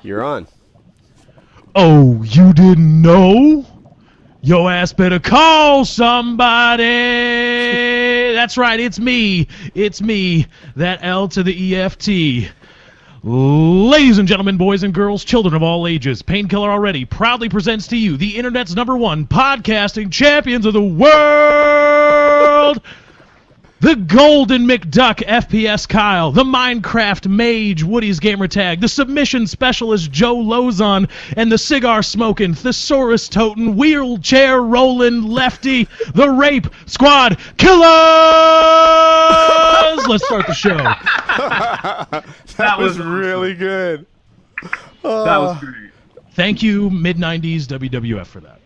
You're on. Oh, you didn't know? Yo ass better call somebody. That's right, it's me. It's me, that L to the EFT. Ladies and gentlemen, boys and girls, children of all ages, Painkiller already proudly presents to you the internet's #1 podcasting champions of the world. The Golden McDuck FPS Kyle, the Minecraft Mage Woody's Gamertag, the Submission Specialist Joe Lauzon, and the Cigar Smoking, Thesaurus Totin, Wheelchair Rolling Lefty, the Rape Squad Killers! Let's start the show. that was really good. That was great. Thank you, mid-90s WWF, for that.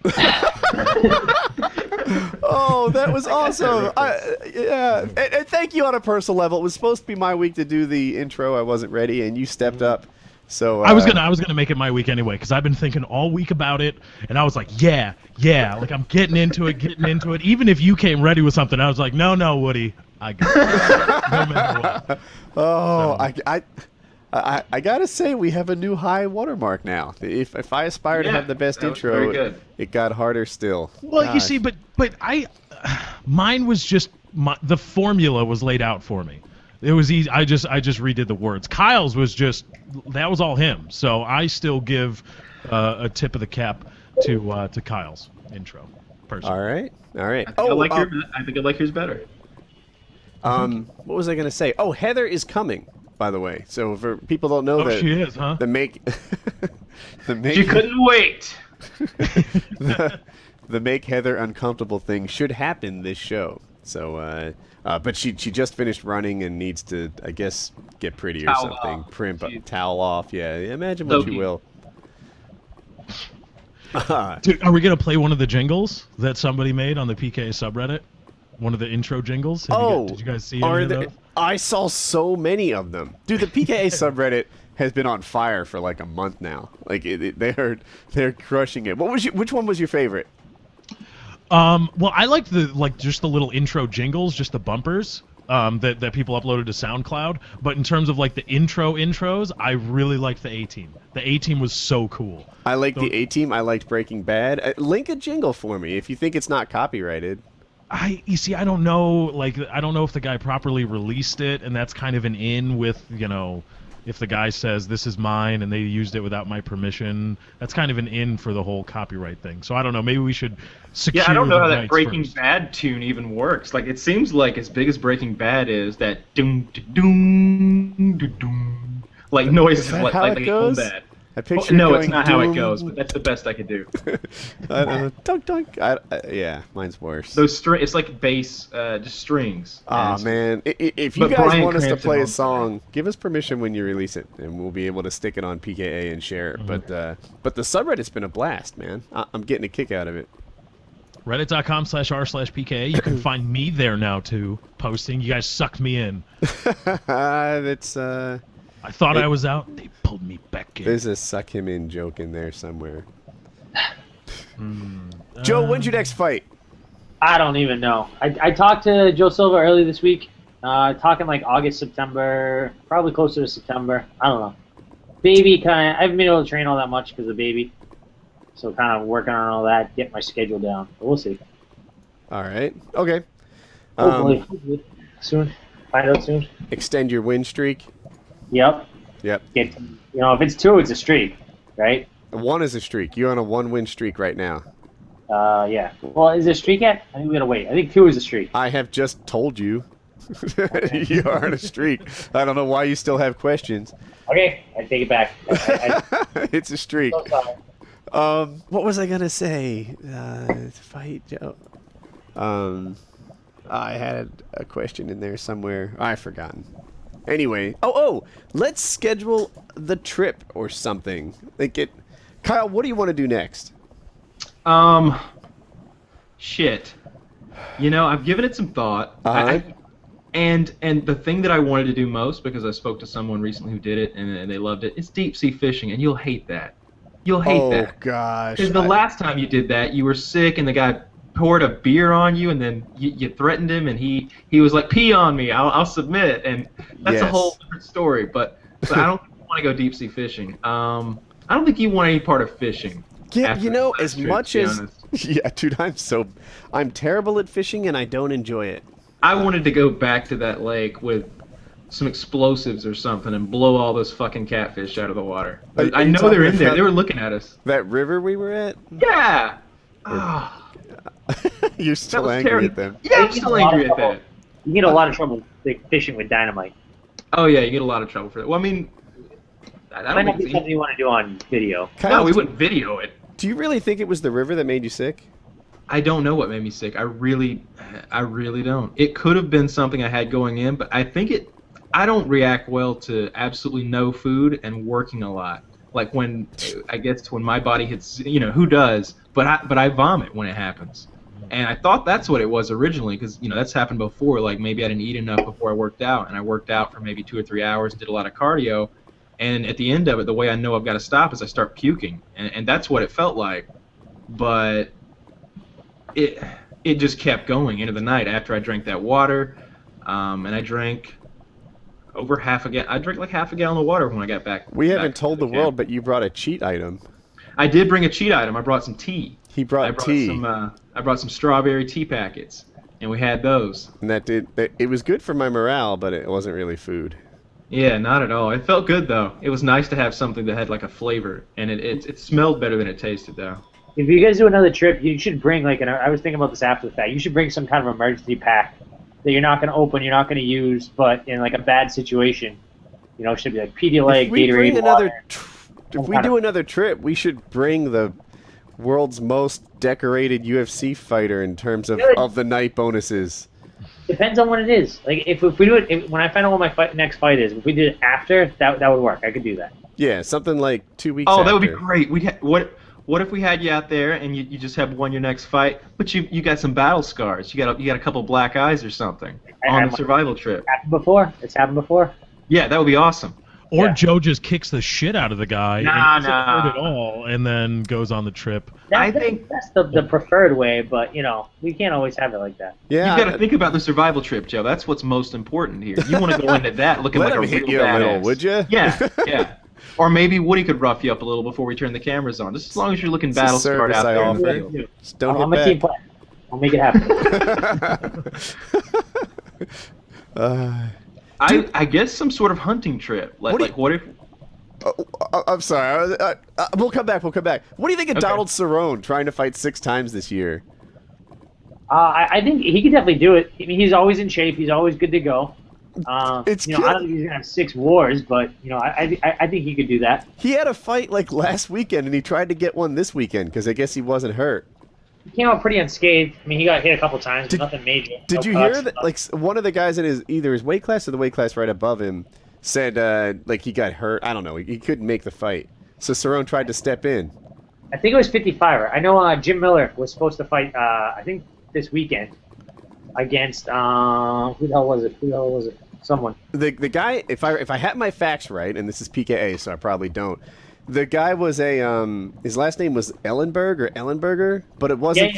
Oh, that was awesome. Yeah, and thank you on a personal level. It was supposed to be my week to do the intro. I wasn't ready, and you stepped up. So I was gonna make it my week anyway, because I've been thinking all week about it, and I was like, yeah, like I'm getting into it. Even if you came ready with something, I was like, no, Woody, I got it. No matter what. Oh, so. I gotta say, we have a new high watermark now. If I aspire to have the best intro, it got harder still. Well, gosh. You see, but mine was just the formula was laid out for me. It was easy. I just redid the words. Kyle's was that was all him. So I still give a tip of the cap to Kyle's intro. Personally. All right. I think I like yours better. What was I gonna say? Oh, Heather is coming. By the way, so for people don't know that she is, huh? the make She couldn't wait. the make Heather uncomfortable thing should happen this show. So, but she just finished running and needs to, I guess, get pretty or something. Primp, towel off. Yeah, imagine what you will. Dude, are we gonna play one of the jingles that somebody made on the PK subreddit? One of the intro jingles? Did you guys see any of those? I saw so many of them. Dude, the PKA subreddit has been on fire for like a month now. Like they're crushing it. Which one was your favorite? Well, I liked just the little intro jingles, just the bumpers that people uploaded to SoundCloud. But in terms of like the intros, I really liked the A-Team. The A-Team was so cool. I liked the A-Team. I liked Breaking Bad. Link a jingle for me if you think it's not copyrighted. You see, I don't know. I don't know if the guy properly released it, and that's kind of an in with, if the guy says this is mine and they used it without my permission. That's kind of an in for the whole copyright thing. So I don't know. Maybe we should secure. Yeah, I don't know how that Breaking Bad tune even works. Like, it seems like as big as Breaking Bad is, that doom doom doom like noise like it goes? Bad. I picture no, it's not how it goes, but that's the best I could do. Dunk, dunk. Yeah, mine's worse. Those it's like bass, just strings. Ah, man. If you guys want us to play a song, give us permission when you release it, and we'll be able to stick it on PKA and share it. Mm-hmm. But the subreddit's been a blast, man. I'm getting a kick out of it. Reddit.com/r/PKA. You can find me there now, too, posting. You guys sucked me in. That's, I thought I was out. They pulled me back in. There's a suck him in joke in there somewhere. Joe, when's your next fight? I don't even know. I talked to Joe Silva early this week. Talking like August, September, probably closer to September. I don't know. Baby I haven't been able to train all that much because of baby. So kind of working on all that, get my schedule down. But we'll see. All right. Okay. Hopefully. Soon. Find out soon. Extend your win streak. Yep. If it's 2, it's a streak, right? 1 is a streak. You're on a 1-win streak right now. Yeah. Well, is there a streak yet? I think we gotta wait. I think 2 is a streak. I have just told you. You are on a streak. I don't know why you still have questions. Okay, I take it back. It's a streak. So sorry. What was I gonna say? Fight Joe. I had a question in there somewhere. I've forgotten. Anyway, let's schedule the trip or something. Kyle, what do you want to do next? Shit. I've given it some thought. Uh-huh. And the thing that I wanted to do most, because I spoke to someone recently who did it and they loved it, is deep sea fishing, and you'll hate that. You'll hate that. Oh gosh. Because the last time you did that, you were sick, and the guy poured a beer on you, and then you threatened him, and he was like, "Pee on me, I'll submit," and that's a whole different story. But I don't want to go deep sea fishing. I don't think you want any part of fishing. Yeah, you know, as trip, much to be as honest. yeah, dude, I'm terrible at fishing and I don't enjoy it. I wanted to go back to that lake with some explosives or something and blow all those fucking catfish out of the water. I you know they're in talking there. about They were looking at us. That river we were at? Yeah. Ah, You're that still was angry terrible. at them. Yeah, I'm still angry at that. You get a lot of trouble fishing with dynamite. Oh yeah, you get a lot of trouble for that. Well, I mean, I That might don't not be think. something you want to do on video. Kyle, No, we wouldn't video it. do you really think it was the river that made you sick? I don't know what made me sick. I really don't. It could have been something I had going in, but I think it. I don't react well to absolutely no food and working a lot. Like when my body hits, who does? But I vomit when it happens. And I thought that's what it was originally, because that's happened before. Like maybe I didn't eat enough before I worked out, and I worked out for maybe 2 or 3 hours, did a lot of cardio, and at the end of it, the way I know I've got to stop is I start puking, and that's what it felt like. But it just kept going into the night after I drank that water, and I drank over half a gallon. I drank like half a gallon of water when I got back. We back haven't to told the camp. world, but you brought a cheat item. I did bring a cheat item. I brought some tea. He brought tea. I brought some strawberry tea packets, and we had those. And it was good for my morale, but it wasn't really food. Yeah, not at all. It felt good though. It was nice to have something that had like a flavor, and it smelled better than it tasted though. If you guys do another trip, you should bring I was thinking about this after the fact. You should bring some kind of emergency pack that you're not going to open, you're not going to use, but in like a bad situation, it should be like Pedialyte, Gatorade, water. If we do another trip, we should bring the world's most decorated UFC fighter in terms of the night bonuses. Depends on what it is. Like if we do it when I find out what my next fight is, if we did it after, that would work. I could do that. Yeah, something like 2 weeks. Oh, after. that would be great. What if we had you out there and you just have won your next fight, but you got some battle scars? You got a couple black eyes or something on the survival trip. It's happened before. Yeah, that would be awesome. Or Yeah. Joe just kicks the shit out of the guy and doesn't hurt at all, and then goes on the trip. I think that's the preferred way, but we can't always have it like that. Yeah, You've got to think about the survival trip, Joe. That's what's most important here. You want to go into that looking let like him a hit real you badass. a little, would you? Yeah, yeah. Or maybe Woody could rough you up a little before we turn the cameras on. Just as long as you're looking It's a battle scarred service out I there. in the offer. field. Just don't I'm a hit team back. player. I'll make it happen. I guess some sort of hunting trip. What if? I'm sorry. We'll come back. What do you think of Okay. Donald Cerrone trying to fight 6 times this year? I think he could definitely do it. I mean, he's always in shape. He's always good to go. It's I don't think he's gonna have 6 wars, but I think he could do that. He had a fight like last weekend, and he tried to get one this weekend because I guess he wasn't hurt. He came out pretty unscathed. I mean, he got hit a couple times, but nothing major. Did No you cuts, hear that? nothing. Like one of the guys in either his weight class or the weight class right above him said like he got hurt. I don't know. He couldn't make the fight, so Cerrone tried to step in. I think it was 55. I know Jim Miller was supposed to fight. I think this weekend against who the hell was it? Someone. The guy, if I had my facts right, and this is PKA, so I probably don't. The guy was his last name was Ellenberger, but it wasn't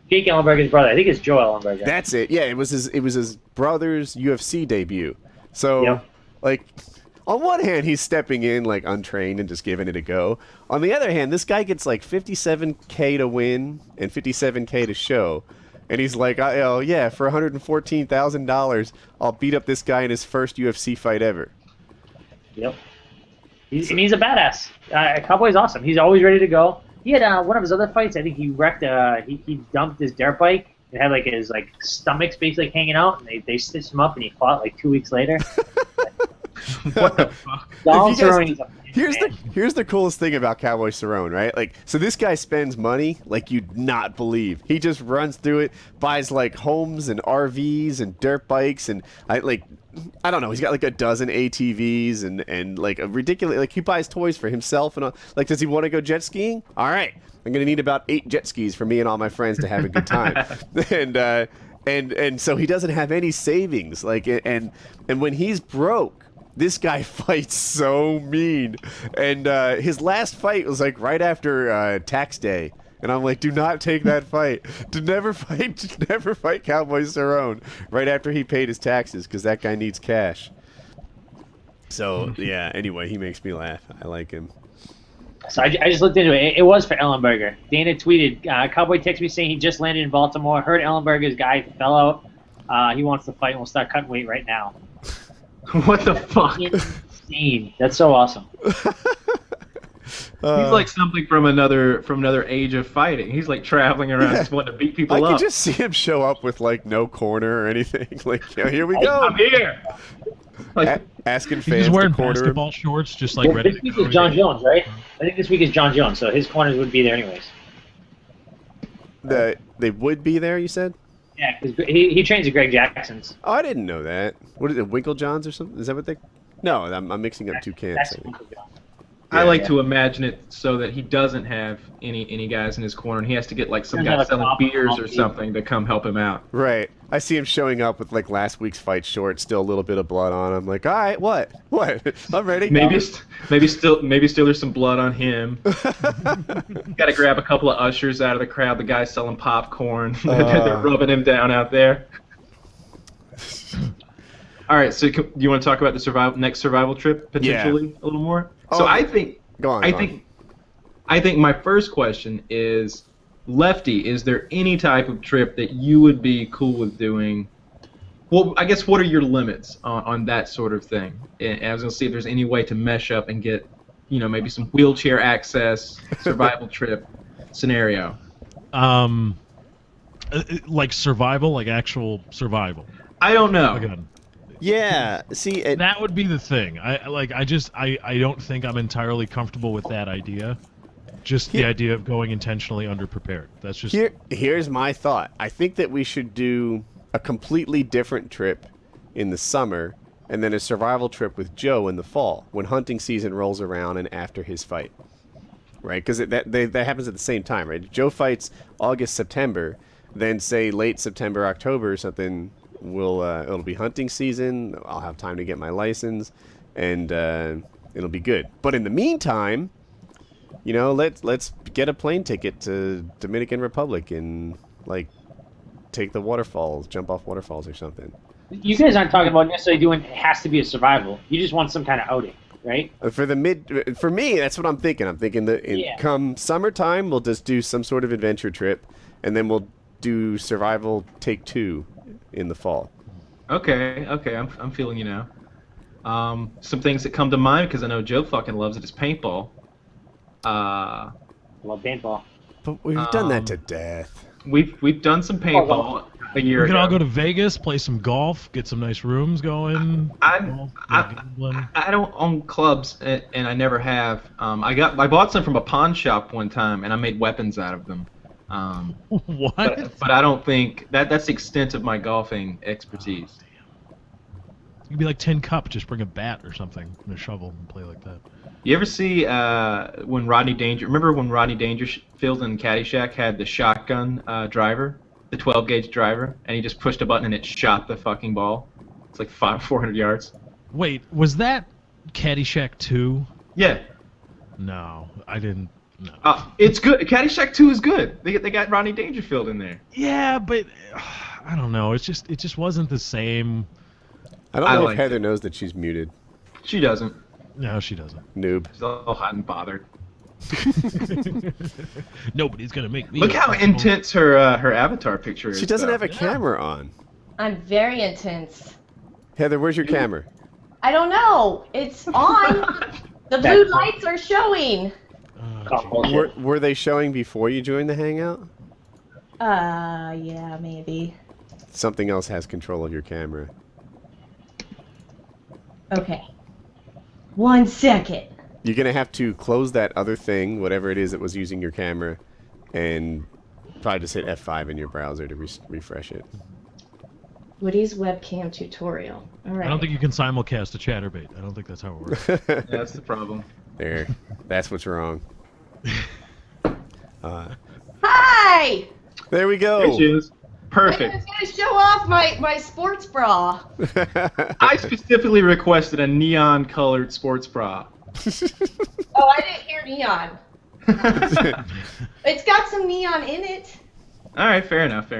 Jake Ellenberger's brother. I think it's Joe Ellenberger. That's it. Yeah, it was his brother's UFC debut. So, Yep. like, on one hand, he's stepping in like untrained and just giving it a go. On the other hand, this guy gets like $57K to win and $57K to show, and he's like, oh yeah, for $114,000, I'll beat up this guy in his first UFC fight ever. Yep. He's a badass. Cowboy's awesome. He's always ready to go. He had one of his other fights. I think he wrecked. He dumped his dirt bike. It had like his stomach's basically hanging out, and they stitched him up, and he fought like 2 weeks later. What the fuck? Donald If you guys- Cerrone is a Here's the coolest thing about Cowboy Cerrone, right? Like, so this guy spends money like you'd not believe. He just runs through it, buys like homes and RVs and dirt bikes, and I don't know. He's got like a dozen ATVs and like a ridiculous. Like he buys toys for himself and all. Like, does he want to go jet skiing? All right, I'm gonna need about 8 jet skis for me and all my friends to have a good time. and so he doesn't have any savings. Like, and when he's broke, this guy fights so mean. And his last fight was like right after tax day. And I'm like, do not take that fight. Never fight Cowboy Cerrone right after he paid his taxes, because that guy needs cash. So, yeah, anyway, he makes me laugh. I like him. So I just looked into it. It was for Ellenberger. Dana tweeted, Cowboy texted me saying he just landed in Baltimore, heard Ellenberger's guy fell out. He wants to fight and will start cutting weight right now. What the fuck? Insane. That's so awesome. He's like something from another age of fighting. He's like traveling around just wanting to beat people up. I could just see him show up with like no corner or anything. Like, yeah, here we go. I'm here. Like, asking He's fans just wearing to corner him. basketball shorts, just like ready. This week is John Jones, right? I think this week is John Jones, so his corners would be there anyways. They would be there, you said? Yeah, because he trains at Greg Jackson's. Oh, I didn't know that. What is it, Winklejohns or something? Is that what they... No, I'm mixing up two camps. I like to imagine it so that he doesn't have any guys in his corner, and he has to get like some guy selling beers or something to come help him out. Right. I see him showing up with like last week's fight shorts, still a little bit of blood on him. Like, all right, what? I'm ready. Maybe still there's some blood on him. Got to grab a couple of ushers out of the crowd. The guys selling popcorn. They're rubbing him down out there. All right, so do you want to talk about the next survival trip potentially a little more? So I think I think my first question is, Lefty, is there any type of trip that you would be cool with doing? Well, I guess what are your limits on that sort of thing? And I was going to see if there's any way to mesh up and get, maybe some wheelchair access, survival trip scenario. Like survival, like actual survival. I don't know. Again. Yeah, see... that would be the thing. I don't think I'm entirely comfortable with that idea. Just the idea of going intentionally underprepared. That's just... Here's my thought. I think that we should do a completely different trip in the summer and then a survival trip with Joe in the fall when hunting season rolls around and after his fight. Right? Because that happens at the same time, right? If Joe fights August, September, then say late September, October or something... it'll be hunting season. I'll have time to get my license, and it'll be good. But in the meantime, let's get a plane ticket to Dominican Republic and like take the waterfalls, jump off waterfalls or something. You guys aren't talking about necessarily doing. It has to be a survival. You just want some kind of outing, right? For me, that's what I'm thinking. I'm thinking that come summertime, we'll just do some sort of adventure trip, and then we'll do survival take 2. In the fall. Okay, I'm feeling you now. Some things that come to mind because I know Joe fucking loves it is paintball. Love paintball. But we've done that to death. We've done some paintball a year ago. We can all go to Vegas, play some golf, get some nice rooms going. I don't own clubs and I never have. I bought some from a pawn shop one time and I made weapons out of them. What? But I don't think that's the extent of my golfing expertise. You'd be like Tin Cup, just bring a bat or something and a shovel and play like that. You ever see when Rodney Dangerfield in Caddyshack had the shotgun driver, the 12-gauge driver, and he just pushed a button and it shot the fucking ball? It's like 400 yards. Wait, was that Caddyshack 2? Yeah. No, I didn't. No. It's good. Caddyshack 2 is good. They got Rodney Dangerfield in there. Yeah, but I don't know. It just wasn't the same. I don't know if Heather knows that she's muted. She doesn't. No, she doesn't. Noob. She's all hot and bothered. Nobody's gonna make me. Look how intense her avatar picture is. She doesn't have a camera on. I'm very intense. Heather, where's your camera? I don't know. It's on. The blue lights are showing. Were they showing before you joined the Hangout? Yeah, maybe. Something else has control of your camera. Okay. 1 second. You're going to have to close that other thing, whatever it is that was using your camera, and probably just hit F5 in your browser to refresh it. Woody's webcam tutorial. All right. I don't think you can simulcast a chatterbait. I don't think that's how it works. Yeah, that's the problem. There. That's what's wrong. Hi! There we go. There she is. Perfect. I was going to show off my sports bra. I specifically requested a neon-colored sports bra. Oh, I didn't hear neon. It's got some neon in it. All right, fair enough.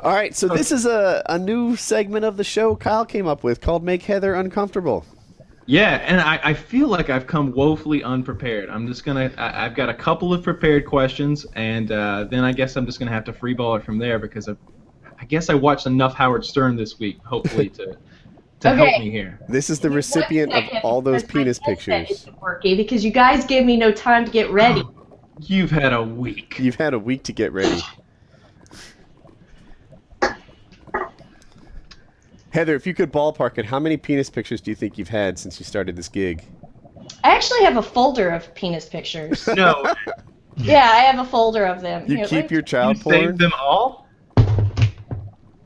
All right, so this is a new segment of the show Kyle came up with called Make Heather Uncomfortable. Yeah, and I feel like I've come woefully unprepared. I've got a couple of prepared questions, and then I guess I'm just gonna have to freeball it from there because I guess I watched enough Howard Stern this week, hopefully to help me here. This is the recipient of all those penis pictures. Working because you guys gave me no time to get ready. You've had a week. You've had a week to get ready. Heather, if you could ballpark it, how many penis pictures do you think you've had since you started this gig? I actually have a folder of penis pictures. No. Yeah, I have a folder of them. You keep your child porn? Saved them all?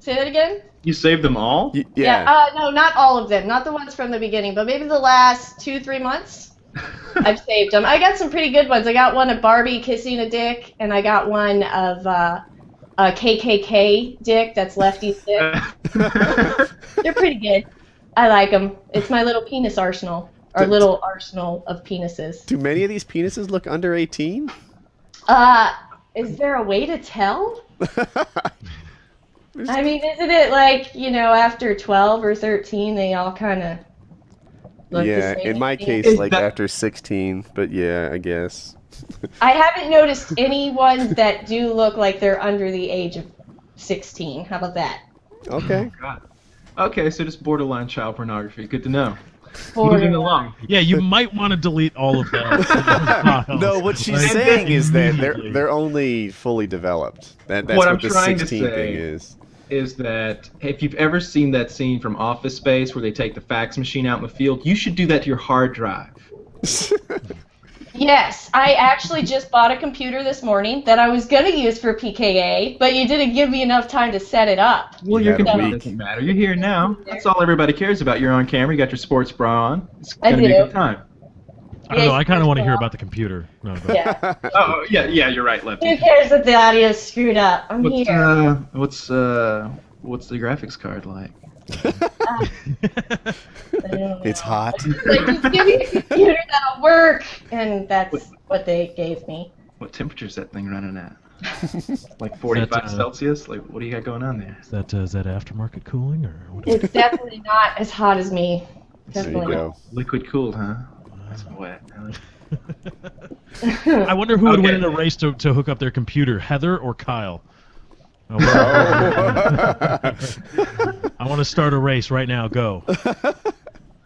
Say that again? You saved them all? Yeah. No, not all of them. Not the ones from the beginning, but maybe the last 2-3 months. I've saved them. I got some pretty good ones. I got one of Barbie kissing a dick, and I got one of a KKK dick that's lefty's dick. They're pretty good. I like them. It's my little penis arsenal, or little arsenal of penises. Do many of these penises look under 18? Is there a way to tell? I mean, isn't it like, after 12 or 13, they all kind of look the same? In my case, like after 16, but yeah, I guess. I haven't noticed any ones that do look like they're under the age of 16. How about that? Okay. Oh, God. Okay, so just borderline child pornography. Good to know. Moving along. Yeah, you might want to delete all of that. No, what she's saying is that they're only fully developed. That's what the 16 thing is that if you've ever seen that scene from Office Space where they take the fax machine out in the field, you should do that to your hard drive. Yes, I actually just bought a computer this morning that I was going to use for PKA, but you didn't give me enough time to set it up. Well, your computer doesn't matter. You're here now. That's all everybody cares about. You're on camera. You got your sports bra on. It's going to be a good time. I don't know. I kind of want to hear about the computer. No, yeah. Oh, yeah, you're right, Lefty. Who cares if the audio's screwed up? I'm here. What's the graphics card like? It's hot. Like, just give me a computer that'll work, and that's what they gave me. What temperature's that thing running at? Like 45 Celsius? Like, what do you got going on there? Is that aftermarket cooling or? What it's definitely not as hot as me. Definitely. There you go. Liquid cooled, huh? That's wet. I wonder who would win in a race to hook up their computer, Heather or Kyle. I want to start a race right now. Go.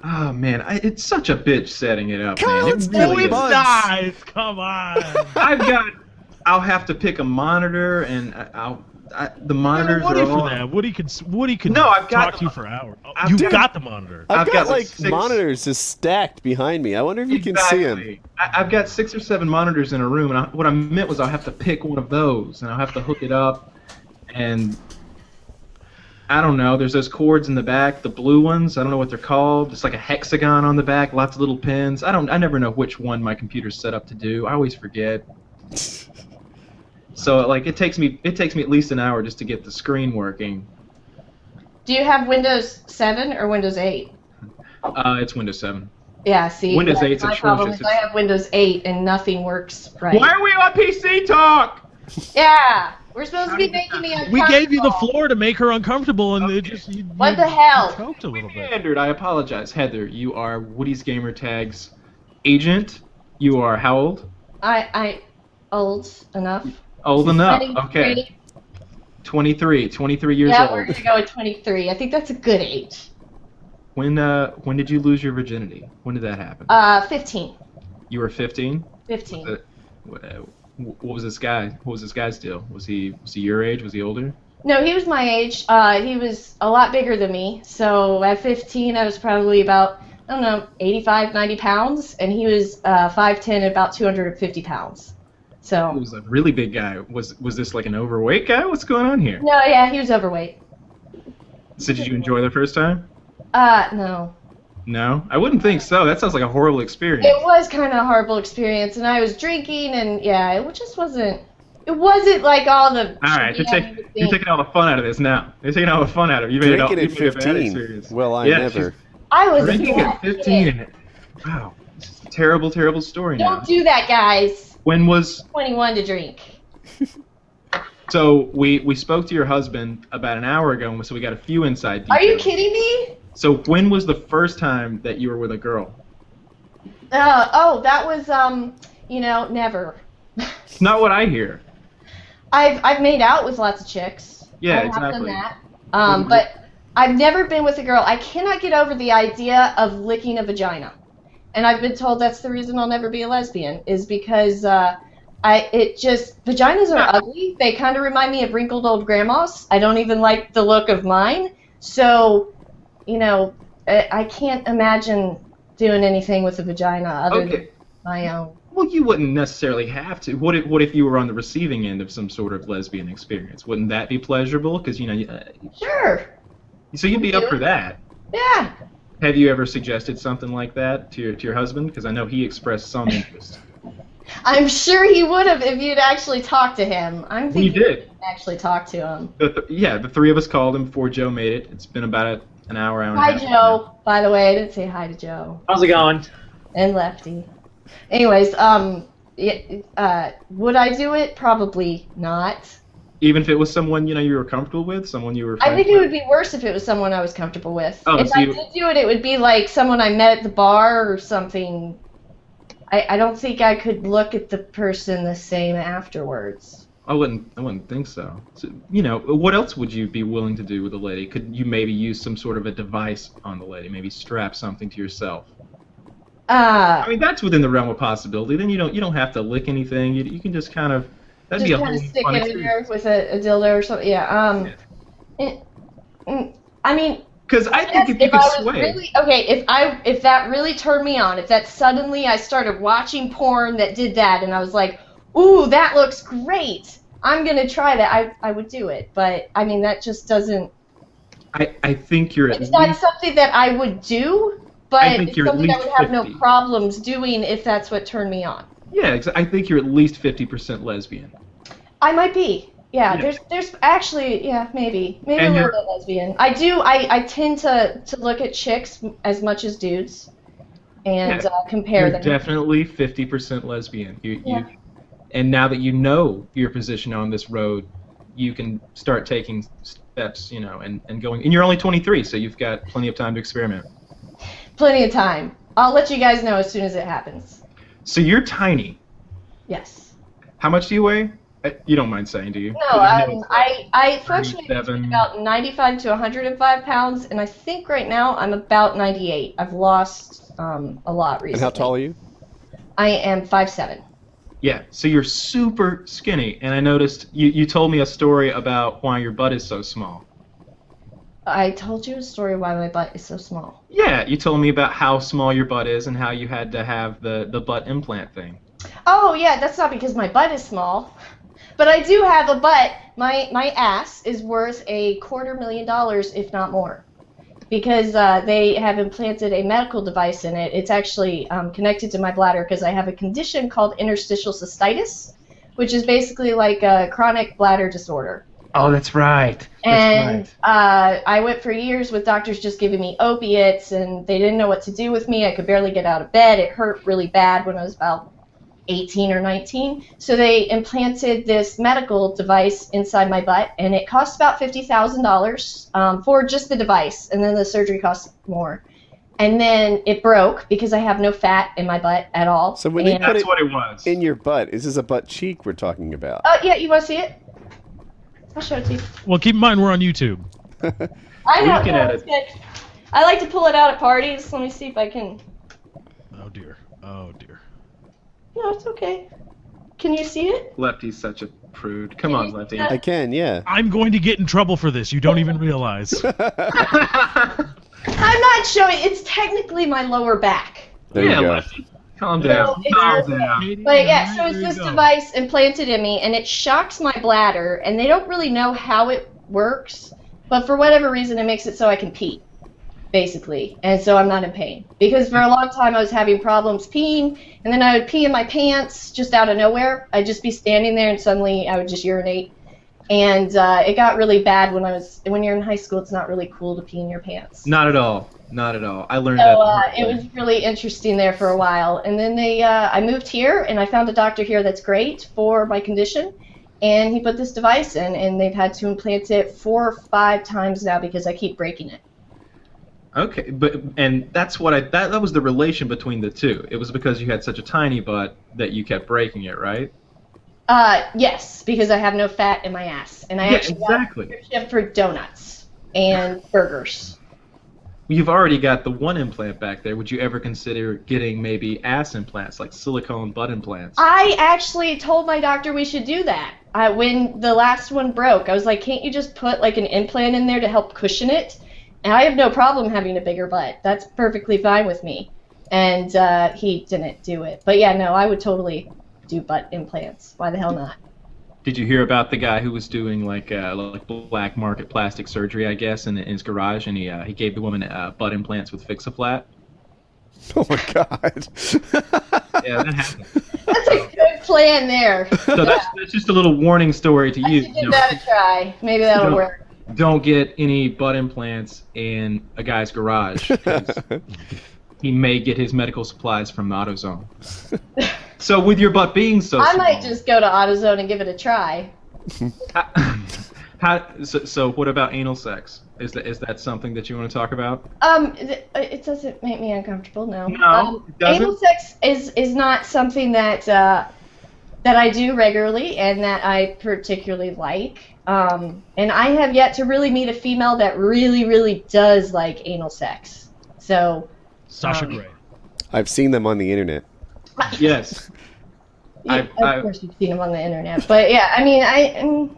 Oh man, it's such a bitch setting it up, Kyle, man. it's really nice. Come on. I'll have to pick a monitor, and the monitors Woody are for all... that. Woody could No, I've got talk to you for hours. You've got the monitor. I've got like monitors just stacked behind me. I wonder if you can see them. I've got 6 or 7 monitors in a room, and what I meant was I'll have to pick one of those, and I'll have to hook it up, and I don't know. There's those cords in the back, the blue ones. I don't know what they're called. It's like a hexagon on the back, lots of little pins. I never know which one my computer's set up to do. I always forget. So like it takes me at least an hour just to get the screen working. Do you have Windows 7 or Windows 8? It's Windows 7. Yeah, see, Windows 8's my problem is I have Windows 8 and nothing works right. Why are we on PC talk? Yeah, we're supposed to be making me uncomfortable. We gave you the floor to make her uncomfortable, and what the hell? You choked a little bit. Meandered. I apologize, Heather. You are Woody's Gamertag's agent. You are how old? I old enough. Old enough. 23. Okay. 23 years yeah, old. we're gonna go with 23. I think that's a good age. When did you lose your virginity? When did that happen? 15. You were 15? 15. What was this guy? What was this guy's deal? Was he your age? Was he older? No, he was my age. He was a lot bigger than me. So at 15, I was probably about, 85, 90 pounds, and he was 5'10", and about 250 pounds. So. He was a really big guy. Was this like an overweight guy? What's going on here? No, yeah, he was overweight. So did you enjoy the first time? No. No? I wouldn't think so. That sounds like a horrible experience. It was kind of a horrible experience, and I was drinking, and yeah, it just wasn't. It wasn't like all the. All right, you're taking all the fun out of this now. You're taking all the fun out of it. You made Drinking it at 15. Well, I never. I was drinking at 15. Wow, this is a terrible, terrible story now. Don't do that, guys. When was 21 to drink? So we spoke to your husband about an hour ago, so we got a few inside details. Are you kidding me? So when was the first time that you were with a girl? That was never. It's not what I hear. I've made out with lots of chicks. Yeah, I have exactly. done that. But I've never been with a girl. I cannot get over the idea of licking a vagina, and I've been told that's the reason I'll never be a lesbian, is because vaginas are ugly. They kind of remind me of wrinkled old grandmas. I don't even like the look of mine. So, I can't imagine doing anything with a vagina other than my own. Well, you wouldn't necessarily have to. What if you were on the receiving end of some sort of lesbian experience? Wouldn't that be pleasurable? Because Sure. So you'd be up for that. Yeah. Have you ever suggested something like that to your husband? Because I know he expressed some interest. I'm sure he would have if you'd actually talked to him. I'm thinking We did. Actually talk to him. The three of us called him before Joe made it. It's been about an hour and a Hi, half. Joe. By the way, I didn't say hi to Joe. How's it going? And Lefty. Anyways, would I do it? Probably not. Even if it was someone you were comfortable with, someone you were. I think it would be worse if it was someone I was comfortable with. Oh, if I did do it, it would be like someone I met at the bar or something. I don't think I could look at the person the same afterwards. I wouldn't think so. So. What else would you be willing to do with a lady? Could you maybe use some sort of a device on the lady? Maybe strap something to yourself. I mean, that's within the realm of possibility. Then you don't have to lick anything. You can just kind of that'd just be a kind whole of stick fun it in there experience. with a dildo or something. Yeah. I mean. Because I think if you could sway. If that really turned me on, if that suddenly I started watching porn that did that, and I was like, ooh, that looks great, I'm gonna try that, I would do it. But I mean, that just doesn't. I think you're. It's not something that I would do, but it's something I would have 50. no problems doing if that's what turned me on. Yeah, I think you're at least 50% lesbian. I might be. Yeah, Yeah. there's actually, maybe a And little bit lesbian. I tend to look at chicks as much as dudes, and compare You're them. definitely 50% lesbian. And now that you know your position on this road, you can start taking steps, and going. And you're only 23, so you've got plenty of time to experiment. Plenty of time. I'll let you guys know as soon as it happens. So you're tiny. Yes. How much do you weigh? You don't mind saying, do you? No, I fluctuate 37. between about 95 to 105 pounds, and I think right now I'm about 98. I've lost a lot recently. And how tall are you? I am 5'7". Yeah, so you're super skinny, and I noticed you told me a story about why your butt is so small. I told you a story why my butt is so small. Yeah, you told me about how small your butt is and how you had to have the butt implant thing. Oh, yeah, that's not because my butt is small. But I do have a butt. My ass is worth $250,000, if not more. Because they have implanted a medical device in it. It's actually connected to my bladder because I have a condition called interstitial cystitis, which is basically like a chronic bladder disorder. Oh, that's right. I went for years with doctors just giving me opiates, and they didn't know what to do with me. I could barely get out of bed. It hurt really bad when I was about 18 or 19. So they implanted this medical device inside my butt, and it cost about $50,000 for just the device, and then the surgery cost more. And then it broke because I have no fat in my butt at all. So when they put That's what it was. in your butt, is this a butt cheek we're talking about? Oh, yeah, you want to see it? I'll show it to you. Well, keep in mind we're on YouTube. I know, Looking at it's good. I like to pull it out at parties. Let me see if I can. Oh dear. Oh dear. No, it's okay. Can you see it? Lefty's such a prude. Come on, Lefty. I can, yeah. I'm going to get in trouble for this. You don't even realize. I'm not showing. It's technically my lower back. There you go. Lefty. Calm down. Calm down. But yeah, so it's this device implanted in me, and it shocks my bladder, and they don't really know how it works, but for whatever reason, it makes it so I can pee, basically, and so I'm not in pain. Because for a long time, I was having problems peeing, and then I would pee in my pants just out of nowhere. I'd just be standing there, and suddenly I would just urinate. And it got really bad when you're in high school. It's not really cool to pee in your pants. Not at all. Not at all. I learned that. So it was really interesting there for a while. And then I moved here, and I found a doctor here that's great for my condition. And he put this device in, and they've had to implant it 4 or 5 times now because I keep breaking it. Okay, and that's what that was the relation between the two. It was because you had such a tiny butt that you kept breaking it, right? Yes, because I have no fat in my ass, and I Yeah, actually exactly. got a prescription for donuts and burgers. You've already got the one implant back there. Would you ever consider getting maybe ass implants, like silicone butt implants? I actually told my doctor we should do that. When the last one broke, I was like, can't you just put like an implant in there to help cushion it? And I have no problem having a bigger butt. That's perfectly fine with me. And he didn't do it. But yeah, no, I would totally do butt implants. Why the hell not? Did you hear about the guy who was doing like black market plastic surgery, I guess, in his garage, and he gave the woman butt implants with Fix-A-Flat? Oh my god. Yeah, that happened. That's a good plan there. So that's just a little warning story to I you. should give that a try. Maybe that'll work. Don't get any butt implants in a guy's garage, 'cause he may get his medical supplies from AutoZone. So with your butt being so I small, might just go to AutoZone and give it a try. so what about anal sex? Is that something that you want to talk about? It doesn't make me uncomfortable. No. No, it doesn't? Anal sex is not something that that I do regularly and that I particularly like. And I have yet to really meet a female that really, really does like anal sex. So. Sasha Grey. I've seen them on the internet. Yes. Of course, you've seen them on the internet, but yeah, I mean,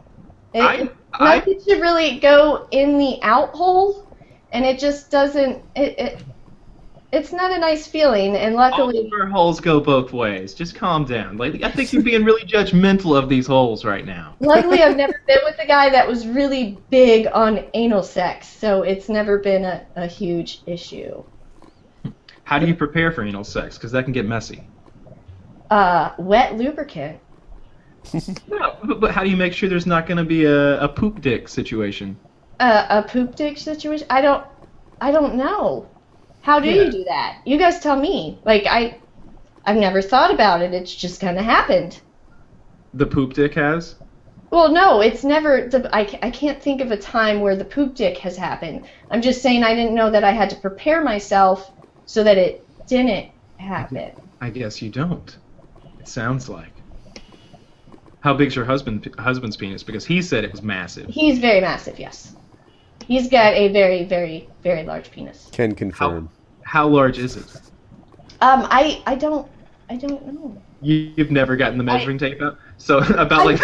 nothing should really go in the out hole, and it just doesn't. It's not a nice feeling, and luckily, all of our holes go both ways. Just calm down. Like, I think you're being really judgmental of these holes right now. Luckily, I've never been with a guy that was really big on anal sex, so it's never been a huge issue. How do you prepare for anal sex? Because that can get messy. Wet lubricant. No, but how do you make sure there's not going to be a poop dick situation? A poop dick situation? I don't know. How do you do that? You guys tell me. Like I've never thought about it. It's just kind of happened. The poop dick has? Well, no, it's never. I can't think of a time where the poop dick has happened. I'm just saying I didn't know that I had to prepare myself so that it didn't happen. I guess you don't. It sounds like. How big's your husband's penis? Because he said it was massive. He's very massive, yes. He's got a very, very, very large penis. Can confirm. How large is it? I don't know. You've never gotten the measuring tape out? So about like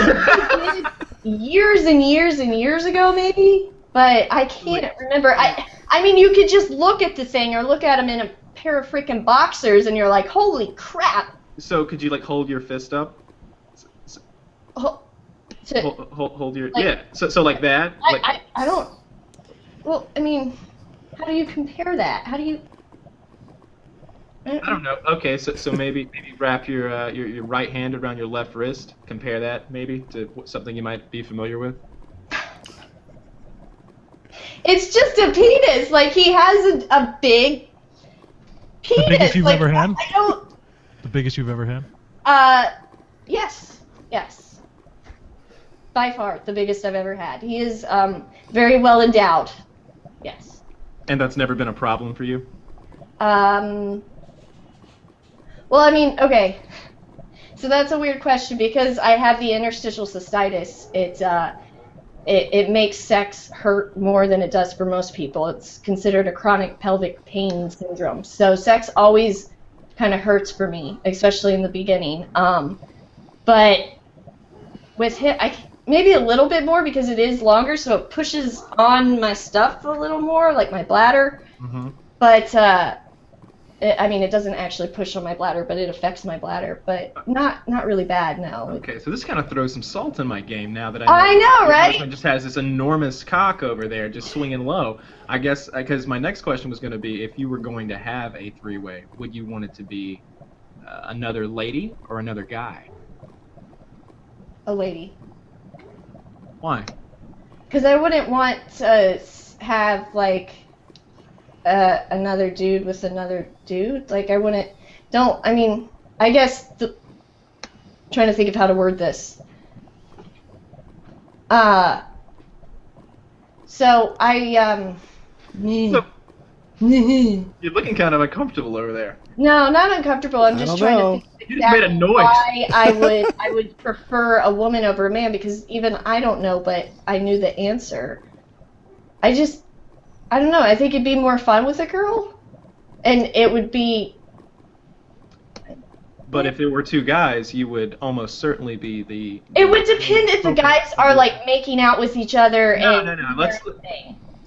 years and years and years ago, maybe, but I can't remember. I mean, you could just look at the thing or look at him in a pair of freaking boxers, and you're like, holy crap. So could you like hold your fist up? Hold your like, yeah. So like that. I don't. Well, I mean, how do you compare that? How do you? I don't know. Okay, so maybe wrap your right hand around your left wrist. Compare that maybe to something you might be familiar with. It's just a penis. Like he has a big penis. The biggest you've ever had? I don't. The biggest you've ever had? Yes. By far, the biggest I've ever had. He is very well endowed. Yes. And that's never been a problem for you? Well, I mean, okay. So that's a weird question because I have the interstitial cystitis. It makes sex hurt more than it does for most people. It's considered a chronic pelvic pain syndrome. So sex always kind of hurts for me, especially in the beginning. But with him, maybe a little bit more because it is longer, so it pushes on my stuff a little more, like my bladder. Mm-hmm. But I mean, it doesn't actually push on my bladder, but it affects my bladder. But not really bad, no. Okay, so this kind of throws some salt in my game now that I know, your right? husband just has this enormous cock over there, just swinging low. I guess because my next question was going to be, if you were going to have a three-way, would you want it to be another lady or another guy? A lady. Why? Because I wouldn't want to have like another dude with another dude. Like I wouldn't. I mean, I guess. Trying to think of how to word this. So I You're looking kind of uncomfortable over there. No, not uncomfortable. I'm just trying to think You just made a exactly noise. why I would prefer a woman over a man, because even I don't know, but I knew the answer. I don't know. I think it'd be more fun with a girl, and it would be. But if it were two guys, you would almost certainly be the. It would depend if the guys are like making out with each other and. No. Let's.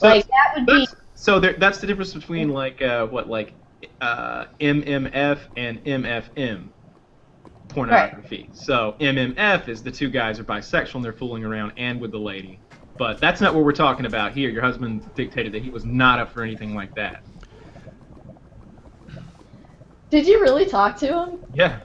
Like that would be. So that's the difference between MMF and MFM pornography. Right. So MMF is the two guys are bisexual and they're fooling around and with the lady. But that's not what we're talking about here. Your husband dictated that he was not up for anything like that. Did you really talk to him? Yeah.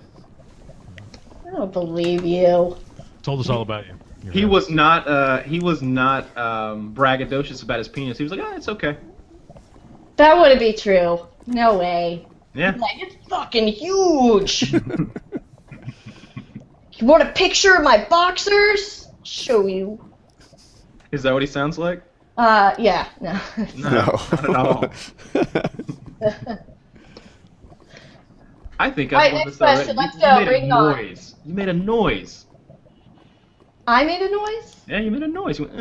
I don't believe you. Told us all about you. He was not braggadocious about his penis. He was like, it's okay. That wouldn't be true. No way. Yeah. Like, it's fucking huge. You want a picture of my boxers? Show you. Is that what he sounds like? Yeah. No. No. Not at all. I think I've won this already. Let's go. Bring it on. You made a noise. I made a noise? Yeah, you made a noise. You went,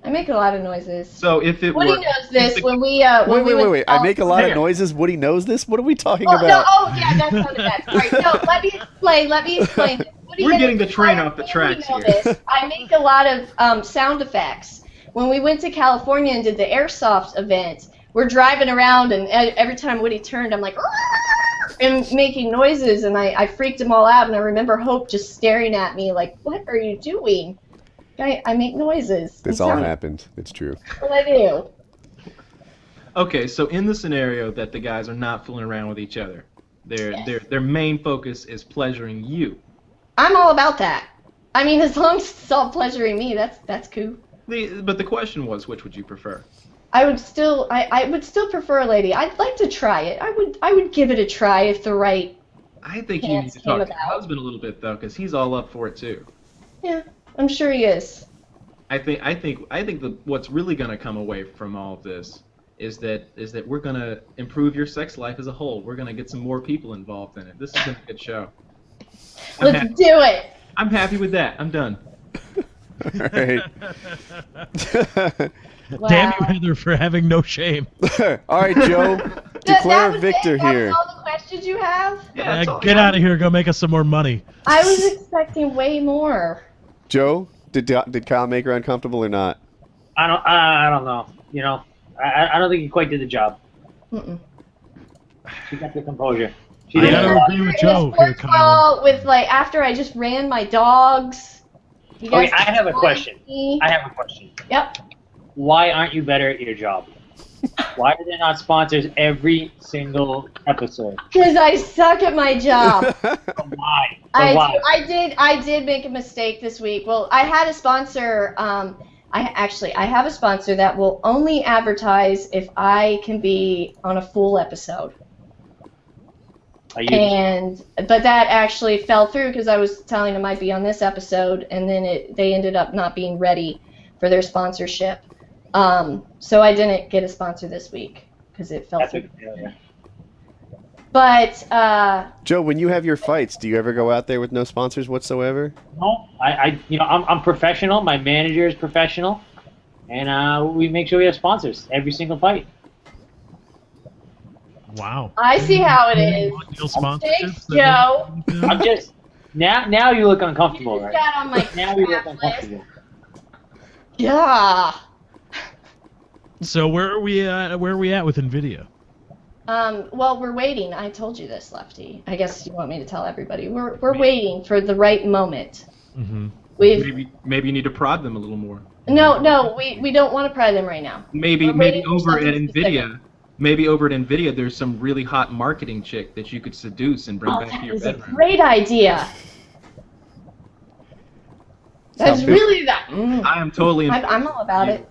I make a lot of noises. So if it Woody were... knows this when we Wait. I make a lot of noises. Woody knows this? What are we talking about? No, yeah, that sounded bad. Sorry. No, let me explain. Woody, we're getting the train off the tracks here. I make a lot of sound effects. When we went to California and did the Airsoft event, we're driving around, and every time Woody turned, I'm like, and making noises, and I freaked them all out, and I remember Hope just staring at me like, what are you doing? I make noises. This all happened. It's true. What I do. Okay, so in the scenario that the guys are not fooling around with each other, their main focus is pleasuring you. I'm all about that. I mean, as long as it's all pleasuring me, that's cool. But the question was, which would you prefer? I would still prefer a lady. I'd like to try it. I would give it a try if the right. I think you need to talk to your husband a little bit though, because he's all up for it too. Yeah, I'm sure he is. I think what's really going to come away from all of this is that we're going to improve your sex life as a whole. We're going to get some more people involved in it. This has been a good show. Let's do it. I'm happy with that. I'm done. All right. Wow. Damn you, Heather, for having no shame. All right, Joe. Declare victor here. That's all the questions you have? Yeah, Get out of here. Go make us some more money. I was expecting way more. Joe, did Kyle make her uncomfortable or not? I don't know. You know, I don't think he quite did the job. She got the composure. She I gotta agree with Joe here, Kyle. With after I just ran my dogs. Okay, I have a question. Yep. Why aren't you better at your job? Why are there not sponsors every single episode? Because I suck at my job. Why? I did make a mistake this week. Well, I had a sponsor. I have a sponsor that will only advertise if I can be on a full episode. But that actually fell through because I was telling them I'd be on this episode, and then they ended up not being ready for their sponsorship. So I didn't get a sponsor this week because it fell through. But Joe, when you have your fights, do you ever go out there with no sponsors whatsoever? No, I'm professional. My manager is professional, and we make sure we have sponsors every single fight. Wow. I see how it is. Thanks, Joe. I'm just now you look uncomfortable, right? On my now you look uncomfortable. Yeah. So where are we at with NVIDIA? Well, we're waiting. I told you this, Lefty. I guess you want me to tell everybody. We're waiting for the right moment. Mm-hmm. Maybe you need to prod them a little more. No, we don't want to pry them right now. Maybe over at NVIDIA. Maybe over at NVIDIA, there's some really hot marketing chick that you could seduce and bring back to your bedroom. That's a great idea. That's really that. I am totally. I'm all about it.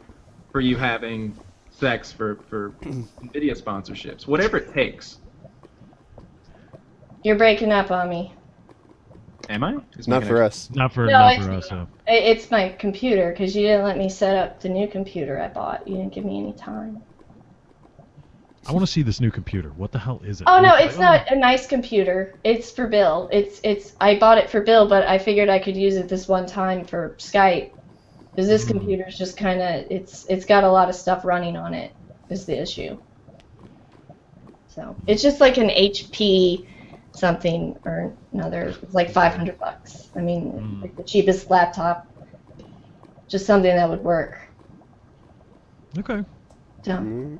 For you having sex for NVIDIA sponsorships, whatever it takes. You're breaking up on me. Am I? Not for us. Not for us. So. It's my computer because you didn't let me set up the new computer I bought. You didn't give me any time. I want to see this new computer. What the hell is it? Oh no, It it's looks not a nice computer. It's for Bill. It's I bought it for Bill, but I figured I could use it this one time for Skype. Because this computer's just kind of it's got a lot of stuff running on it. Is the issue. So it's just like an HP something or another. It's like $500. I mean, like the cheapest laptop. Just something that would work. Okay. So.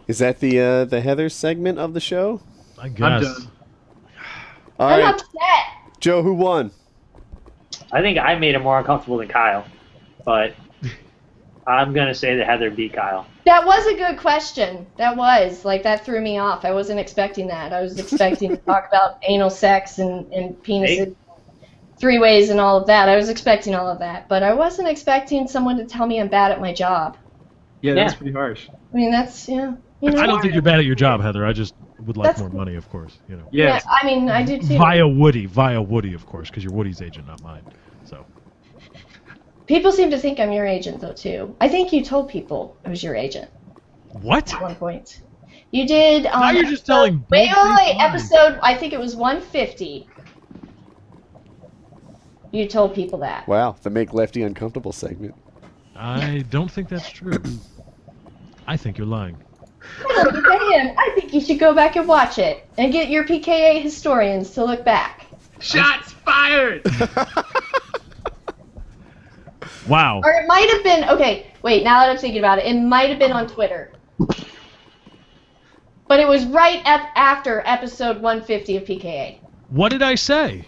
Is that the Heather segment of the show? I guess. I'm done. All I'm right, upset. Joe, who won? I think I made it more uncomfortable than Kyle, but I'm gonna say that Heather beat Kyle. That was a good question. That was like that threw me off. I wasn't expecting that. I was expecting to talk about anal sex and penises, three ways, and all of that. I was expecting all of that, but I wasn't expecting someone to tell me I'm bad at my job. Yeah, that's Yeah. pretty harsh. I mean, that's You know, I don't think you're bad at your job, Heather. I just would like That's- more money, of course. You know. Yeah. Yeah, I mean, I do too. Via Woody, of course, because you're Woody's agent, not mine. So. People seem to think I'm your agent, though, too. I think you told people I was your agent What? at one point. You did. Now you're just telling Wait, bullshit lies. episode. I think it was 150. You told people that. Wow, the Make Lefty Uncomfortable segment. I don't think that's true. I think you're lying. I don't think I am. I think you should go back and watch it and get your PKA historians to look back. Shots fired! Wow. Or it might have been. Okay, wait. Now that I'm thinking about it, it might have been on Twitter. But it was right after episode 150 of PKA. What did I say?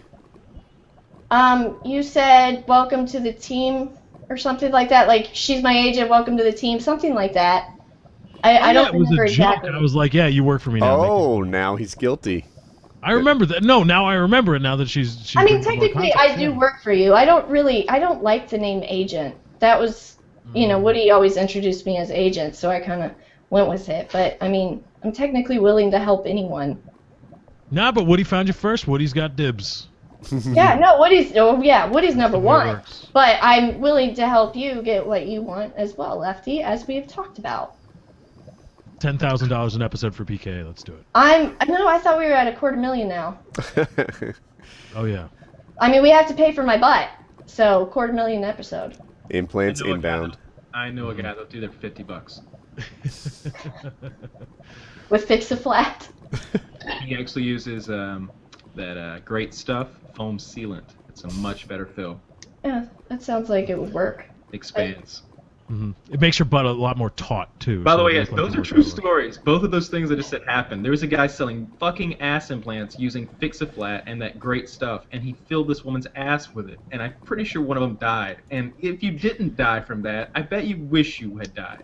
You said welcome to the team or something like that. Like she's my agent. Welcome to the team. Something like that. I don't it was remember a exactly. joke. I was like, yeah, you work for me now. Oh, now he's guilty. I remember that. No, now I remember it. Now that she's. I mean, bringing more technically, context, I do yeah. work for you. I don't like the name agent. That was, Woody always introduced me as agent, so I kind of went with it. But I mean, I'm technically willing to help anyone. Nah, but Woody found you first. Woody's got dibs. Yeah, no, Woody's number It one. works. But I'm willing to help you get what you want as well, Lefty, as we have talked about. $10,000 an episode for PKA. Let's do it. I thought we were at $250,000 now. Oh yeah. I mean, we have to pay for my butt, so $250,000 an episode. Implants I know a guy inbound. that- I know a guy that'll do that for $50. With Fix-A-Flat. He actually uses that great stuff, foam sealant. It's a much better fill. Yeah, that sounds like it would work. Expands. It makes your butt a lot more taut too. By the so way, it guys, looks like those it are works true out. stories. Both of those things I just said happened. There was a guy selling fucking ass implants using Fix-A-Flat and that great stuff, and he filled this woman's ass with it. And I'm pretty sure one of them died. And if you didn't die from that, I bet you wish you had died.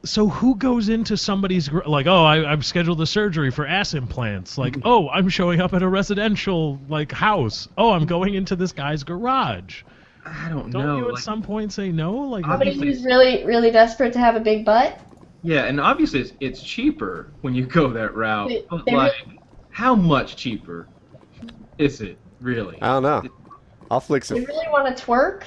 So who goes into somebody's like? Oh, I've scheduled the surgery for ass implants. Like, oh, I'm showing up at a residential house. Oh, I'm going into this guy's garage. I don't Don't know. you at like- some point say no? Like, Somebody Obviously- who's really, really desperate to have a big butt. Yeah, and obviously it's cheaper when you go that route. They- But they like, how much cheaper is it really? I don't know. I'll flick You some. really want to twerk?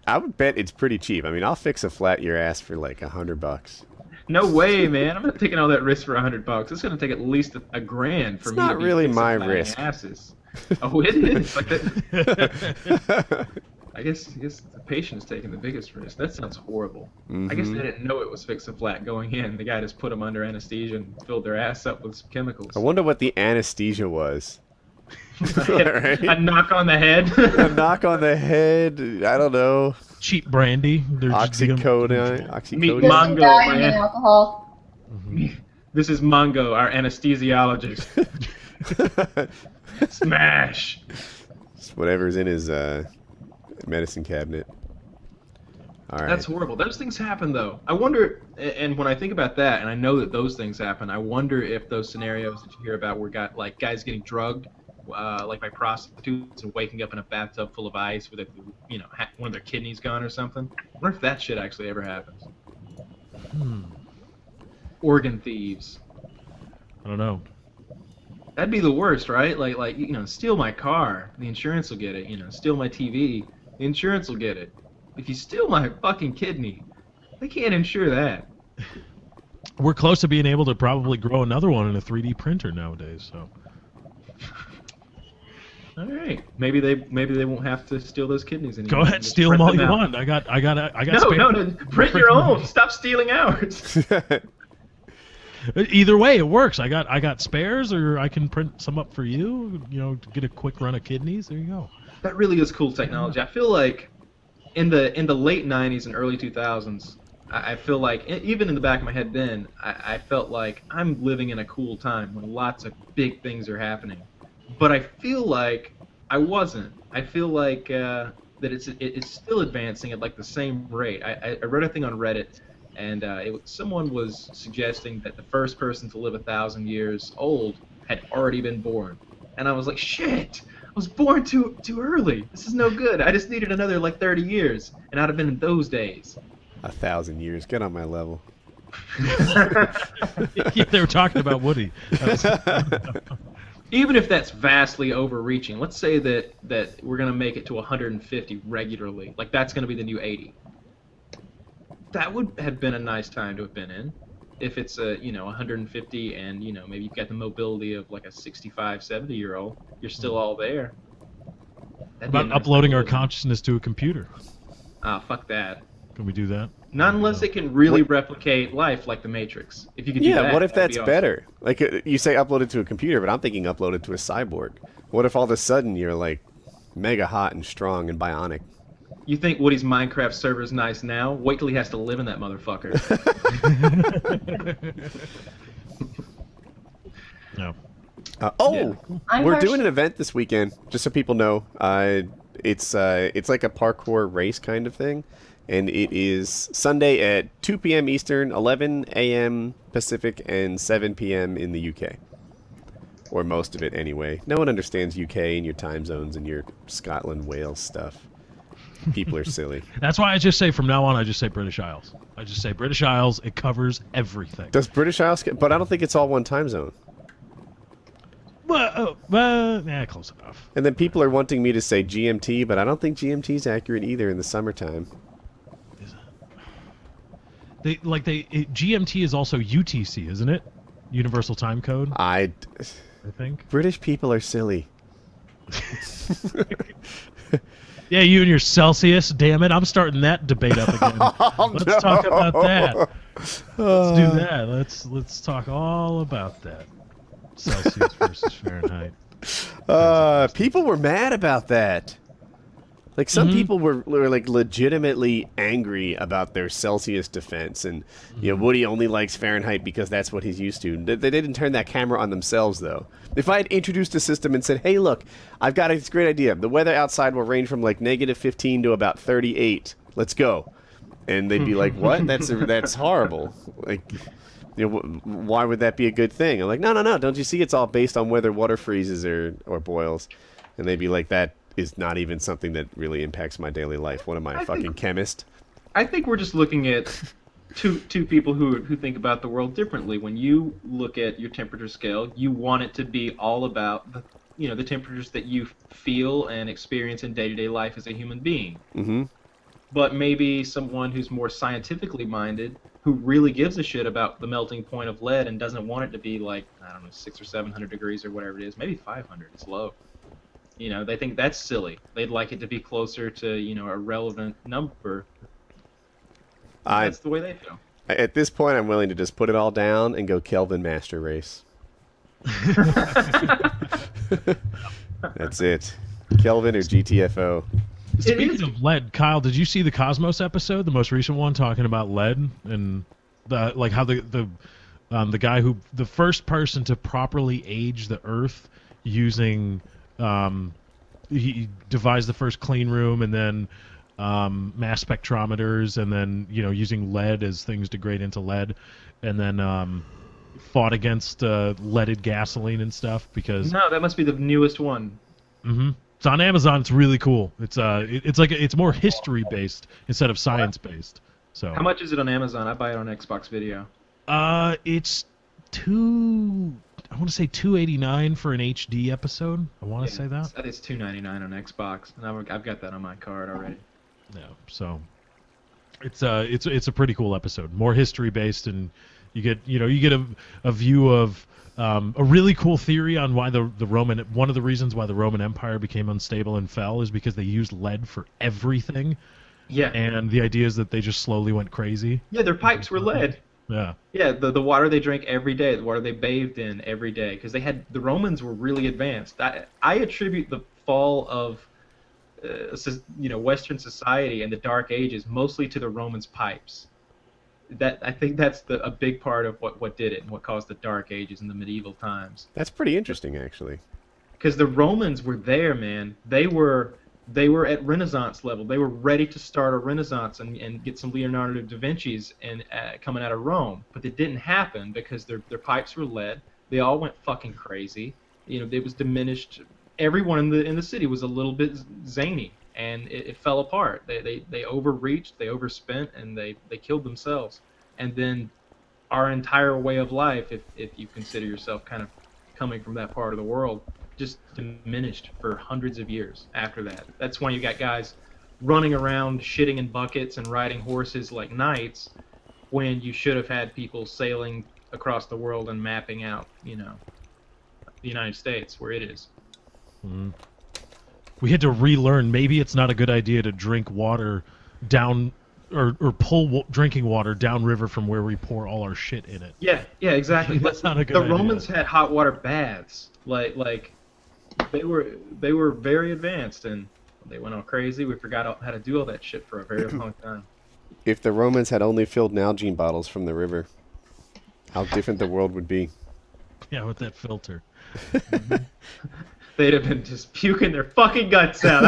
I would bet it's pretty cheap. I mean, I'll fix a flat your ass for like $100. No way, man! I'm not taking all that risk for $100. It's gonna take at least a grand for It's me. not to be really my fixing risk. Asses. Oh, it is. Like that. I guess the patient's taking the biggest risk. That sounds horrible. I guess they didn't know it was Fix-A-Flat going in. The guy just put them under anesthesia and filled their ass up with some chemicals. I wonder what the anesthesia was. Right? A knock on the head. A knock on the head. I don't know. cheap brandy. They're just Oxycodone. Meet Oxycodone. Mongo, Dying in man. alcohol. This is Mongo, our anesthesiologist. Smash. It's whatever's in his medicine cabinet. All right. That's horrible. Those things happen, though. I wonder, and when I think about that, and I know that those things happen, I wonder if those scenarios that you hear about where guys getting drugged, like by prostitutes and waking up in a bathtub full of ice with one of their kidneys gone or something. I wonder if that shit actually ever happens. Organ thieves. I don't know. That'd be the worst, right? Like steal my car, the insurance will get it. Steal my TV, the insurance will get it. If you steal my fucking kidney, they can't insure that. We're close to being able to probably grow another one in a 3D printer nowadays. So. All right, maybe they won't have to steal those kidneys anymore. Go ahead, steal them all you want. I got. No, print your own. Stop stealing ours. Either way, it works. I got spares, or I can print some up for you. You know, to get a quick run of kidneys. There you go. That really is cool technology. I feel like in the late '90s and early 2000s, I feel like even in the back of my head then, I felt like I'm living in a cool time when lots of big things are happening. But I feel like I wasn't. I feel like that it's still advancing at like the same rate. I read a thing on Reddit, and someone was suggesting that the first person to live 1,000 years old had already been born, and I was like, shit, I was born too early. This is no good. I just needed another like 30 years, and I'd have been in those days. 1,000 years. Get on my level. Yeah, they were talking about Woody. Even if that's vastly overreaching, let's say that we're going to make it to 150 regularly. Like, that's going to be the new 80. That would have been a nice time to have been in. If it's 150 and, maybe you've got the mobility of like a 65, 70-year-old, you're still all there. That'd about nice uploading our consciousness to a computer. Ah, fuck that. Can we do that? Not unless it can really replicate life like the Matrix. If you could do that, what if that's awesome. better? Like, you say upload it to a computer, but I'm thinking upload it to a cyborg. What if all of a sudden you're, like, mega hot and strong and bionic? You think Woody's Minecraft server is nice now? Wait till he has to live in that motherfucker. No. We're doing an event this weekend, just so people know. It's like a parkour race kind of thing. And it is Sunday at 2 p.m. Eastern, 11 a.m. Pacific, and 7 p.m. in the UK. Or most of it, anyway. No one understands UK and your time zones and your Scotland, Wales stuff. People are silly. That's why I just say, from now on, I just say British Isles. I just say British Isles. It covers everything. Does British Isles... But I don't think it's all one time zone. Well, close enough. And then people are wanting me to say GMT, but I don't think GMT is accurate either in the summertime. GMT is also UTC, isn't it? Universal Time Code. I think British people are silly. Yeah, you and your Celsius. Damn it! I'm starting that debate up again. Let's talk about that. Let's do that. Let's talk all about that. Celsius versus Fahrenheit. People were mad about that. Like, some people were like legitimately angry about their Celsius defense, and Woody only likes Fahrenheit because that's what he's used to. They didn't turn that camera on themselves, though. If I had introduced a system and said, "Hey, look, I've got this great idea. The weather outside will range from like -15 to about 38. Let's go," and they'd be like, "What? That's horrible. Like, why would that be a good thing?" I'm like, "No. Don't you see? It's all based on whether water freezes or boils," and they'd be like, "That is not even something that really impacts my daily life. What am I, a fucking chemist?" I think we're just looking at two people who think about the world differently. When you look at your temperature scale, you want it to be all about the temperatures that you feel and experience in day-to-day life as a human being. Mm-hmm. But maybe someone who's more scientifically minded, who really gives a shit about the melting point of lead and doesn't want it to be like, I don't know, 600 or 700 degrees or whatever it is, maybe 500, it's low. They think that's silly. They'd like it to be closer to, a relevant number. That's the way they feel. At this point, I'm willing to just put it all down and go Kelvin Master Race. That's it. Kelvin or GTFO. Speaking of lead, Kyle, did you see the Cosmos episode, the most recent one, talking about lead and how the guy who, the first person to properly age the Earth using he devised the first clean room, and then mass spectrometers, and then using lead as things degrade into lead, and then fought against leaded gasoline and stuff because that must be the newest one. Mm-hmm. It's on Amazon. It's really cool. It's more history based instead of science based. So how much is it on Amazon? I buy it on Xbox Video. It's I want to say $2.89 for an HD episode. I want to say that. It's $2.99 on Xbox, and I've got that on my card already. Yeah, so it's a pretty cool episode. More history based, and you get a view of a really cool theory on why the Roman one of the reasons why the Roman Empire became unstable and fell is because they used lead for everything. Yeah. And the idea is that they just slowly went crazy. Yeah, their pipes were lead. Yeah. Yeah, the water they drank every day, the water they bathed in every day, because the Romans were really advanced. I attribute the fall of Western society and the Dark Ages mostly to the Romans' pipes. I think that's a big part of what did it and what caused the Dark Ages in the medieval times. That's pretty interesting, actually. Because the Romans were there, man. They were at Renaissance level. They were ready to start a Renaissance and get some Leonardo da Vinci's and coming out of Rome. But it didn't happen because their pipes were lead. They all went fucking crazy. It was diminished. Everyone in the city was a little bit zany, and it fell apart. They overreached, they overspent, and they killed themselves. And then our entire way of life, if you consider yourself kind of coming from that part of the world, just diminished for hundreds of years after that. That's why you got guys running around shitting in buckets and riding horses like knights when you should have had people sailing across the world and mapping out, the United States where it is. Mm. We had to relearn maybe it's not a good idea to drink water down or pull drinking water downriver from where we pour all our shit in it. Yeah, exactly. That's not a good idea. The Romans had hot water baths. Like they were very advanced, and they went all crazy. We forgot how to do all that shit for a very long time. If the Romans had only filled Nalgene bottles from the river, how different the world would be. Yeah, with that filter. They'd have been just puking their fucking guts out.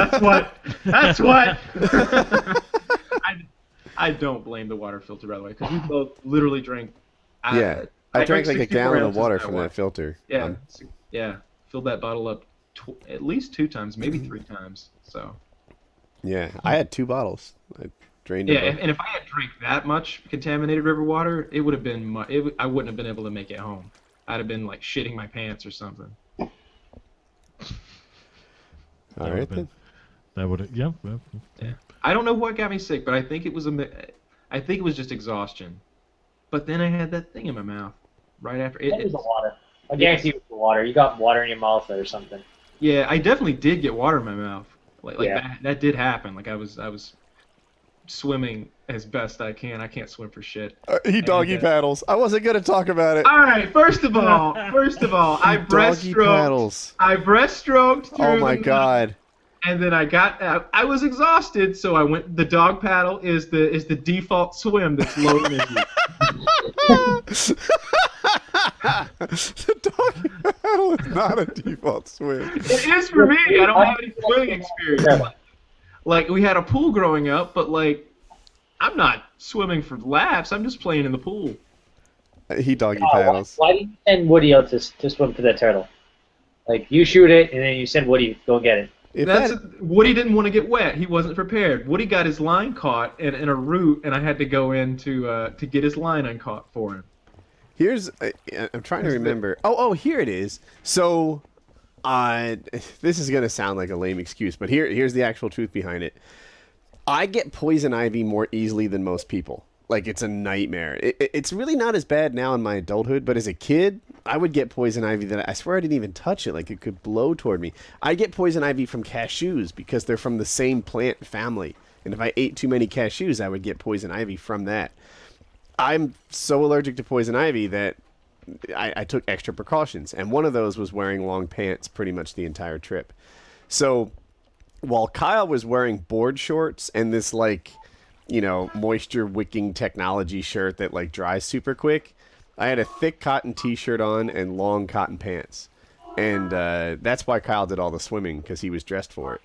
That's what. I don't blame the water filter, by the way, because we both literally drank. I drank like a gallon of water from that filter. Yeah, filled that bottle up at least 2 times, maybe 3 times. So. Yeah, I had 2 bottles. I drained. Yeah, and if I had drank that much contaminated river water, it would have been. I wouldn't have been able to make it home. I'd have been like shitting my pants or something. All right then. That would yeah. I don't know what got me sick, but I think it was just exhaustion. But then I had that thing in my mouth right after. It was the water. I guarantee it was the water. You got water in your mouth or something. Yeah, I definitely did get water in my mouth. Like Yeah. that did happen. Like I was swimming as best I can. I can't swim for shit. He doggy paddles. I wasn't gonna talk about it. All right. First of all, I breaststroked. I breaststroked through. Oh my god. And then I was exhausted, so I went. The dog paddle is the default swim that's low energy. The doggy paddle is not a default swim. It is for me. I don't have any swimming experience. Like we had a pool growing up, but like I'm not swimming for laps. I'm just playing in the pool. He doggy paddles. Why did you send Woody out to swim for that turtle? Like you shoot it and then you send Woody go get it. Woody didn't want to get wet. He wasn't prepared. Woody got his line caught in a root, and I had to go in to get his line uncaught for him. Here's I'm trying to remember. Oh, here it is. So, this is gonna sound like a lame excuse, but here's the actual truth behind it. I get poison ivy more easily than most people. Like it's a nightmare. It's really not as bad now in my adulthood, but as a kid, I would get poison ivy that I swear I didn't even touch it. Like it could blow toward me. I get poison ivy from cashews because they're from the same plant family. And if I ate too many cashews, I would get poison ivy from that. I'm so allergic to poison ivy that I took extra precautions. And one of those was wearing long pants pretty much the entire trip. So while Kyle was wearing board shorts and this like, moisture wicking technology shirt that like dries super quick, I had a thick cotton t-shirt on and long cotton pants. And that's why Kyle did all the swimming, because he was dressed for it.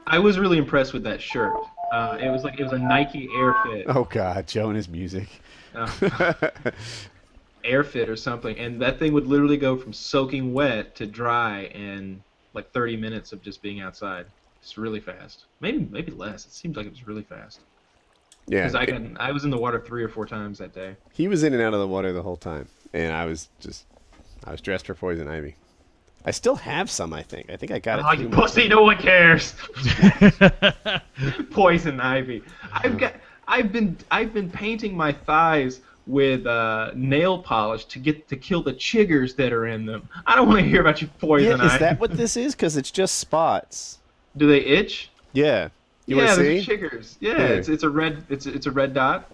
I was really impressed with that shirt. It was a Nike Air Fit. Oh god, Joe and his music. Air Fit or something, and that thing would literally go from soaking wet to dry in like 30 minutes of just being outside. It's really fast. Maybe less. It seems like it was really fast. Yeah, because I was in the water 3 or 4 times that day. He was in and out of the water the whole time, and I was dressed for poison ivy. I still have some, I think. I think I got it. Oh, you pussy! No one cares. Poison ivy. I've been painting my thighs with nail polish to kill the chiggers that are in them. I don't want to hear about your poison ivy. Is that what this is? Because it's just spots. Do they itch? Yeah. You want to see? There's chiggers. Yeah, it's a red dot.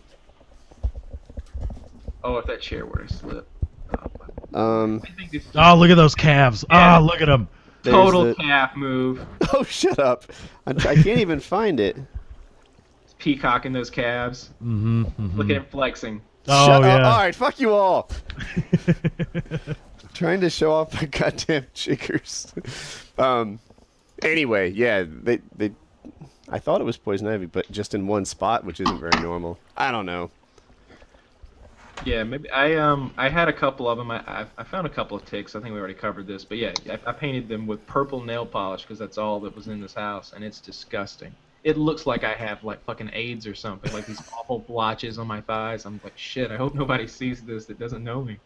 Oh, if that chair were to slip. Oh, look at those calves. Yeah. Oh, look at them. Total calf move. Oh, shut up. I can't even find it. It's peacocking those calves. Look at him flexing. Oh, Shut yeah. up. All right, fuck you all. Trying to show off my goddamn chiggers. Anyway, yeah, they I thought it was poison ivy, but just in one spot, which isn't very normal. I don't know. Yeah, maybe I had a couple of them. I found a couple of ticks. I think we already covered this, but yeah, I painted them with purple nail polish because that's all that was in this house, and it's disgusting. It looks like I have like fucking AIDS or something, like these awful blotches on my thighs. I'm like, shit. I hope nobody sees this that doesn't know me.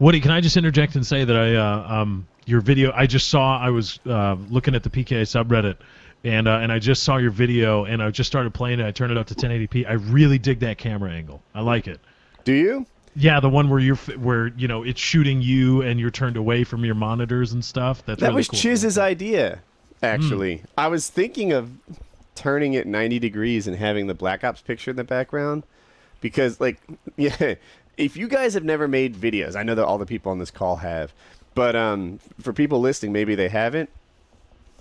Woody, can I just interject and say that your video I just saw. I was looking at the PKA subreddit. And I just saw your video, and I just started playing it. I turned it up to 1080p. I really dig that camera angle. I like it. Do you? Yeah, the one where it's shooting you and you're turned away from your monitors and stuff. That was cool. Chiz's idea, actually. I was thinking of turning it 90 degrees and having the Black Ops picture in the background, because if you guys have never made videos, I know that all the people on this call have, but for people listening, maybe they haven't.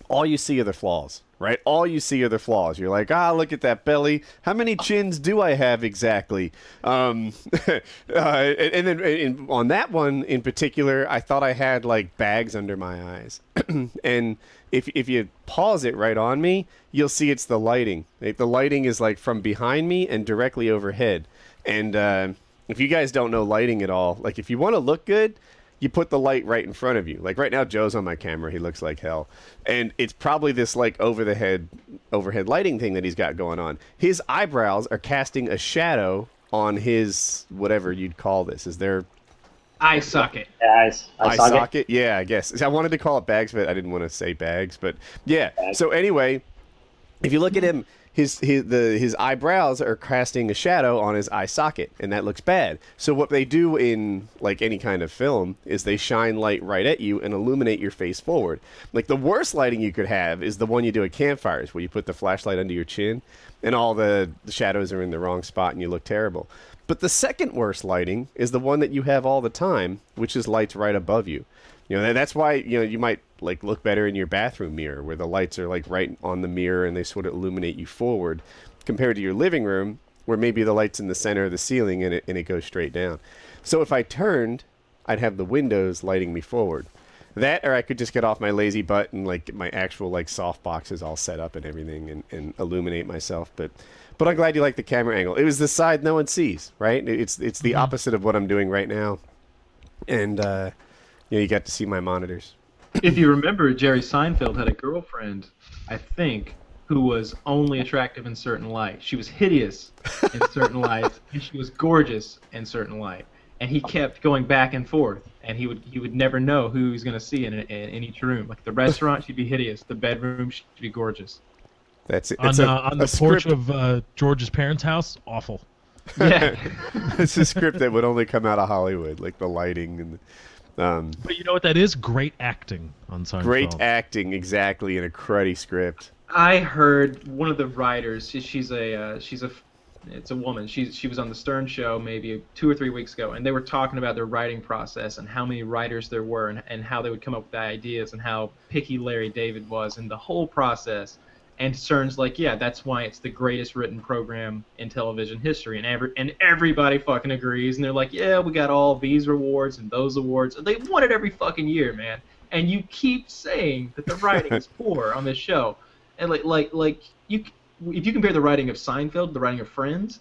All you see are the flaws, right? All you see are the flaws. You're like, look at that belly. How many chins do I have exactly? And then on that one in particular, I thought I had like bags under my eyes. And if you pause it right on me, you'll see it's the lighting. The lighting is like from behind me and directly overhead. And if you guys don't know lighting at all, like if you want to look good, you put the light right in front of you. Like right now, Joe's on my camera. He looks like hell. And it's probably this like overhead lighting thing that he's got going on. His eyebrows are casting a shadow on his, whatever you'd call this. Is there... Eye socket. Yeah, eye socket. Yeah, I guess. I wanted to call it bags, but I didn't want to say bags. But yeah. Bags. So anyway, if you look at him, his eyebrows are casting a shadow on his eye socket, and that looks bad. So what they do in like any kind of film is they shine light right at you and illuminate your face forward. Like the worst lighting you could have is the one you do at campfires, where you put the flashlight under your chin and all the shadows are in the wrong spot and you look terrible. But the second worst lighting is the one that you have all the time, which is lights right above you. You know, that's why, you might like look better in your bathroom mirror, where the lights are like right on the mirror and they sort of illuminate you forward, compared to your living room, where maybe the light's in the center of the ceiling and it goes straight down. So if I turned, I'd have the windows lighting me forward. That, or I could just get off my lazy butt and like get my actual like soft boxes all set up and everything and illuminate myself. But I'm glad you like the camera angle. It was the side no one sees, right? It's the opposite of what I'm doing right now. And you got to see my monitors. If you remember, Jerry Seinfeld had a girlfriend, I think, who was only attractive in certain light. She was hideous in certain lights, and she was gorgeous in certain light. And he kept going back and forth, and he would never know who he was going to see in each room. Like the restaurant, she'd be hideous. The bedroom, she'd be gorgeous. That's it. On the porch of George's parents' house, awful. Yeah. It's a script that would only come out of Hollywood, like the lighting and. But you know what that is? Great acting on Seinfeld. Great acting, exactly, in a cruddy script. I heard one of the writers. It's a woman. She was on the Stern Show maybe 2 or 3 weeks ago, and they were talking about their writing process and how many writers there were and how they would come up with the ideas and how picky Larry David was and the whole process. And Stern's like, yeah, that's why it's the greatest written program in television history. And everybody fucking agrees. And they're like, yeah, we got all these awards and those awards. And they won it every fucking year, man. And you keep saying that the writing is poor on this show. And if you compare the writing of Seinfeld to the writing of Friends,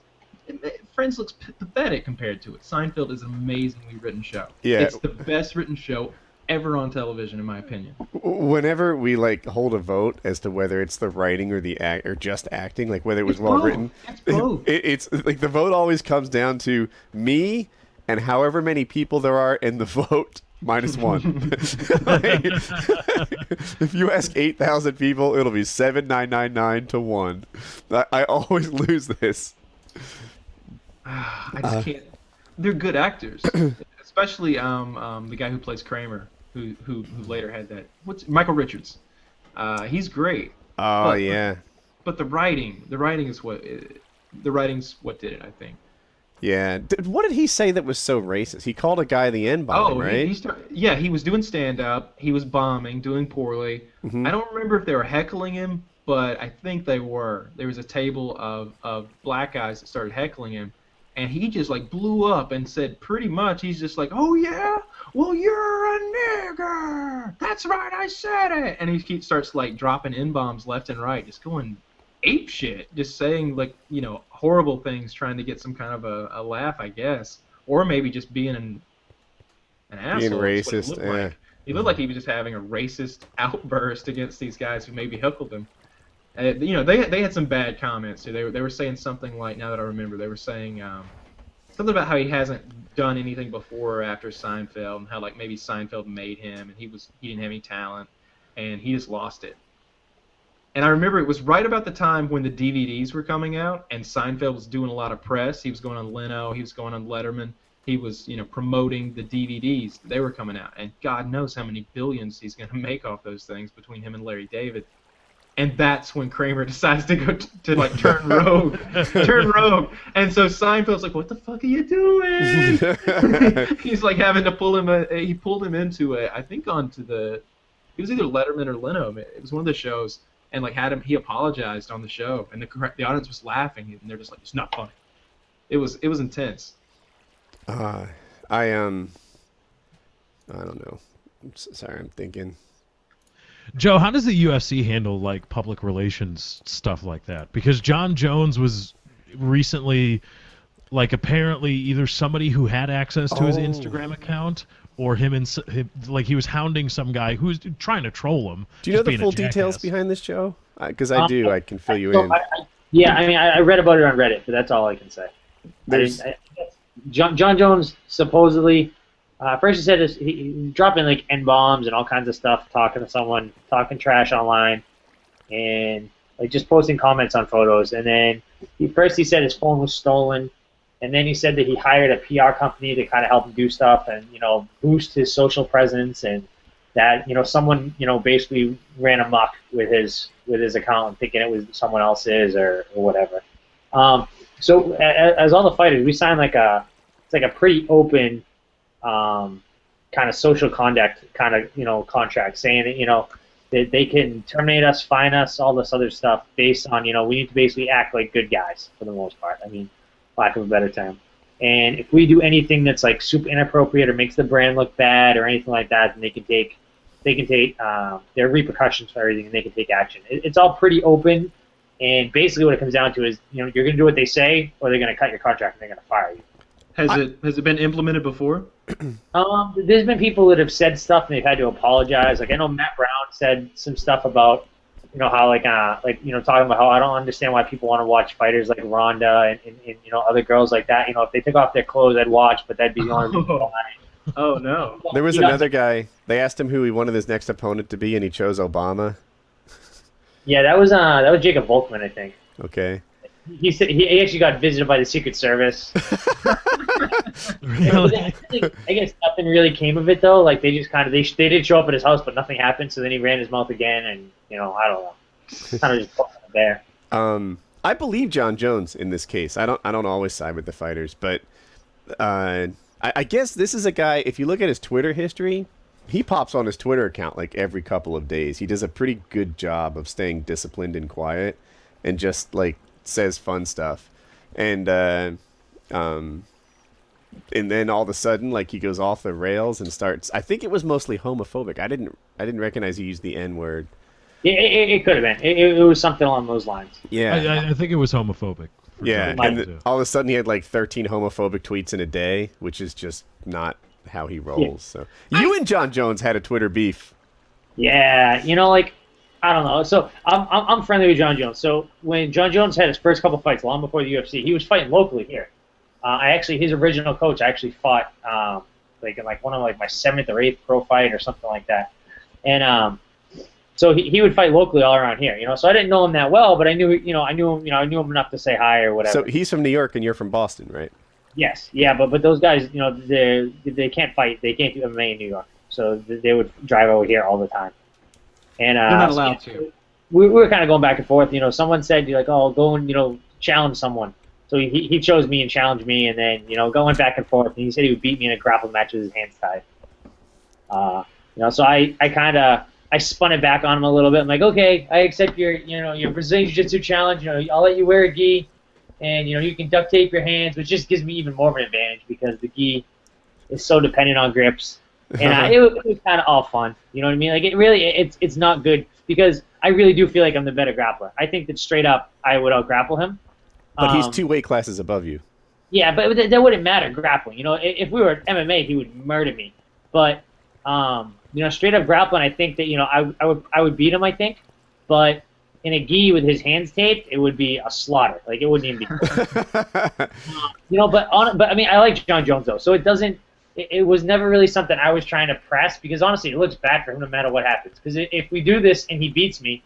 Friends looks pathetic compared to it. Seinfeld is an amazingly written show. Yeah. It's the best written show ever on television, in my opinion. Whenever we like hold a vote as to whether it's the writing or the act or just acting, like whether it was well written, it's like the vote always comes down to me and however many people there are in the vote -1. If you ask 8,000 people, it'll be 7,999 to 1. I always lose this. I just can't. They're good actors, especially the guy who plays Kramer, who later had that. Michael Richards? He's great. Oh yeah. But the writing is what did it, I think. Yeah. What did he say that was so racist? He called a guy the N-bomb, right? He was doing stand-up. He was bombing, doing poorly. I don't remember if they were heckling him, but I think they were. There was a table of black guys that started heckling him, and he just like blew up and said pretty much, he's just like, oh yeah? Well, you're a nigger! That's right, I said it! And he starts like dropping N-bombs left and right, just going ape shit, just saying like, horrible things, trying to get some kind of a laugh, I guess, or maybe just being an asshole. Being racist, yeah. Like. He looked like he was just having a racist outburst against these guys who maybe heckled him. They had some bad comments too. They were saying something like, now that I remember, they were saying something about how he hasn't done anything before or after Seinfeld, and how like maybe Seinfeld made him, and he didn't have any talent, and he just lost it. And I remember it was right about the time when the DVDs were coming out, and Seinfeld was doing a lot of press. He was going on Leno, he was going on Letterman. He was, promoting the DVDs. They were coming out, and God knows how many billions he's going to make off those things between him and Larry David. And that's when Kramer decides to go to like turn rogue, And so Seinfeld's like, "What the fuck are you doing?" He's like having to pull him. He pulled him into I think onto it was either Letterman or Leno. It was one of the shows, and like he apologized on the show, and the audience was laughing, and they're just like, "It's not funny." It was intense. I don't know. Sorry, I'm thinking. Joe, how does the UFC handle like public relations stuff like that? Because John Jones was recently, like, apparently either somebody who had access to his Instagram account, or him like he was hounding some guy who was trying to troll him. Do you know the full details behind this, Joe? Because I do. I can fill you in. I read about it on Reddit, but that's all I can say. John Jones supposedly. First he said he's dropping like N-bombs and all kinds of stuff, talking to someone, talking trash online, and like just posting comments on photos. And then he said his phone was stolen, and then he said that he hired a PR company to kind of help him do stuff and boost his social presence, and that someone basically ran amok with his account, thinking it was someone else's or whatever. So as all the fighters, we signed a pretty open. Kind of social conduct kind of contract, saying that they can terminate us, fine us, all this other stuff based on we need to basically act like good guys for the most part. I mean, lack of a better term. And if we do anything that's like super inappropriate or makes the brand look bad or anything like that, then they can take their repercussions for everything, and they can take action. It's all pretty open, and basically what it comes down to is you're going to do what they say, or they're going to cut your contract and they're going to fire you. Has it been implemented before? There's been people that have said stuff and they've had to apologize. Like I know Matt Brown said some stuff about how talking about how I don't understand why people want to watch fighters like Ronda and other girls like that. If they took off their clothes, I'd watch, but that'd be the only reason why. Oh no! There was another guy. They asked him who he wanted his next opponent to be, and he chose Obama. Yeah, that was Jacob Volkman, I think. Okay. He said he actually got visited by the Secret Service. Really? I guess nothing really came of it though. Like they just kind of they did show up at his house, but nothing happened. So then he ran his mouth again, and I don't know. Kind of just put it there. I believe John Jones in this case. I don't always side with the fighters, but I guess this is a guy. If you look at his Twitter history, he pops on his Twitter account like every couple of days. He does a pretty good job of staying disciplined and quiet, and just like says fun stuff, and then all of a sudden, like he goes off the rails and starts. I think it was mostly homophobic. I didn't recognize he used the N-word. It could have been. It was something along those lines. Yeah, I think it was homophobic. Yeah, and all of a sudden he had like 13 homophobic tweets in a day, which is just not how he rolls. Yeah. So you and John Jones had a Twitter beef. Yeah, I don't know. So I'm friendly with John Jones. So when John Jones had his first couple fights, long before the UFC, he was fighting locally here. His original coach, I actually fought like in like one of like my 7th or 8th pro fight or something like that. And so he would fight locally all around here, you know. So I didn't know him that well, but I knew I knew him enough to say hi or whatever. So he's from New York and you're from Boston, right? Yes, yeah, but those guys, you know, they can't fight. They can't do MMA in New York, so they would drive over here all the time. And They're not allowed to. We were kind of going back and forth. You know, someone said, like, oh, go and, you know, challenge someone. So he chose me and challenged me, and then, you know, going back and forth. And he said he would beat me in a grapple match with his hands tied. You know, so I spun it back on him a little bit. I'm like, okay, I accept your Brazilian Jiu-Jitsu challenge. You know, I'll let you wear a gi, and, you know, you can duct tape your hands, which just gives me even more of an advantage because the gi is so dependent on grips. And it was kind of all fun. You know what I mean? Like, it's not good because I really do feel like I'm the better grappler. I think that straight up I would out-grapple him. But he's 2 weight classes above you. Yeah, but that wouldn't matter grappling. You know, if we were at MMA, he would murder me. But you know, straight up grappling, I think that, you know, I would beat him. I think, but in a gi with his hands taped, it would be a slaughter. Like, it wouldn't even be. You know, but I mean, I like John Jones though, so it doesn't. It was never really something I was trying to press because honestly, it looks bad for him no matter what happens. Because if we do this and he beats me,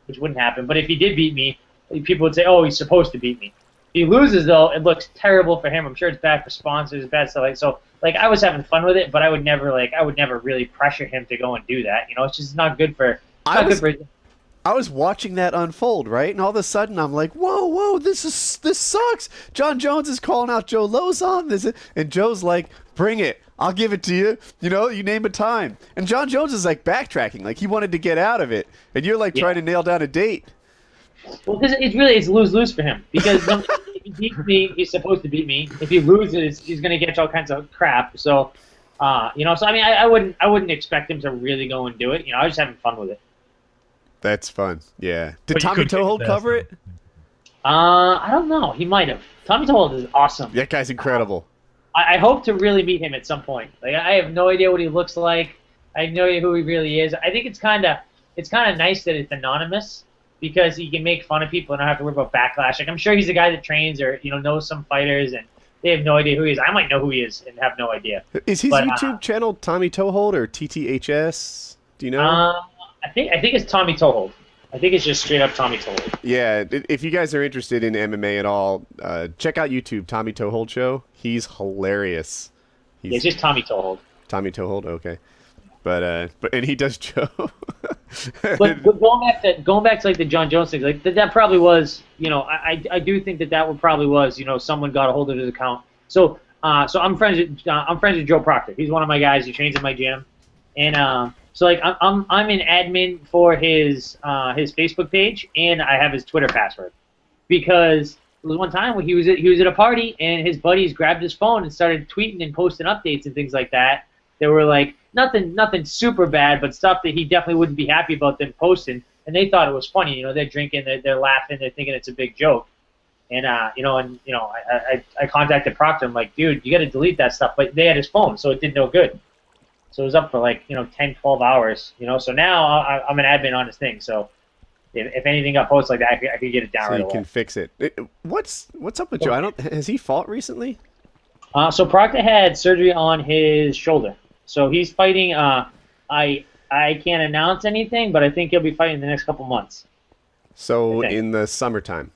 which wouldn't happen, but if he did beat me, people would say, "Oh, he's supposed to beat me." If he loses, though, it looks terrible for him. I'm sure it's bad for sponsors, bad stuff like so. Like, I was having fun with it, but I would never really pressure him to go and do that. You know, it's just not good for. I was watching that unfold, right? And all of a sudden, I'm like, whoa, this sucks. John Jones is calling out Joe Lauzon. And Joe's like, bring it. I'll give it to you. You know, you name a time. And John Jones is like backtracking. Like, he wanted to get out of it. And you're like trying to nail down a date. Well, because it's lose-lose for him. Because if he beats me, he's supposed to beat me. If he loses, he's going to get all kinds of crap. So, you know, so I mean, I wouldn't expect him to really go and do it. You know, I was just having fun with it. That's fun. Yeah. Did Tommy Toehold cover it? I don't know. He might have. Tommy Toehold is awesome. That guy's incredible. I hope to really meet him at some point. Like, I have no idea what he looks like. I have no idea who he really is. I think it's kind of nice that it's anonymous because he can make fun of people and not have to worry about backlash. Like, I'm sure he's a guy that trains or, you know, knows some fighters and they have no idea who he is. I might know who he is and have no idea. Is his YouTube channel Tommy Toehold or TTHS? Do you know? I think it's Tommy Toehold. I think it's just straight up Tommy Toehold. Yeah, if you guys are interested in MMA at all, check out YouTube, Tommy Toehold Show. He's hilarious. It's just Tommy Toehold. Tommy Toehold, okay. But and he does Joe. but going back to like the John Jones thing, like that probably was, you know, I do think that probably was, you know, someone got a hold of his account. So I'm friends with Joe Proctor. He's one of my guys. He trains in my gym, and so like I'm an admin for his Facebook page, and I have his Twitter password because there was one time when he was at a party and his buddies grabbed his phone and started tweeting and posting updates and things like that. They were like nothing super bad, but stuff that he definitely wouldn't be happy about them posting. And they thought it was funny. You know, they're drinking, they're laughing, they're thinking it's a big joke. And I contacted Proctor. I'm like, dude, you got to delete that stuff. But they had his phone, so it did no good. So it was up for like 10, 12 hours. You know, so now I'm an admin on his thing. So if anything got posted like that, I could get it down right away. So you can fix it. What's up with Joe? Has he fought recently? So Proctor had surgery on his shoulder. So he's fighting. I can't announce anything, but I think he'll be fighting in the next couple months. So in the summertime.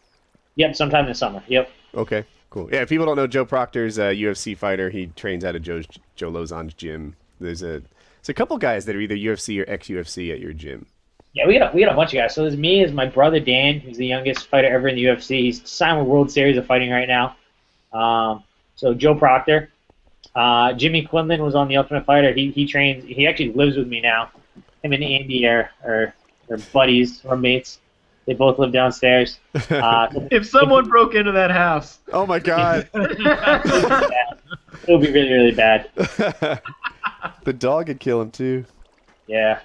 Yep, sometime in the summer. Yep. Okay, cool. Yeah, if people don't know, Joe Proctor's a UFC fighter. He trains out of Joe Lauzon's gym. There's a couple guys that are either UFC or ex-UFC at your gym. Yeah, we got a bunch of guys. So there's me, my brother Dan, who's the youngest fighter ever in the UFC. He's signed with World Series of Fighting right now. So Joe Proctor. Jimmy Quinlan was on The Ultimate Fighter. He trains. He actually lives with me now. Him and Andy are buddies, roommates. They both live downstairs. If someone broke into that house. Oh, my God. It would be really, really bad. The dog could kill him, too. Yeah.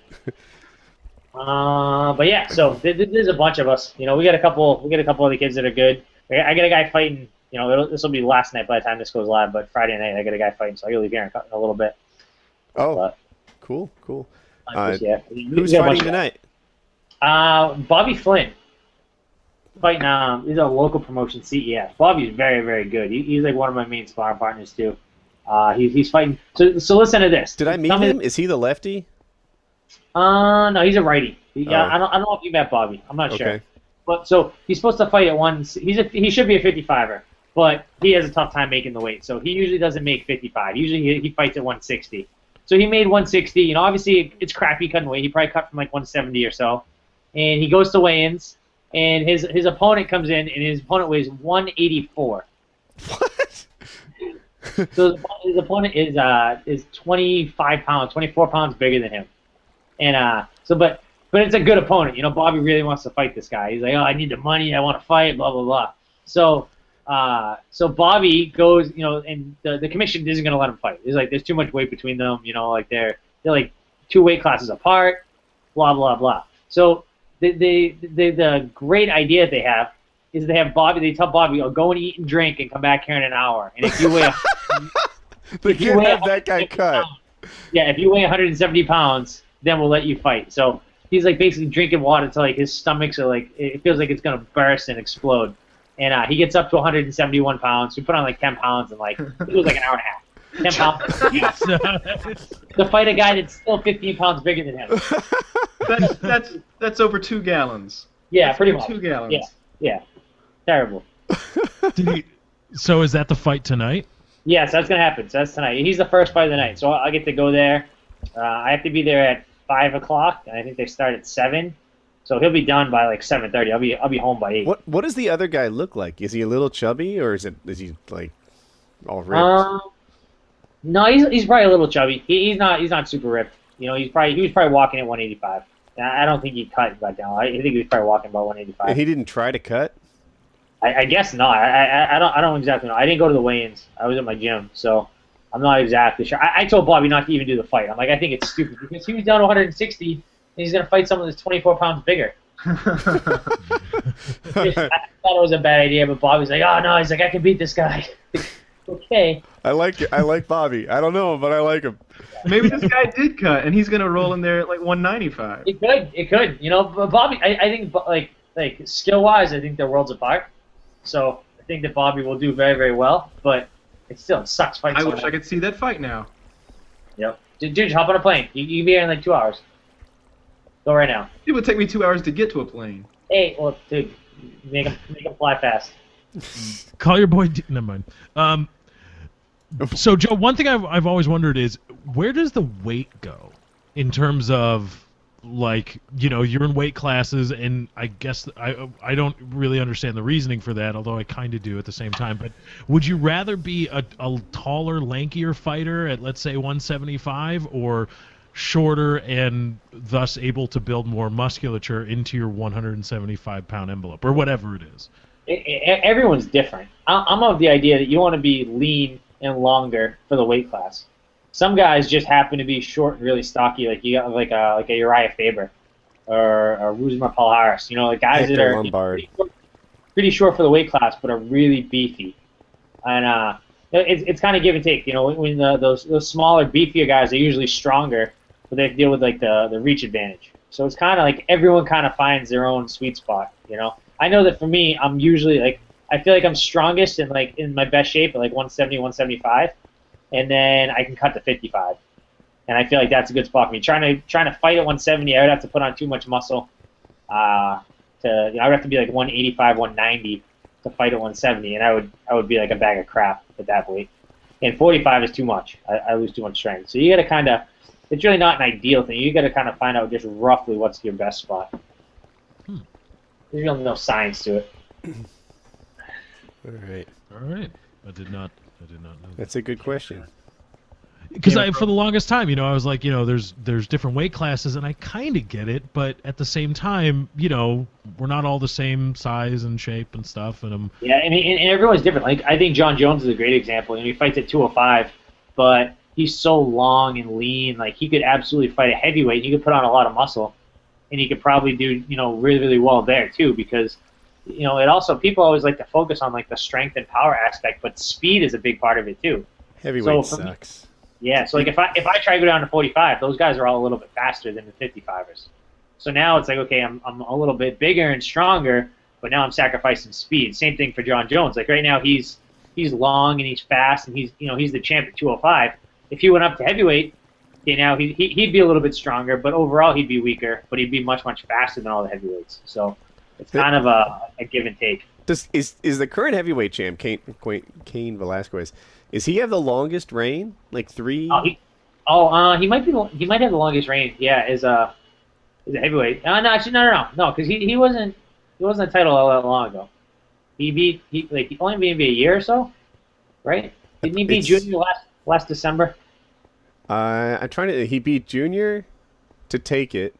But yeah, so there's a bunch of us. You know, we got a couple other kids that are good. I got a guy fighting. You know, this will be last night by the time this goes live, but Friday night I got a guy fighting, so I gotta leave here in a little bit. Oh, but, cool. Yeah. Who's fighting tonight? Bobby Flynn. Fighting, he's a local promotion, CEF. Bobby's very, very good. He's like one of my main sparring partners, too. He's fighting. So listen to this. Did I meet him? Is he the lefty? No, he's a righty. Yeah, Oh. I don't know if you met Bobby. I'm not sure. Okay. But so he's supposed to fight at one. He should be a 55er, but he has a tough time making the weight. So he usually doesn't make 55. Usually he fights at 160. So he made 160. You know, obviously it's crappy cutting weight. He probably cut from like 170 or so, and he goes to weigh-ins, and his opponent comes in, and his opponent weighs 184. What? So his opponent is 25 pounds, 24 pounds bigger than him, and but it's a good opponent. You know, Bobby really wants to fight this guy. He's like, oh, I need the money, I want to fight, blah blah blah. So Bobby goes, you know, and the commission isn't going to let him fight. He's like, there's too much weight between them. You know, like they're like 2 weight classes apart, blah blah blah. So the great idea they have is they have Bobby. They tell Bobby, oh, go and eat and drink and come back here in an hour. And if you weigh They can't have that guy cut. Yeah, if you weigh 170 pounds, then we'll let you fight. So he's like basically drinking water until like his stomachs are like, it feels like it's gonna burst and explode. And he gets up to 171 pounds. We put on like 10 pounds and like it was like an hour and a half. 10 pounds. To fight a guy that's still 15 pounds bigger than him. That's over 2 gallons. Yeah, That's pretty over much. 2 gallons. Yeah. Terrible. So is that the fight tonight? Yes, that's gonna happen. So that's tonight. He's the first fight of the night. So I get to go there. I have to be there at 5 o'clock, and I think they start at 7. So he'll be done by like 7:30. I'll be home by 8. What does the other guy look like? Is he a little chubby, or is he like all ripped? No, he's probably a little chubby. He's not super ripped. You know, he was probably walking at 185. I don't think he cut back down. I think he was probably walking about 185. And he didn't try to cut? I guess not. I don't exactly know. I didn't go to the weigh-ins. I was at my gym, so I'm not exactly sure. I told Bobby not to even do the fight. I'm like, I think it's stupid because he was down to 160, and he's gonna fight someone that's 24 pounds bigger. I thought it was a bad idea, but Bobby's like, oh no, he's like, I can beat this guy. Okay. I like Bobby. I don't know him, but I like him. Maybe this guy did cut, and he's gonna roll in there at like 195. It could. You know, but Bobby, I think like skill-wise, I think they're worlds apart. So I think that Bobby will do very, very well, but it still sucks fighting. I wish I could see that fight now. Yep. Dude, hop on a plane. You can be here in like 2 hours. Go right now. It would take me 2 hours to get to a plane. Hey, well, dude, make him fly fast. Call your boy. Never mind. So Joe, one thing I've always wondered is where does the weight go in terms of, like, you know, you're in weight classes, and I guess I don't really understand the reasoning for that, although I kind of do at the same time. But would you rather be a taller, lankier fighter at, let's say, 175, or shorter and thus able to build more musculature into your 175-pound envelope, or whatever it is? Everyone's different. I'm of the idea that you want to be lean and longer for the weight class. Some guys just happen to be short and really stocky, like you got like a Uriah Faber or Ruzmar Palhares. You know, like guys that are pretty short for the weight class, but are really beefy. And it's kind of give and take. You know, when those smaller, beefier guys are usually stronger, but they have to deal with like the reach advantage. So it's kind of like everyone kind of finds their own sweet spot. You know, I know that for me, I'm usually like, I feel like I'm strongest and like in my best shape at like 170, 175. And then I can cut to 55, and I feel like that's a good spot for me. Trying to fight at 170, I would have to put on too much muscle. I would have to be like 185, 190 to fight at 170, and I would be like a bag of crap at that weight. And 45 is too much. I lose too much strength. So you got to kind of, it's really not an ideal thing. You got to kind of find out just roughly what's your best spot. There's really no science to it. All right. I did not know that. That's a good question. Because for the longest time, you know, I was like, you know, there's different weight classes, and I kind of get it, but at the same time, you know, we're not all the same size and shape and stuff, and yeah, and everyone's different. Like I think John Jones is a great example. You know, he fights at 205, but he's so long and lean. Like he could absolutely fight a heavyweight. He could put on a lot of muscle, and he could probably do, you know, really, really well there too, because, you know, it also, people always like to focus on like the strength and power aspect, but speed is a big part of it too. Heavyweight sucks. Yeah, so like if I try to go down to 45, those guys are all a little bit faster than the 55ers. So now it's like, okay, I'm a little bit bigger and stronger, but now I'm sacrificing speed. Same thing for John Jones. Like right now he's he's long and he's fast and he's the champ at 205. If he went up to heavyweight, now he'd be a little bit stronger, but overall he'd be weaker, but he'd be much faster than all the heavyweights. So it's kind of a give and take. Is the current heavyweight champ Cain Velasquez? Is he have the longest reign? Like 3? He might have the longest reign. Yeah, is a heavyweight. No, actually no, because he wasn't a title all that long ago. He only maybe a year or so, right? Didn't he beat Junior last December? I'm trying to. He beat Junior to take it,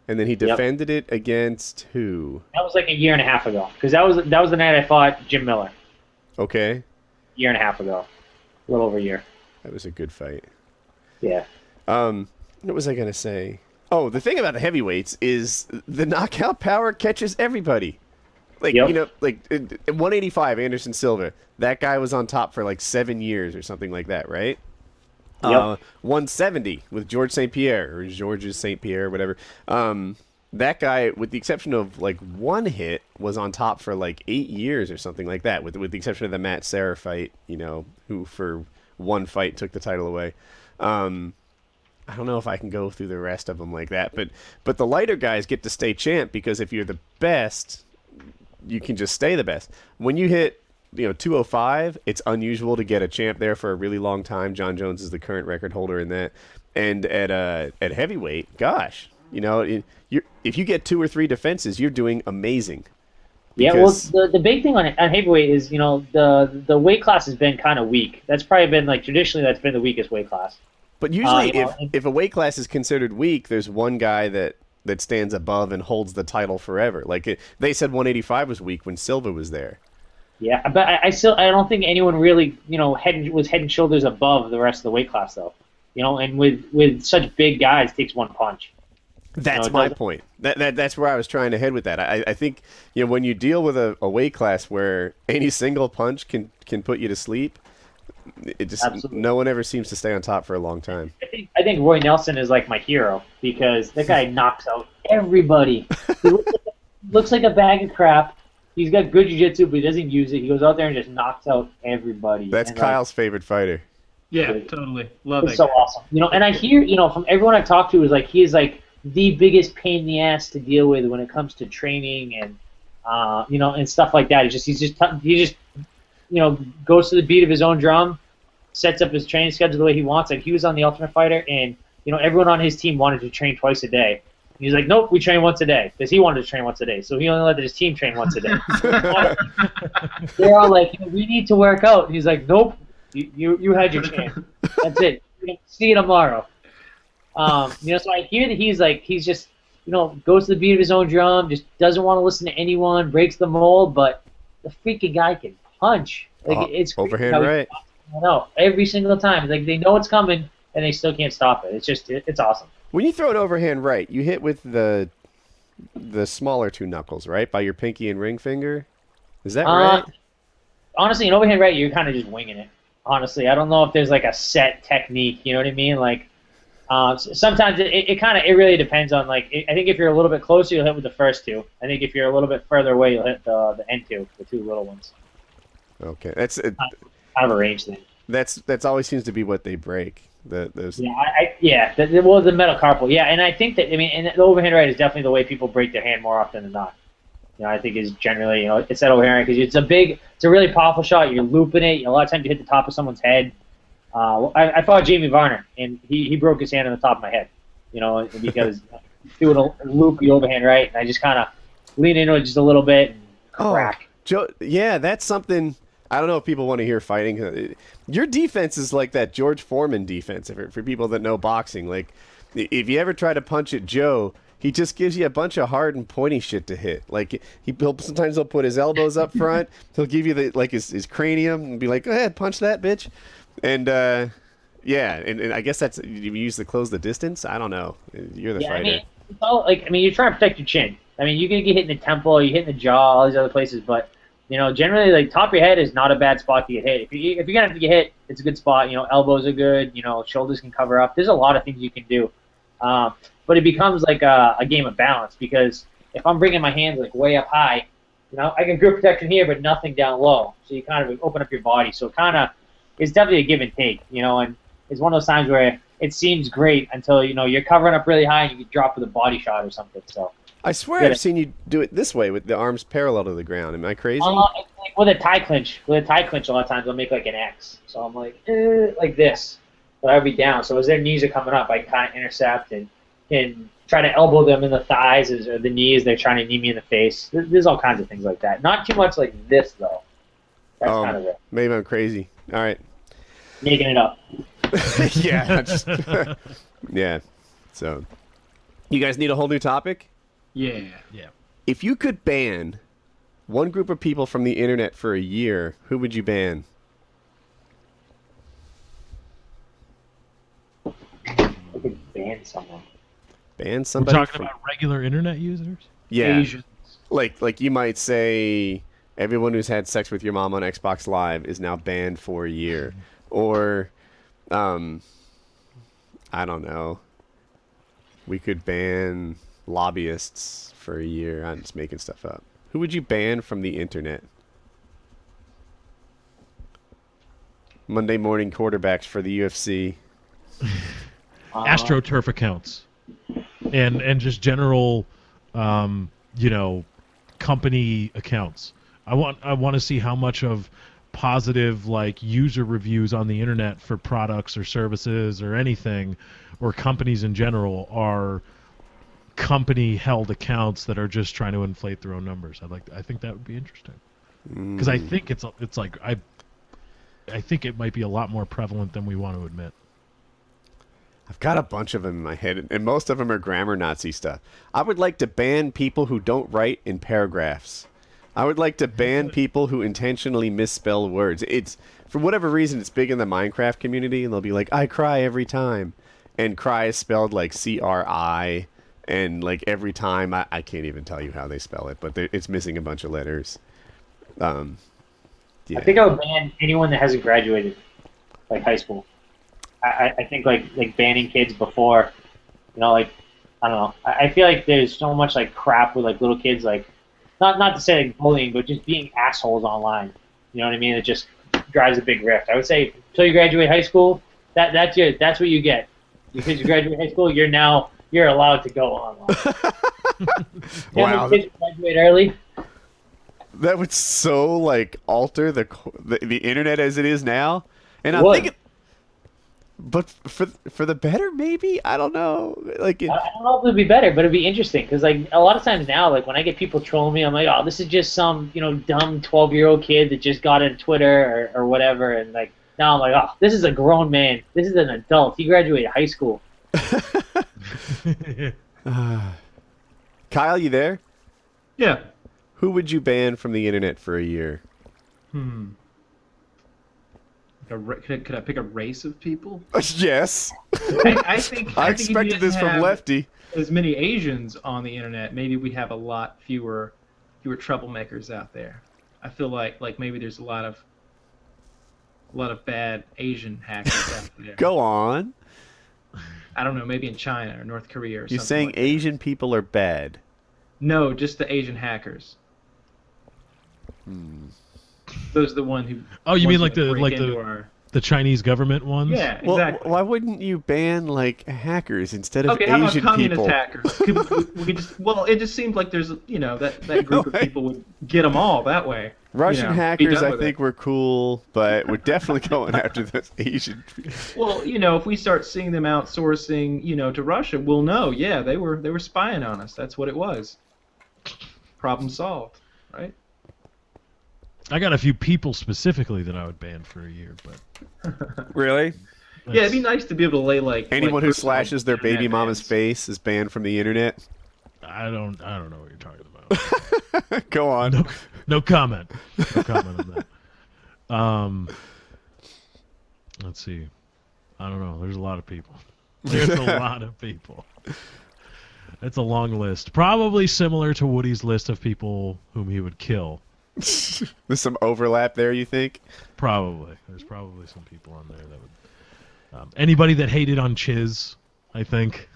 and then he defended it against who? That was like a year and a half ago, because that was the night I fought Jim Miller. Okay. Year and a half ago, a little over a year. That was a good fight. Yeah. What was I gonna say? Oh, the thing about the heavyweights is the knockout power catches everybody. Like, like 185, Anderson Silva. That guy was on top for like 7 years or something like that, right? 170 with Georges St. Pierre, whatever. That guy, with the exception of like one hit, was on top for like 8 years or something like that. With the exception of the Matt Serra fight, who for one fight took the title away. I don't know if I can go through the rest of them like that, but the lighter guys get to stay champ because if you're the best, you can just stay the best. When you hit 205, it's unusual to get a champ there for a really long time. John Jones is the current record holder in that. And at heavyweight, gosh, if you get 2 or 3 defenses, you're doing amazing. Yeah, well, the big thing on heavyweight is the weight class has been kind of weak. That's probably been traditionally that's been the weakest weight class. But usually, if a weight class is considered weak, there's one guy that stands above and holds the title forever. Like they said, 185 was weak when Silva was there. Yeah, but I don't think anyone really was head and shoulders above the rest of the weight class though. And with such big guys, it takes one punch. That's my point. That's where I was trying to head with that. I think when you deal with a weight class where any single punch can put you to sleep, it just Absolutely. No one ever seems to stay on top for a long time. I think Roy Nelson is like my hero because that guy knocks out everybody. He looks like a bag of crap. He's got good jiu-jitsu, but he doesn't use it. He goes out there and just knocks out everybody. That's Kyle's favorite fighter. Yeah, totally. Love it. It's so awesome. And I hear, from everyone I've talked to is he is the biggest pain in the ass to deal with when it comes to training and and stuff like that. He just goes to the beat of his own drum, sets up his training schedule the way he wants. Like he was on The Ultimate Fighter, and everyone on his team wanted to train twice a day. He's like, nope, we train once a day because he wanted to train once a day. So he only let his team train once a day. They're all like, we need to work out. And he's like, nope, you had your chance. That's it. See you tomorrow. So I hear that he's just goes to the beat of his own drum, just doesn't want to listen to anyone, breaks the mold, but the freaking guy can punch. It's overhand right. I know every single time. They know it's coming and they still can't stop it. It's awesome. When you throw an overhand right, you hit with the smaller 2 knuckles, right, by your pinky and ring finger. Is that right? Honestly, an overhand right, you're kind of just winging it. Honestly, I don't know if there's a set technique. You know what I mean? Sometimes it really depends on I think if you're a little bit closer, you'll hit with the first 2. I think if you're a little bit further away, you'll hit the end 2, the 2 little ones. Okay, that's kind of a range thing. That's always seems to be what they break. Those. Yeah, the metacarpal. Yeah, and I think that and the overhand right is definitely the way people break their hand more often than not. I think is generally it's that overhand right because it's a really powerful shot. You're looping it. A lot of times you hit the top of someone's head. I fought Jamie Varner and he broke his hand on the top of my head. Because doing a loopy overhand right, and I just kind of lean into it just a little bit and crack. Joe, yeah, that's something. I don't know if people want to hear fighting. Your defense is like that George Foreman defense for people that know boxing. Like, if you ever try to punch at Joe, he just gives you a bunch of hard and pointy shit to hit. Like, sometimes he'll put his elbows up front. He'll give you his cranium and be like, go ahead, punch that bitch. And, and I guess that's, you use to close the distance? I don't know. You're the fighter. You're trying to protect your chin. You're going to get hit in the temple, you hit in the jaw, all these other places, but generally, top of your head is not a bad spot to get hit. If you're gonna have to get hit, it's a good spot. Elbows are good. Shoulders can cover up. There's a lot of things you can do, but it becomes like a game of balance because if I'm bringing my hands way up high, You know, I get grip protection here, but nothing down low. So you kind of open up your body. So it's definitely a give and take, you know, and it's one of those times where it seems great until, you know, you're covering up really high and you get dropped with a body shot or something. So I swear I've seen you do it this way with the arms parallel to the ground. Am I crazy? like with a tie clinch, a lot of times I'll make like an X. So I'm like this, but I'll be down. So as their knees are coming up, I kind of intercept and try to elbow them in the thighs or the knees. They're trying to knee me in the face. There's all kinds of things like that. Not too much like this though. That's kind of it. Maybe I'm crazy. All right. Making it up. Yeah. Yeah. So, you guys need a whole new topic? Yeah. If you could ban one group of people from the internet for a year, who would you ban? I could ban someone. Ban We're somebody? talking about regular internet users? Yeah. Asians. Like you might say everyone who's had sex with your mom on Xbox Live is now banned for a year. Or, I don't know. We could ban lobbyists for a year. I'm just making stuff up. Who would you ban from the internet? Monday morning quarterbacks for the UFC. AstroTurf accounts. And just general, you know, company accounts. I want to see how much of positive like user reviews on the internet for products or services or anything, or companies in general, are company held accounts that are just trying to inflate their own numbers. I think that would be interesting, because I think it's like I think it might be a lot more prevalent than we want to admit. I've got a bunch of them in my head, and most of them are grammar Nazi stuff. I would like to ban people who don't write in paragraphs. I would like to ban people who intentionally misspell words. It's, for whatever reason, it's big in the Minecraft community, and they'll be like, I cry every time. And cry is spelled like C-R-I, and like every time, I can't even tell you how they spell it, but it's missing a bunch of letters. Yeah. I think I would ban anyone that hasn't graduated, like high school. I think like banning kids before, you know, like, I don't know. I feel like there's so much like crap with like little kids, like not to say like bullying, but just being assholes online. You know what I mean? It just drives a big rift. I would say until you graduate high school, that's what you get. Because you graduate high school, you're allowed to go online. Wow. Kids graduate early. That would so like alter the internet as it is now, and I'm would. thinking, but for the better, maybe. I don't know. Like, I don't know if it'd be better, but it'd be interesting because like a lot of times now, like when I get people trolling me, I'm like, oh, this is just some dumb 12-year-old kid that just got on Twitter or whatever, and like now I'm like, oh, this is a grown man. This is an adult. He graduated high school. Kyle, you there? Yeah. Who would you ban from the internet for a year? Could I pick a race of people? Yes. I think I if you expected didn't this from have Lefty. as many Asians on the internet, maybe we'd have a lot fewer troublemakers out there. I feel like maybe there's a lot of bad Asian hackers out there. Go on. I don't know, maybe in China or North Korea or something. You're saying like that. Asian people are bad. No, just the Asian hackers. Those are the one who. Oh, you mean ones like that break into the Chinese government ones? Yeah, Well, exactly. why wouldn't you ban like hackers instead of Okay, how about Asian communist people? hackers? We could just, well, it just seems like there's that group of people would get them all that way. Russian be hackers, done I with think, it. were cool, but we're definitely going after those Asian people. Well, if we start seeing them outsourcing, to Russia, we'll know. Yeah, they were spying on us. That's what it was. Problem solved, right? I got a few people specifically that I would ban for a year, but Really? Yeah, it'd be nice to be able to lay Anyone who personal slashes their baby internet mama's bans. face is banned from the internet. I don't know what you're talking about. Go on. No comment. No comment on that. Let's see. I don't know. There's a lot of people. There's a lot of people. It's a long list. Probably similar to Woody's list of people whom he would kill. There's some overlap there, you think? Probably. There's probably some people on there that would. Anybody that hated on Chiz, I think.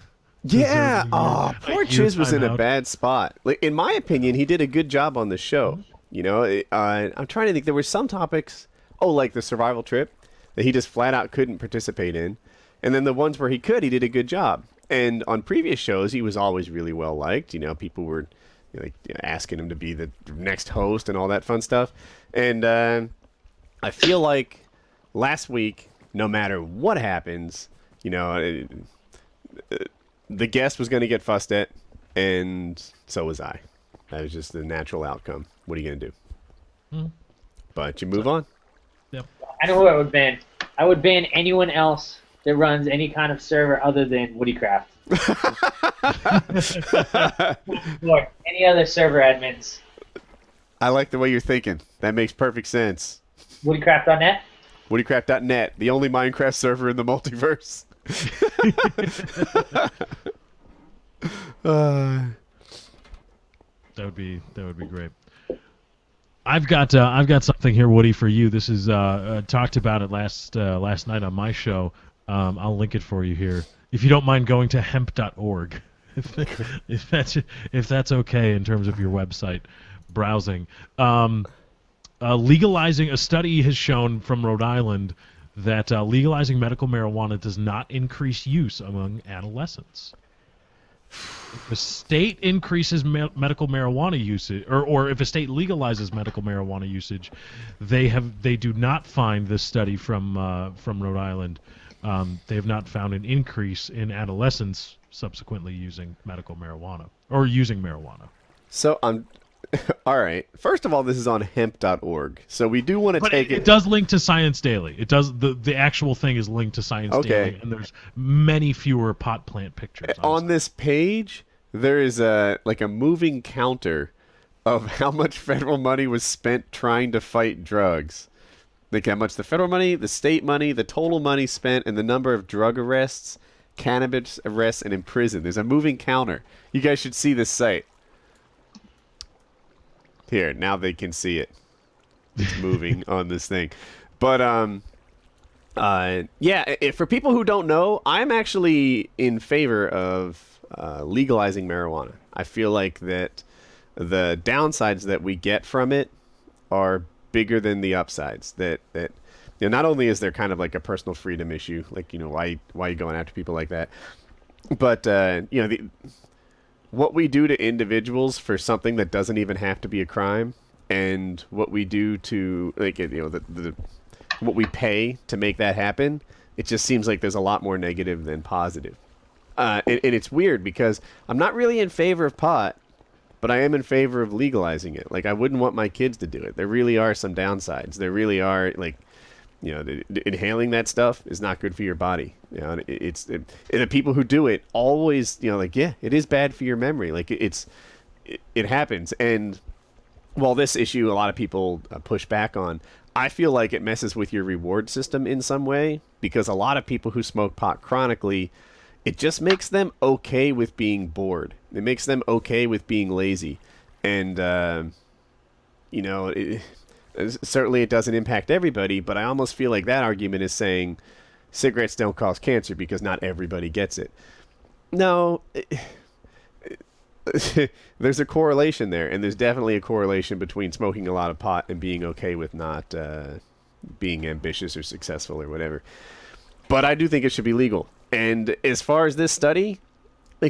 Yeah. deserving Oh, a poor year Chiz was in a timeout. bad spot. Like, in my opinion, he did a good job on the show. You know, I'm trying to think. There were some topics, like the survival trip, that he just flat out couldn't participate in. And then the ones where he could, he did a good job. And on previous shows, he was always really well liked. You know, people were asking him to be the next host and all that fun stuff. And I feel like last week, no matter what happens, the guest was going to get fussed at, and so was I. That was just the natural outcome. What are you going to do? But you move on. Yep. I know who I would ban. I would ban anyone else that runs any kind of server other than WoodyCraft. Or any other server admins. I like the way you're thinking. That makes perfect sense. WoodyCraft.net? WoodyCraft.net, the only Minecraft server in the multiverse. That would be great. I've got something here, Woody, for you. This is talked about it last night on my show. I'll link it for you here, if you don't mind going to hemp.org, if that's okay in terms of your website browsing. Legalizing a study has shown from Rhode Island that legalizing medical marijuana does not increase use among adolescents. If a state increases medical marijuana usage, or if a state legalizes medical marijuana usage, they do not find this study from Rhode Island. They have not found an increase in adolescents subsequently using medical marijuana or using marijuana. So all right. First of all, this is on hemp.org, so we do want to take it. It does link to Science Daily. It does. The actual thing is linked to Science Daily, and there's many fewer pot plant pictures on this page. There is a moving counter of how much federal money was spent trying to fight drugs. Like how much the federal money, the state money, the total money spent, and the number of drug arrests, cannabis arrests, and in prison. There's a moving counter. You guys should see this site. Here, now they can see it. It's moving on this thing. But, for people who don't know, I'm actually in favor of legalizing marijuana. I feel like that the downsides that we get from it are bigger than the upsides. That not only is there kind of like a personal freedom issue, like, why are you going after people like that? But, what we do to individuals for something that doesn't even have to be a crime, and what we do to what we pay to make that happen, it just seems like there's a lot more negative than positive. And it's weird because I'm not really in favor of pot, but I am in favor of legalizing it. Like, I wouldn't want my kids to do it. There really are some downsides. There really are, inhaling that stuff is not good for your body. And the people who do it always, it is bad for your memory. Like, it happens. And while this issue a lot of people push back on, I feel like it messes with your reward system in some way, because a lot of people who smoke pot chronically, it just makes them okay with being bored. It makes them okay with being lazy. And, certainly it doesn't impact everybody, but I almost feel like that argument is saying cigarettes don't cause cancer because not everybody gets it. No, there's a correlation there, and there's definitely a correlation between smoking a lot of pot and being okay with not being ambitious or successful or whatever. But I do think it should be legal. And as far as this study, now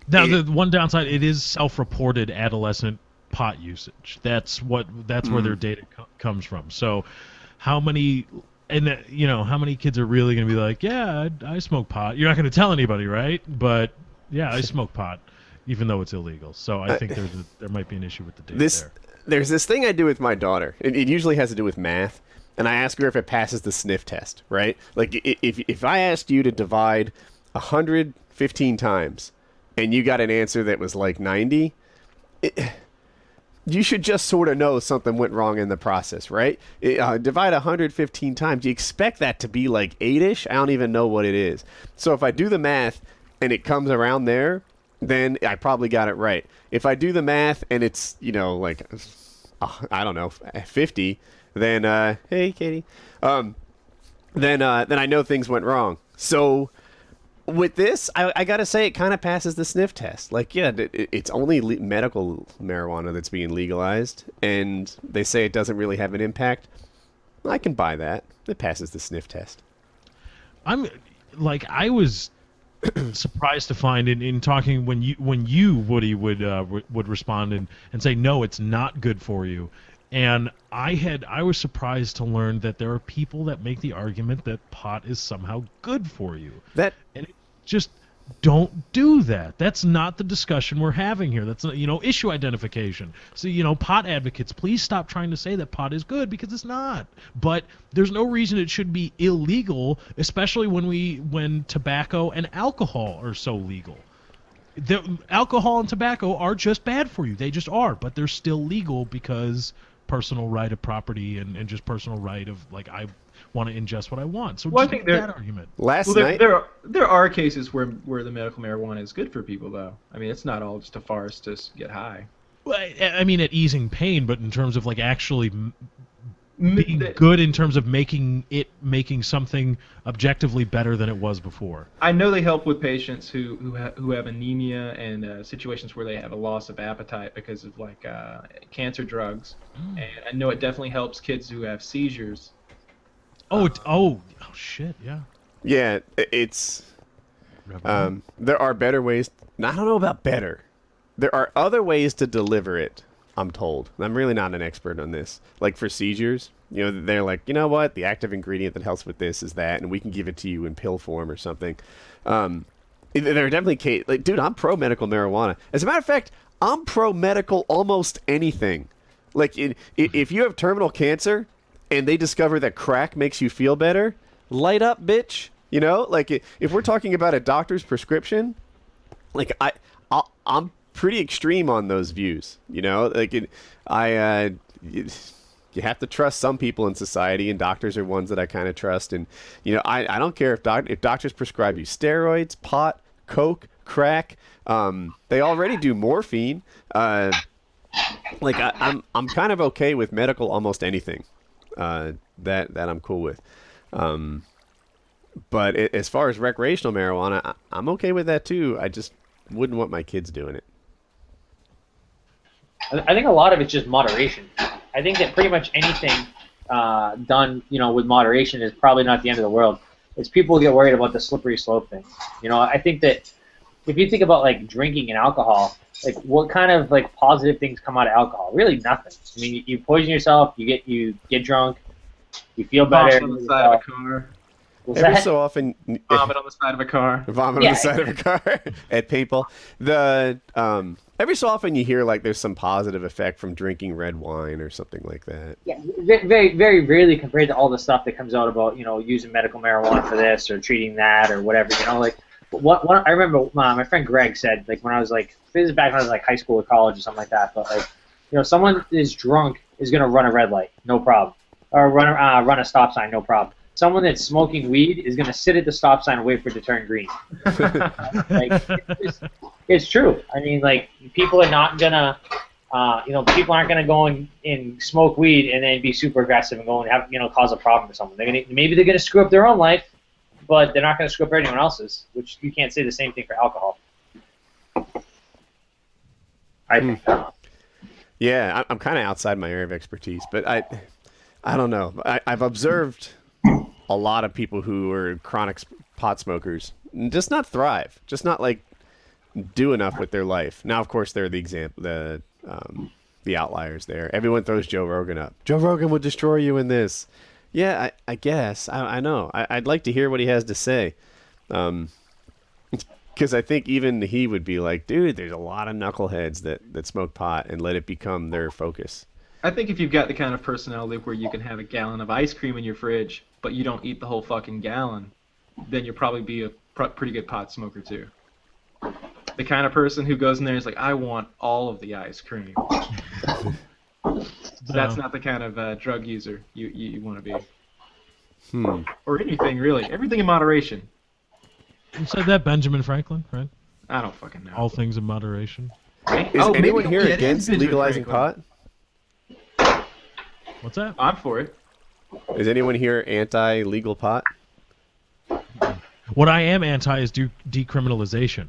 the one downside, it is self-reported adolescent pot usage. That's where their data comes from. So how many kids are really going to be like, yeah, I smoke pot? You're not going to tell anybody, right? But yeah, I smoke pot, even though it's illegal. So I think there might be an issue with the data there. There's this thing I do with my daughter. It usually has to do with math. And I ask her if it passes the sniff test, right? Like, if I asked you to divide 115 times and you got an answer that was like 90, you should just sort of know something went wrong in the process, right? Divide 115 times. You expect that to be like 8-ish? I don't even know what it is. So if I do the math and it comes around there, then I probably got it right. If I do the math and it's, I don't know, 50... then hey Katie, then I know things went wrong. So with this, I gotta say it kind of passes the sniff test. Like, yeah, it's only medical marijuana that's being legalized, and they say it doesn't really have an impact. I can buy that. It passes the sniff test. I was surprised to find in talking when you Woody would respond and say no, it's not good for you. And I was surprised to learn that there are people that make the argument that pot is somehow good for you. Just don't do that. That's not the discussion we're having here. That's not, issue identification. So, pot advocates, please stop trying to say that pot is good, because it's not. But there's no reason it should be illegal, especially when tobacco and alcohol are so legal. Alcohol and tobacco are just bad for you. They just are, but they're still legal because personal right of property and just personal right of, like, I want to ingest what I want. So I think that argument. There are cases where the medical marijuana is good for people, though. I mean, it's not all just a farce to get high. Well, I mean, at easing pain, but in terms of like actually being good in terms of making something objectively better than it was before. I know they help with patients who have anemia and situations where they have a loss of appetite because of like cancer drugs, and I know it definitely helps kids who have seizures. Oh shit, yeah. Yeah, it's there are better ways. I don't know about better. There are other ways to deliver it, I'm told. I'm really not an expert on this. Like for seizures, they're like, you know what? The active ingredient that helps with this is that, and we can give it to you in pill form or something. There are definitely like, dude, I'm pro medical marijuana. As a matter of fact, I'm pro medical almost anything. Like if you have terminal cancer and they discover that crack makes you feel better, light up, bitch. Like if we're talking about a doctor's prescription, like I'm pretty extreme on those views. Like you have to trust some people in society, and doctors are ones that I kind of trust. And I don't care if doctors prescribe you steroids, pot, coke, crack. They already do morphine. I'm kind of okay with medical almost anything. That I'm cool with. But as far as recreational marijuana, I'm okay with that too. I just wouldn't want my kids doing it. I think a lot of it's just moderation. I think that pretty much anything done, with moderation is probably not the end of the world. It's people get worried about the slippery slope thing. I think that if you think about like drinking and alcohol, like what kind of like positive things come out of alcohol? Really nothing. I mean, you poison yourself, you get drunk, you feel better. Vomit on the side of a car. Every so often, vomit on the side of a car. Vomit on the side of a car at paintball. Every so often you hear like there's some positive effect from drinking red wine or something like that. Yeah, very, very rarely compared to all the stuff that comes out about using medical marijuana for this or treating that or whatever. Like what I remember my friend Greg said, like when I was like, this is back when I was like high school or college or something like that. But like someone is drunk is gonna run a red light, no problem, or run a stop sign, no problem. Someone that's smoking weed is going to sit at the stop sign and wait for it to turn green. Like, it's true. I mean, like, people are not going to, people aren't going to go and smoke weed and then be super aggressive and go and have, cause a problem for someone. Maybe they're going to screw up their own life, but they're not going to screw up anyone else's, which you can't say the same thing for alcohol. I think. Yeah, I'm kind of outside my area of expertise, but I don't know. I've observed a lot of people who are chronic pot smokers just not thrive, just not like do enough with their life. Now, of course, they're the outliers there. Everyone throws Joe Rogan up. Joe Rogan would destroy you in this. Yeah, I guess. I know. I'd like to hear what he has to say. Because I think even he would be like, dude, there's a lot of knuckleheads that smoke pot and let it become their focus. I think if you've got the kind of personality where you can have a gallon of ice cream in your fridge, but you don't eat the whole fucking gallon, then you'll probably be a pretty good pot smoker too. The kind of person who goes in there and is like, I want all of the ice cream. That's not the kind of drug user you want to be. Or anything, really. Everything in moderation. You said that, Benjamin Franklin, right? I don't fucking know. All things in moderation. Is anyone here against legalizing pot? What's that? I'm for it. Is anyone here anti-legal pot? What I am anti is decriminalization.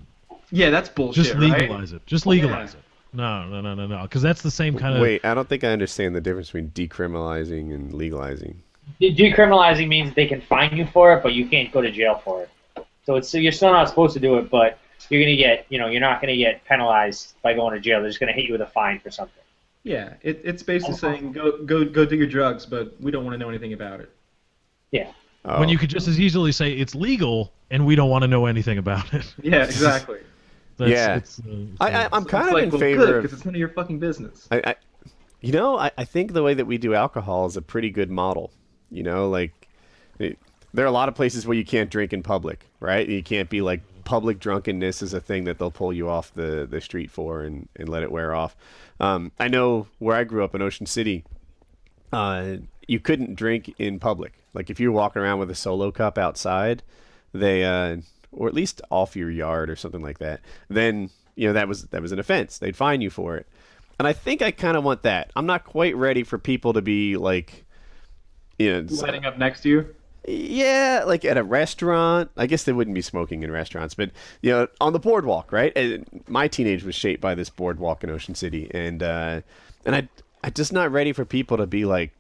Yeah, that's bullshit. Just legalize it. Just legalize it. No. Because that's the same kind of. Wait, I don't think I understand the difference between decriminalizing and legalizing. Decriminalizing means they can fine you for it, but you can't go to jail for it. So you're still not supposed to do it, but you're gonna get, you're not gonna get penalized by going to jail. They're just gonna hit you with a fine for something. Yeah, it's basically saying go do your drugs, but we don't want to know anything about it. Yeah. Oh. When you could just as easily say it's legal and we don't want to know anything about it. Yeah, exactly. I'm kind of in well, favor of, because it's none of your fucking business. I think the way that we do alcohol is a pretty good model. There are a lot of places where you can't drink in public, right? You can't be like, public drunkenness is a thing that they'll pull you off the street for and let it wear off. I know where I grew up in Ocean City, you couldn't drink in public. Like if you were walking around with a solo cup outside, they or at least off your yard or something like that, then that was an offense. They'd fine you for it. And I think I kind of want that. I'm not quite ready for people to be like, lighting up next to you. Yeah, like at a restaurant. I guess they wouldn't be smoking in restaurants, but on the boardwalk, right? My teenage was shaped by this boardwalk in Ocean City, and I'm just not ready for people to be like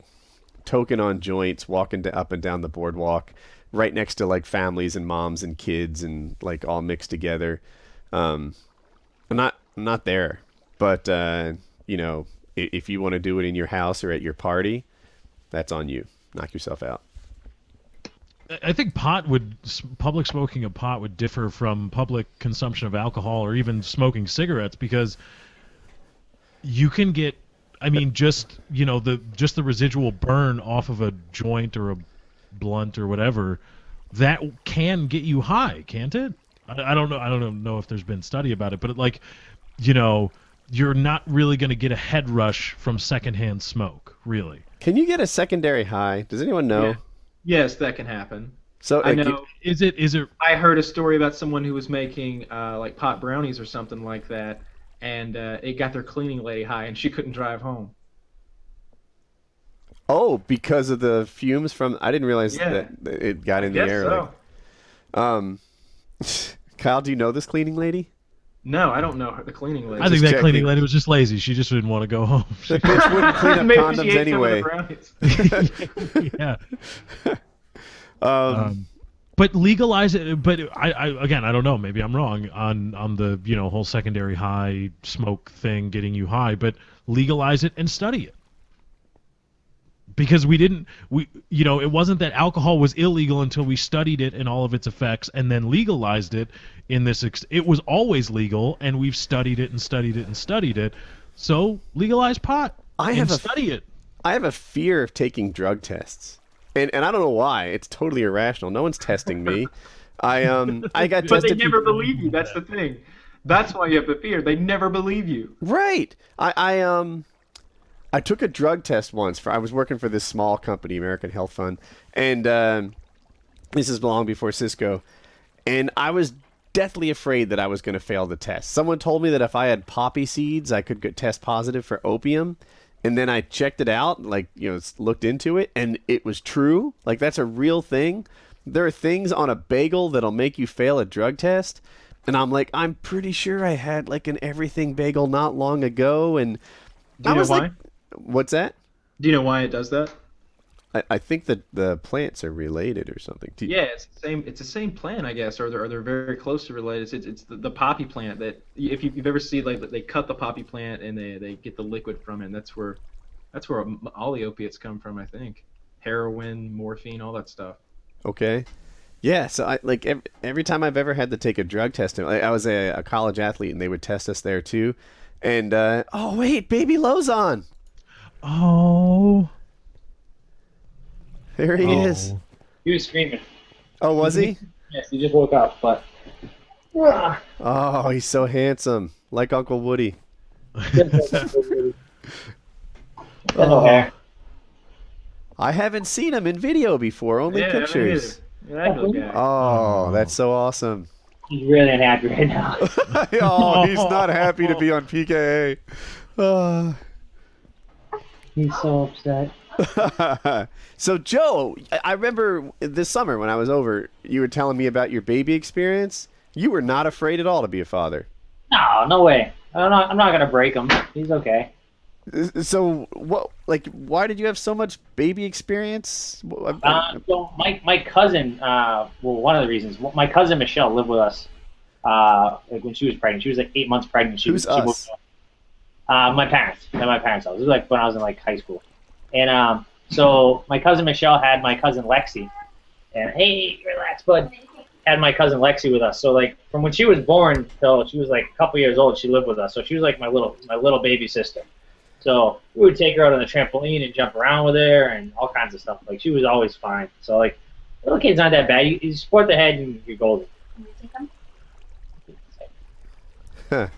toking on joints, walking up and down the boardwalk, right next to like families and moms and kids and like all mixed together. I'm not there, but if you want to do it in your house or at your party, that's on you. Knock yourself out. I think public smoking of pot would differ from public consumption of alcohol or even smoking cigarettes, because you can get, just the residual burn off of a joint or a blunt or whatever, that can get you high, can't it? I don't know if there's been study about it, but you're not really going to get a head rush from secondhand smoke, really. Can you get a secondary high? Does anyone know? Yeah. Yes, that can happen. So I know. Is it? I heard a story about someone who was making like pot brownies or something like that, and it got their cleaning lady high, and she couldn't drive home. Oh, because of the fumes from? I didn't realize that it got in the air. So. Kyle, do you know this cleaning lady? No, I don't know her, the cleaning lady. I think that cleaning lady was just lazy. She just didn't want to go home. The bitch wouldn't clean up Maybe condoms she ate anyway. Yeah. But legalize it. But I don't know. Maybe I'm wrong on the whole secondary high smoke thing getting you high. But legalize it and study it. Because it wasn't that alcohol was illegal until we studied it and all of its effects and then legalized it in this. It was always legal, and we've studied it and studied it and studied it. So legalize pot. Study it. I have a fear of taking drug tests, and I don't know why. It's totally irrational. No one's testing me. I got tested. But they never believe you. That's the thing. That's why you have the fear. They never believe you. Right. I took a drug test once. I was working for this small company, American Health Fund, and this is long before Cisco, and I was deathly afraid that I was going to fail the test. Someone told me that if I had poppy seeds, I could test positive for opium, and then I checked it out, looked into it, and it was true. Like, that's a real thing. There are things on a bagel that'll make you fail a drug test, and I'm like, I'm pretty sure I had like an everything bagel not long ago, and Do you know why? What's that? Do you know why it does that? I think that the plants are related or something. Yeah, it's the same. It's the same plant, I guess, or they're very closely related. It's the poppy plant that if you've ever seen, like, they cut the poppy plant and they get the liquid from it. And that's where all the opiates come from, I think. Heroin, morphine, all that stuff. Okay. Yeah, so every time I've ever had to take a drug test, I was a college athlete and they would test us there too. And oh wait, baby Lauzon. Oh. There he is. He was screaming. Oh, was he? Yes, he just woke up, but... Oh, he's so handsome. Like Uncle Woody. Oh. I haven't seen him in video before, only pictures. Oh, that's so awesome. He's really unhappy right now. Oh, he's not happy to be on PKA. He's so upset. So Joe, I remember this summer when I was over, you were telling me about your baby experience. You were not afraid at all to be a father. No, no way. I'm not gonna break him. He's okay. So what? Like, why did you have so much baby experience? So my cousin, well, one of the reasons, my cousin Michelle lived with us, like when she was pregnant. She was like 8 months pregnant. Who's she us? Moved, my parents, at my parents' house. This was like when I was in like high school, and so my cousin Michelle had my cousin Lexi, and hey, relax, bud. Had my cousin Lexi with us. So like from when she was born till she was like a couple years old, she lived with us. So she was like my little baby sister. So we would take her out on the trampoline and jump around with her and all kinds of stuff. Like she was always fine. So like little kids not that bad. You support the head and you're golden. Can you take them?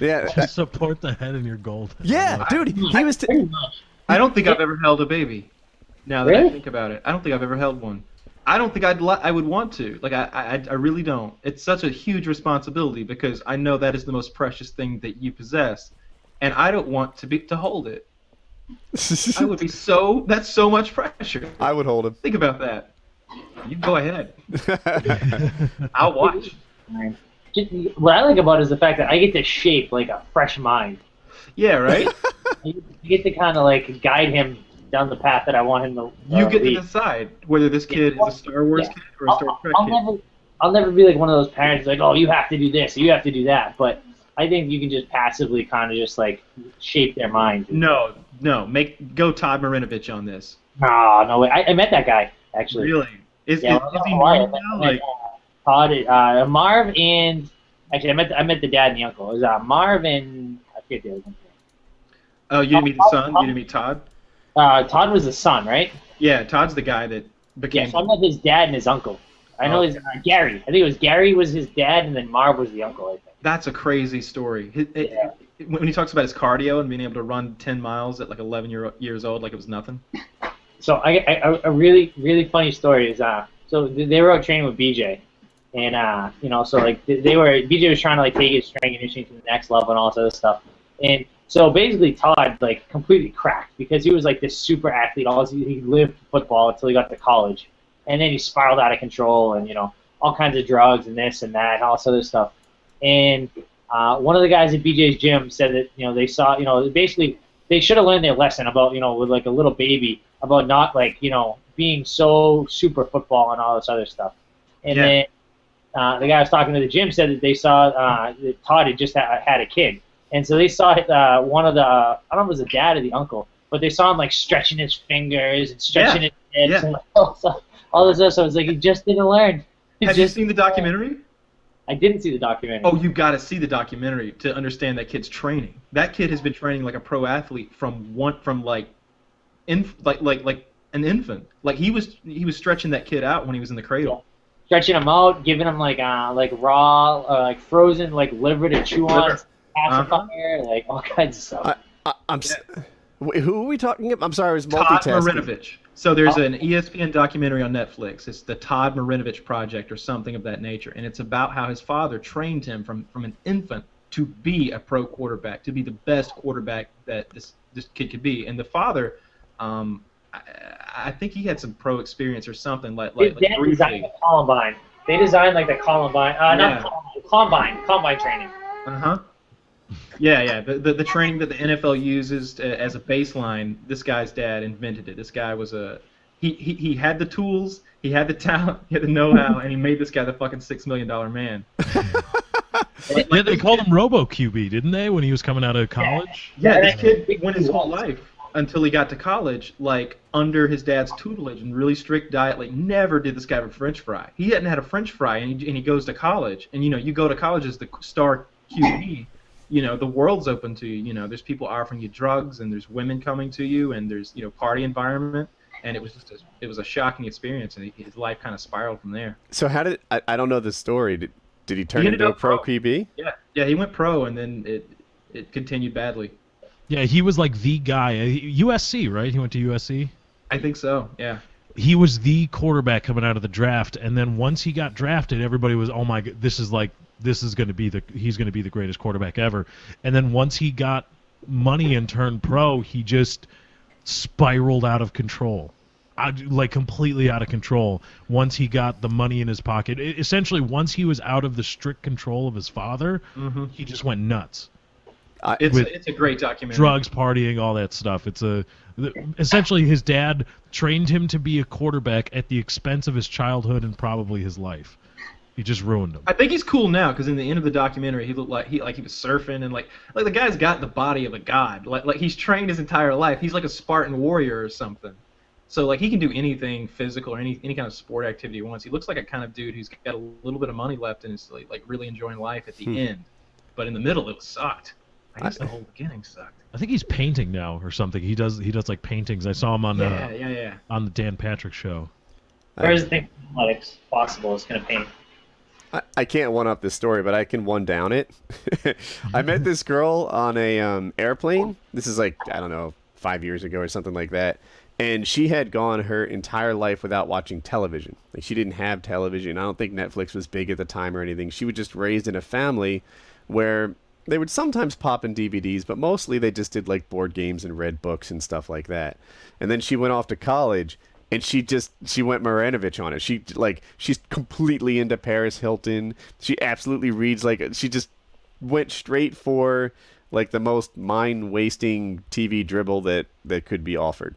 Yeah. Just support the head and you're gold. Yeah, dude. He was. Pretty much. I don't think I've ever held a baby. Now that I Really? think about it, I don't think I've ever held one. I don't think I would want to. Like I really don't. It's such a huge responsibility because I know that is the most precious thing that you possess, and I don't want to hold it. I would be so. That's so much pressure. I would hold him. Think about that. You go ahead. I'll watch. What I like about it is the fact that I get to shape like a fresh mind. Yeah, right. You get to kind of like guide him down the path that I want him to. You get to lead. decide whether this kid is a Star Wars Yeah. kid or a Star Trek kid. I'll never be like one of those parents like, oh, you have to do this, you have to do that. But I think you can just passively kind of just like shape their mind. No. Go Todd Marinovich on this. No way. I met that guy actually. Really? Is he I normal met, now? Like, Todd, Marv, and actually I met the dad and the uncle. It was Marv and I forget the other one. oh, you didn't meet the son? You didn't meet Todd? Todd was the son, right? Yeah, Todd's the guy that became. Yeah, so I met his dad and his uncle. I know his Gary. I think it was Gary was his dad, and then Marv was the uncle. I think. That's a crazy story. When he talks about his cardio and being able to run 10 miles at like 11 years old, like it was nothing. So a really funny story is so they were out training with BJ, and so like BJ was trying to like take his strength and conditioning to the next level and all this other stuff, and so basically Todd like completely cracked because he was like this super athlete. He lived football until he got to college, and then he spiraled out of control and all kinds of drugs and this and that and all this other stuff. And one of the guys at BJ's gym said that they saw basically they should have learned their lesson about with like a little baby about not like being so super football and all this other stuff. And then the guy I was talking to the gym said that they saw that Todd had just had a kid. And so they saw one of the, I don't know if it was the dad or the uncle, but they saw him like stretching his fingers and stretching his hips and all this stuff. So it's like he just didn't learn. Have you seen the documentary? I didn't see the documentary. Oh, you got to see the documentary to understand that kid's training. That kid has been training like a pro athlete from like an infant. Like he was stretching that kid out when he was in the cradle. Stretching him out, giving him like raw, like frozen like liver to chew on. Pacifier, like all kinds of stuff. Who are we talking about? I'm sorry, I was Todd multitasking. Marinovich. So there's an ESPN documentary on Netflix. It's the Todd Marinovich Project or something of that nature, and it's about how his father trained him from an infant to be a pro quarterback, to be the best quarterback that this kid could be. And the father, I think he had some pro experience or something like dad designed the Columbine. They designed like the Columbine, Combine training. Yeah. The training that the NFL uses as a baseline, this guy's dad invented it. This guy was he had the tools, he had the talent, he had the know-how, and he made this guy the fucking $6 million man. Yeah, they called him Robo QB, didn't they, when he was coming out of college? Yeah, this kid went his whole life until he got to college, like under his dad's tutelage and really strict diet. Like never did this guy have a French fry. He hadn't had a French fry, and he goes to college, and you go to college as the star QB. The world's open to you. There's people offering you drugs, and there's women coming to you, and there's party environment, and it was just it was a shocking experience, and his life kind of spiraled from there. So how did I don't know the story? Did he turn into a pro QB? Yeah, he went pro, and then it continued badly. Yeah, he was like the guy. USC, right? He went to USC. I think so. Yeah. He was the quarterback coming out of the draft, and then once he got drafted, everybody was, oh my god, he's going to be the greatest quarterback ever. And then once he got money and turned pro, he just spiraled out of control. Like completely out of control once he got the money in his pocket. Essentially, once he was out of the strict control of his father, he just went nuts. It's a great documentary. Drugs, partying, all that stuff. Essentially his dad trained him to be a quarterback at the expense of his childhood and probably his life. He just ruined him. I think he's cool now because in the end of the documentary, he looked like he was surfing and like the guy's got the body of a god. Like he's trained his entire life. He's like a Spartan warrior or something. So like he can do anything physical or any kind of sport activity he wants. He looks like a kind of dude who's got a little bit of money left and is like really enjoying life at the end. But in the middle, it sucked. I guess the whole beginning sucked. I think he's painting now or something. He does like paintings. I saw him on on the Dan Patrick show. Where does the thing athletics possible is going to paint? I can't one up this story, but I can one down it. I met this girl on a airplane. This is like, I don't know, 5 years ago or something like that. And she had gone her entire life without watching television. Like she didn't have television. I don't think Netflix was big at the time or anything. She was just raised in a family where they would sometimes pop in DVDs, but mostly they just did like board games and read books and stuff like that. And then she went off to college and she went Marinovic on it. She's completely into Paris Hilton. She absolutely reads she just went straight for like the most mind-wasting TV dribble that could be offered.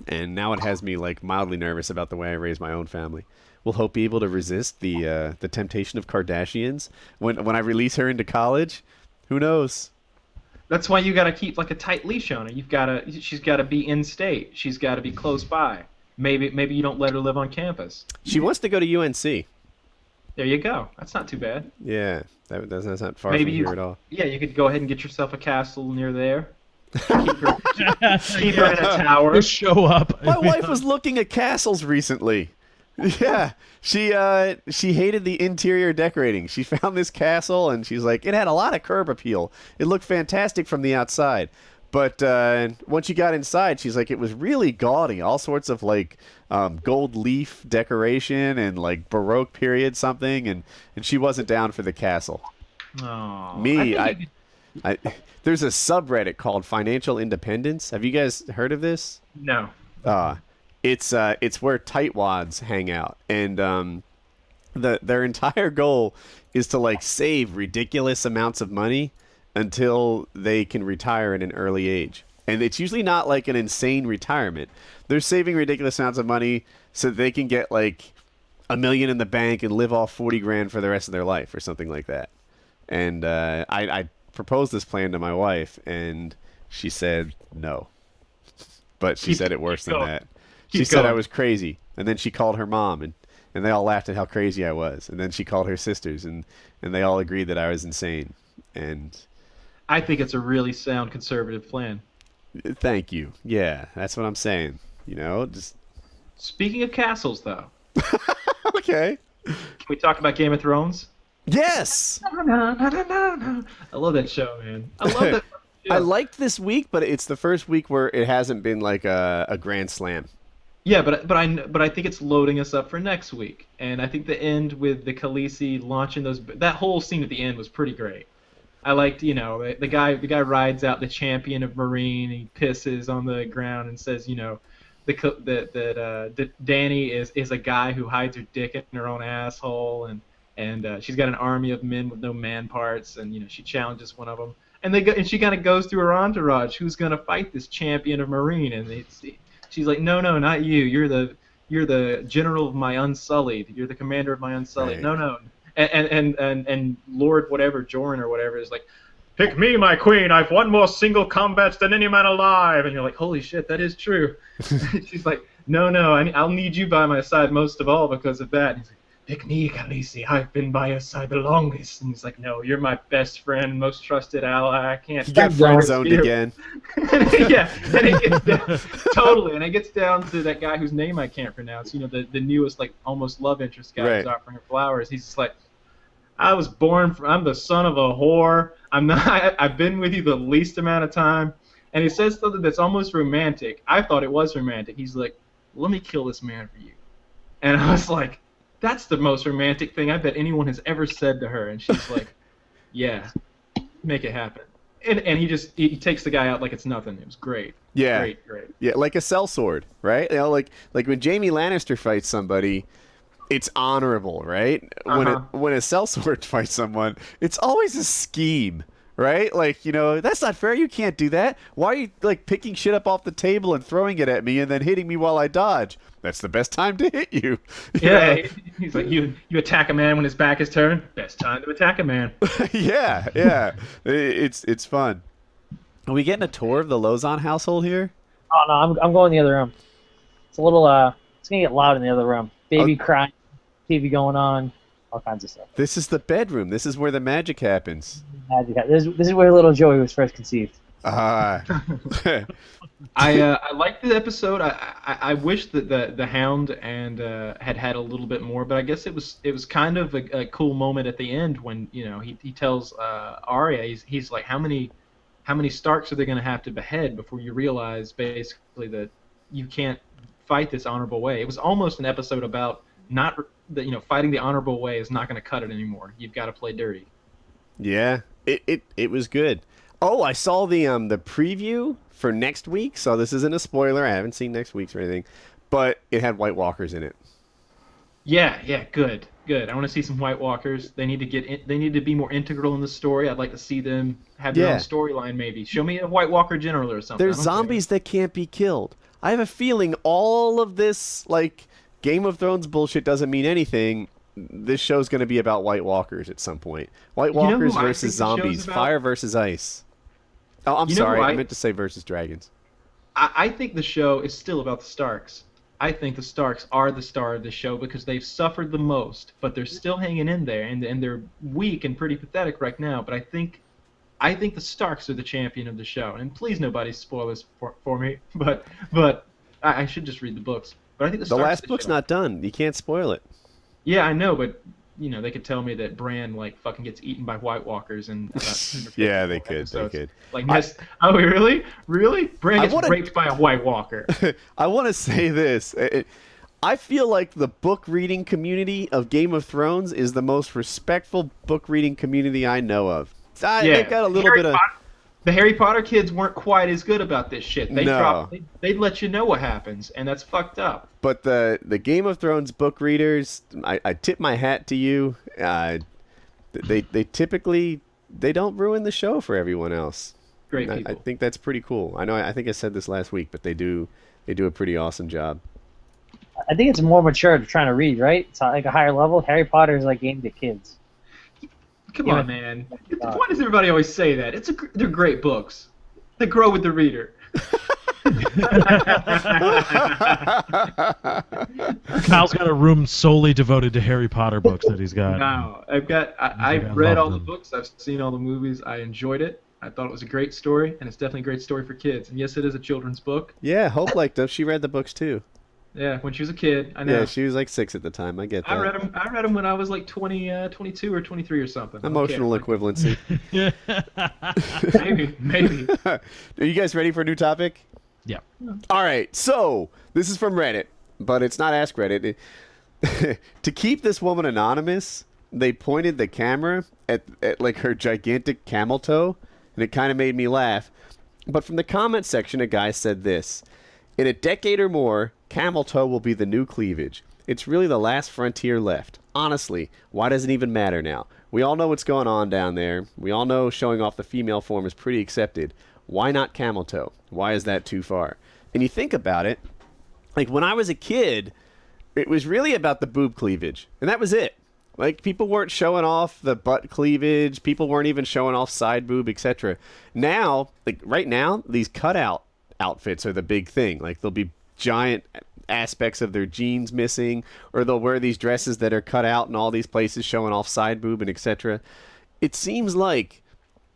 And now it has me like mildly nervous about the way I raise my own family. Will Hope be able to resist the temptation of Kardashians when I release her into college? Who knows? That's why you got to keep like a tight leash on her. She's got to be in state. She's got to be close by. Maybe you don't let her live on campus. She wants to go to UNC. There you go. That's not too bad. Yeah, that's not far from here at all. Yeah, you could go ahead and get yourself a castle near there. Keep her in a tower. Just show up. My wife was looking at castles recently. Yeah, she hated the interior decorating. She found this castle and she's like, it had a lot of curb appeal. It looked fantastic from the outside, but once she got inside, she's like, it was really gaudy. All sorts of like gold leaf decoration and like Baroque period something, and she wasn't down for the castle. Oh, there's a subreddit called Financial Independence. Have you guys heard of this? No. It's where tightwads hang out, and their entire goal is to like save ridiculous amounts of money until they can retire at an early age. And it's usually not like an insane retirement. They're saving ridiculous amounts of money so that they can get like $1 million in the bank and live off 40 grand for the rest of their life or something like that. And I proposed this plan to my wife, and she said no. But she said it worse than that. She said I was crazy, and then she called her mom, and they all laughed at how crazy I was. And then she called her sisters, and they all agreed that I was insane. And I think it's a really sound conservative plan. Thank you. Yeah, that's what I'm saying. You know, just speaking of castles, though. Okay. Can we talk about Game of Thrones? Yes. No. I love that show, man. I love that. I liked this week, but it's the first week where it hasn't been like a grand slam. Yeah, but I think it's loading us up for next week, and I think the end with the Khaleesi launching that whole scene at the end was pretty great. I liked, the guy rides out the champion of Marine, and he pisses on the ground and says, that Dany is a guy who hides her dick in her own asshole, and she's got an army of men with no man parts, and she challenges one of them, and she kind of goes through her entourage, who's gonna fight this champion of Marine, and she's like, no, not you. You're the general of my Unsullied. You're the commander of my Unsullied. Right. No. And Lord whatever, Jordan or whatever, is like, pick me, my queen. I've won more single combats than any man alive. And you're like, holy shit, that is true. She's like, no, I'll need you by my side most of all because of that. And he's like, pick me, Khaleesi. I've been by your side the longest. And he's like, no, you're my best friend, most trusted ally. I can't. You got friend zoned again. Yeah, and it gets down, totally, and it gets down to that guy whose name I can't pronounce. The newest like almost love interest guy who's offering her flowers. He's just like, I'm the son of a whore. I've been with you the least amount of time. And he says something that's almost romantic. I thought it was romantic. He's like, let me kill this man for you. And I was like, that's the most romantic thing I bet anyone has ever said to her. And she's like, yeah, make it happen. And he takes the guy out like it's nothing. It was great. Yeah. Great. Yeah, like a sellsword, right? Like when Jaime Lannister fights somebody, it's honorable, right? When a sellsword fights someone, it's always a scheme, right? Like, that's not fair. You can't do that. Why are you like picking shit up off the table and throwing it at me and then hitting me while I dodge? That's the best time to hit you. Yeah, he's like, you attack a man when his back is turned. Best time to attack a man. yeah. It's fun. Are we getting a tour of the Lauzon household here? Oh no, I'm going in the other room. It's a little it's gonna get loud in the other room. Baby crying, TV going on, all kinds of stuff. This is the bedroom. This is where the magic happens. This is where little Joey was first conceived. I liked the episode. I wish that the Hound and had a little bit more, but I guess it was kind of a cool moment at the end when he tells Arya he's like, how many Starks are they going to have to behead before you realize basically that you can't fight this honorable way. It was almost an episode about fighting the honorable way is not going to cut it anymore. You've got to play dirty. Yeah, it was good. Oh, I saw the preview for next week, so this isn't a spoiler. I haven't seen next week's or anything, but it had White Walkers in it. Yeah, good. I want to see some White Walkers. They need to be more integral in the story. I'd like to see them have their own storyline. Maybe show me a White Walker general or something. There's zombies that can't be killed. I have a feeling all of this like Game of Thrones bullshit doesn't mean anything. This show's going to be about White Walkers at some point. White Walkers versus zombies. Fire versus ice. Oh, I'm sorry. I meant to say versus dragons. I think the show is still about the Starks. I think the Starks are the star of the show because they've suffered the most, but they're still hanging in there, and they're weak and pretty pathetic right now. But I think the Starks are the champion of the show. And please, nobody spoil this for me. But I should just read the books. But I think the Starks last book's not done. You can't spoil it. Yeah, I know, but they could tell me that Bran fucking gets eaten by White Walkers and yeah, they could. Episodes. They could. Oh, really? Bran gets raped by a White Walker. I want to say this. I feel like the book reading community of Game of Thrones is the most respectful book reading community I know of. They've got a little bit of. The Harry Potter kids weren't quite as good about this shit. They'd let you know what happens, and that's fucked up. But the Game of Thrones book readers, I tip my hat to you. They typically don't ruin the show for everyone else. Great people. I think that's pretty cool. I think I said this last week, but they do a pretty awesome job. I think it's more mature to trying to read, right? It's like a higher level. Harry Potter is like aimed at kids. Come on, man. Why does everybody always say that? They're great books. They grow with the reader. Kyle's got a room solely devoted to Harry Potter books that he's got. No, I've read all the books. I've seen all the movies. I enjoyed it. I thought it was a great story, and it's definitely a great story for kids. And yes, it is a children's book. Yeah, Hope liked them. She read the books too. Yeah, when she was a kid. I know. Yeah, she was like 6 at the time. I get that. I read them when I was like 22 or 23 or something. Emotional equivalency. Maybe. Are you guys ready for a new topic? Yeah. All right. So this is from Reddit, but it's not Ask Reddit. To keep this woman anonymous, they pointed the camera at like her gigantic camel toe, and it kind of made me laugh. But from the comment section, a guy said this: in a decade or more, camel toe will be the new cleavage. It's really the last frontier left. Honestly, why does it even matter now? We all know what's going on down there. We all know showing off the female form is pretty accepted. Why not camel toe? Why is that too far? And you think about it, like when I was a kid, it was really about the boob cleavage, and that was it. Like, people weren't showing off the butt cleavage. People weren't even showing off side boob, etc. Now, like right now, these cutout outfits are the big thing. Like, there'll be giant aspects of their jeans missing, or they'll wear these dresses that are cut out in all these places showing off side boob and etc. It seems like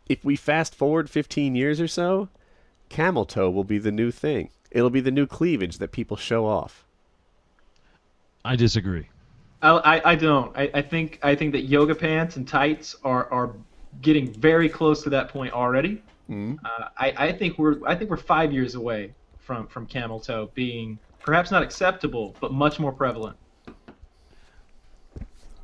if we fast forward 15 years or so, camel toe will be the new thing. It'll be the new cleavage that people show off. I disagree. I don't. I think that yoga pants and tights are getting very close to that point already. Mm-hmm. I think we're 5 years away from camel toe being perhaps not acceptable, but much more prevalent.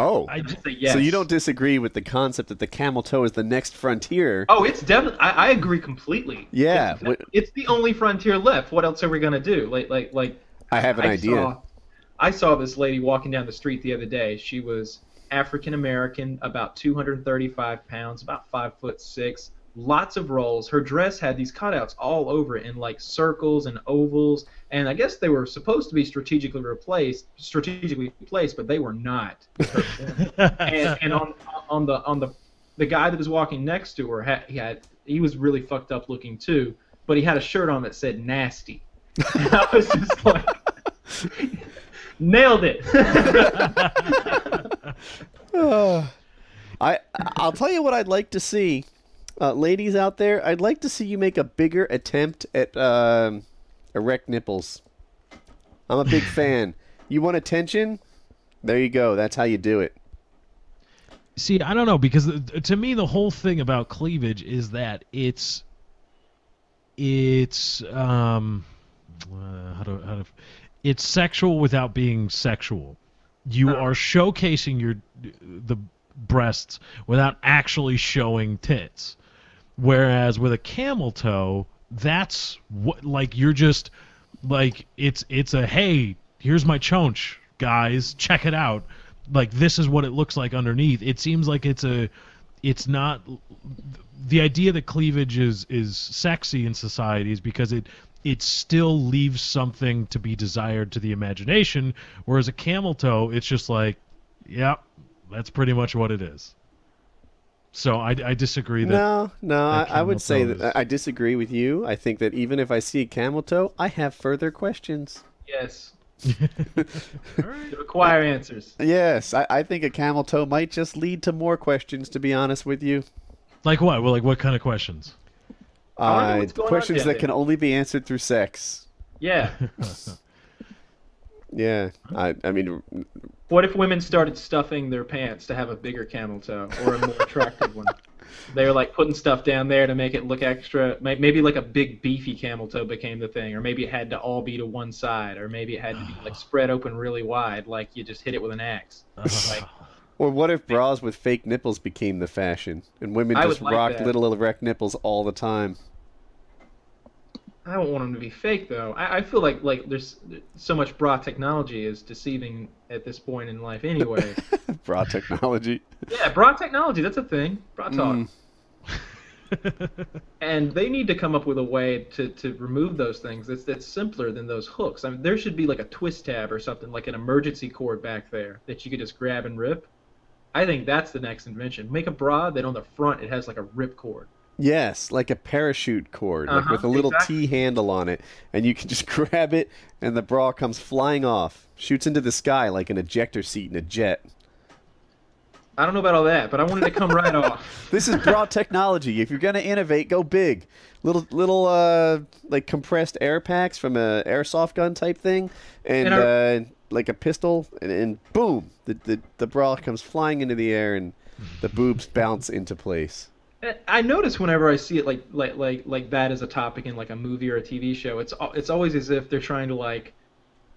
Oh, I just say yes. So you don't disagree with the concept that the camel toe is the next frontier? Oh, it's definitely. I agree completely. Yeah, It's the only frontier left. What else are we gonna do? Like. I have an idea. I saw this lady walking down the street the other day. She was African American, about 235 pounds, about 5'6". Lots of rolls. Her dress had these cutouts all over it in like circles and ovals, and I guess they were supposed to be strategically placed, but they were not. and on the guy that was walking next to her, he was really fucked up looking too, but he had a shirt on that said nasty. And I was just like, nailed it. I'll tell you what I'd like to see. Ladies out there, I'd like to see you make a bigger attempt at erect nipples. I'm a big fan. You want attention? There you go. That's how you do it. See, I don't know, because to me the whole thing about cleavage is that it's sexual without being sexual. You are showcasing the breasts without actually showing tits. Whereas with a camel toe, that's what, like, you're just like, it's a, hey, here's my chonch, guys, check it out. Like, this is what it looks like underneath. It seems like it's not the idea that cleavage is sexy in society is because it still leaves something to be desired to the imagination, whereas a camel toe, it's just like, yep, that's pretty much what it is. So I disagree that... No, I would say that I disagree with you. I think that even if I see a camel toe, I have further questions. Yes. Right. Require answers. Yes, I think a camel toe might just lead to more questions, to be honest with you. Like what? Well, like what kind of questions? Questions that can only be answered through sex. Yeah. Yeah. I mean... What if women started stuffing their pants to have a bigger camel toe or a more attractive one? They were like putting stuff down there to make it look extra. Maybe like a big beefy camel toe became the thing, or maybe it had to all be to one side, or maybe it had to be like spread open really wide, like you just hit it with an axe. Like, or what if bras with fake nipples became the fashion, and women just rocked little erect nipples all the time? I don't want them to be fake, though. I feel like there's so much bra technology is deceiving at this point in life anyway. Bra technology? Yeah, bra technology, that's a thing. Bra talk. And they need to come up with a way to remove those things that's simpler than those hooks. I mean, there should be like a twist tab or something, like an emergency cord back there that you could just grab and rip. I think that's the next invention. Make a bra that on the front it has like a rip cord. Yes, like a parachute cord, like with a little T handle on it, and you can just grab it, and the bra comes flying off, shoots into the sky like an ejector seat in a jet. I don't know about all that, but I wanted to come right off. This is bra technology. If you're gonna innovate, go big. Little like compressed air packs from a airsoft gun type thing, and like a pistol, and boom, the bra comes flying into the air, and the boobs bounce into place. I notice whenever I see it like that as a topic in like a movie or a TV show, it's always as if they're trying to, like,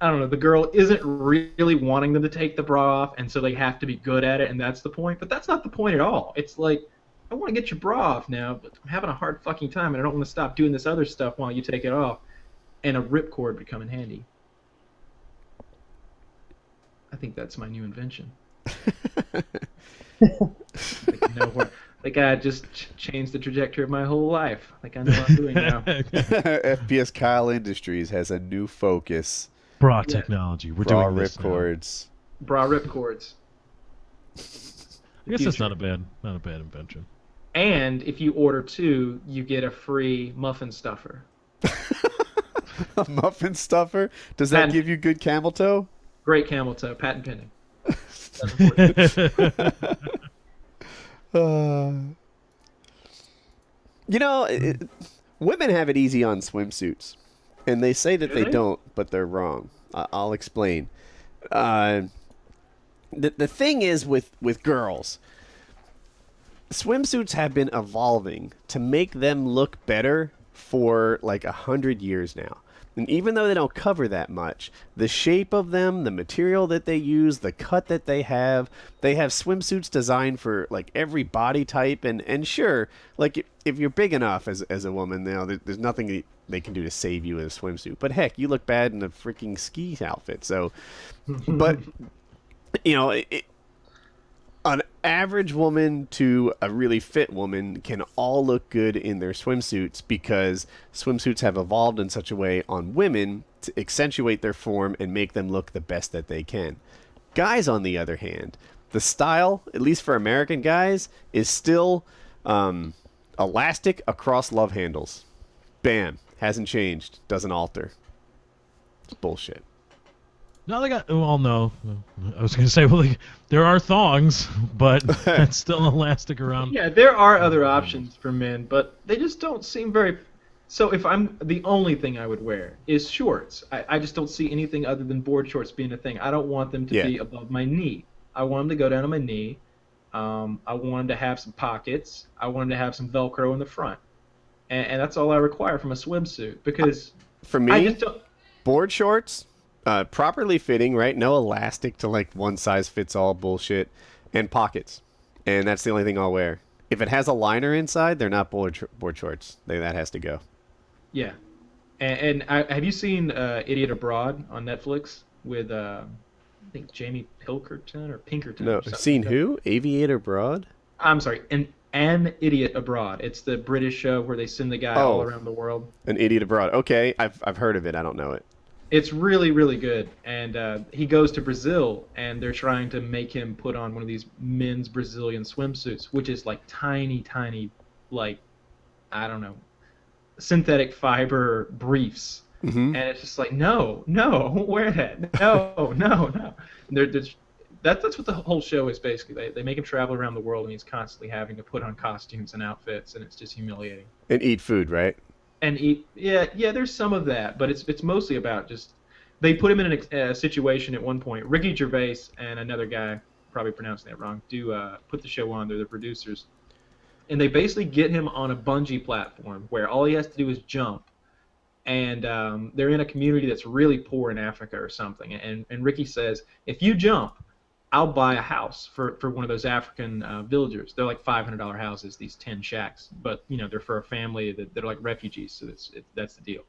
I don't know, the girl isn't really wanting them to take the bra off, and so they have to be good at it, and that's the point. But that's not the point at all. It's like, I want to get your bra off now, but I'm having a hard fucking time, and I don't want to stop doing this other stuff while you take it off. And a ripcord would come in handy. I think that's my new invention. Like I just changed the trajectory of my whole life. Like I know what I'm doing now. FPS Kyle Industries has a new focus. Bra technology. We're bra doing this ripcords. Bra ripcords. I guess that's not a bad invention. And if you order 2, you get a free muffin stuffer. A muffin stuffer? Does that give you good camel toe? Great camel toe. Patent pending. You know, women have it easy on swimsuits, and they say that they don't, but they're wrong. I'll explain. The thing is with girls, swimsuits have been evolving to make them look better for like 100 years now. And even though they don't cover that much, the shape of them, the material that they use, the cut that they have swimsuits designed for like every body type. And sure, like if you're big enough as a woman, there's nothing they can do to save you in a swimsuit. But heck, you look bad in a freaking ski outfit. So, but an average woman to a really fit woman can all look good in their swimsuits because swimsuits have evolved in such a way on women to accentuate their form and make them look the best that they can. Guys, on the other hand, the style, at least for American guys, is still elastic across love handles. Bam. Hasn't changed. Doesn't alter. It's bullshit. No, they got. Well, no. I was going to say, well, there are thongs, but that's still elastic around. Yeah, there are other options for men, but they just don't seem very. So if the only thing I would wear is shorts. I just don't see anything other than board shorts being a thing. I don't want them to be above my knee. I want them to go down to my knee. I want them to have some pockets. I want them to have some Velcro in the front, and that's all I require from a swimsuit. Because for me, I just don't... board shorts. Properly fitting, right? No elastic to like one size fits all bullshit, and pockets, and that's the only thing I'll wear. If it has a liner inside, they're not board shorts. That has to go. Yeah, and have you seen Idiot Abroad on Netflix with I think Jamie Pilkerton or Pinkerton? No, seen who? Aviator Broad? I'm sorry, An Idiot Abroad. It's the British show where they send the guy all around the world. An Idiot Abroad. Okay, I've heard of it. I don't know it. It's really, really good. And he goes to Brazil, and they're trying to make him put on one of these men's Brazilian swimsuits, which is like tiny, like, I don't know, synthetic fiber briefs. Mm-hmm. And it's just like, no, wear that. No. That's what the whole show is basically. They make him travel around the world, and he's constantly having to put on costumes and outfits, and it's just humiliating. And eat food, right? And eat, yeah. There's some of that, but it's mostly about just they put him in a situation at one point. Ricky Gervais and another guy, probably pronouncing that wrong, put the show on. They're the producers, and they basically get him on a bungee platform where all he has to do is jump. And they're in a community that's really poor in Africa or something. And Ricky says, if you jump, I'll buy a house for one of those African villagers. They're like $500 houses, these 10 shacks, but they're for a family that are like refugees, so that's the deal.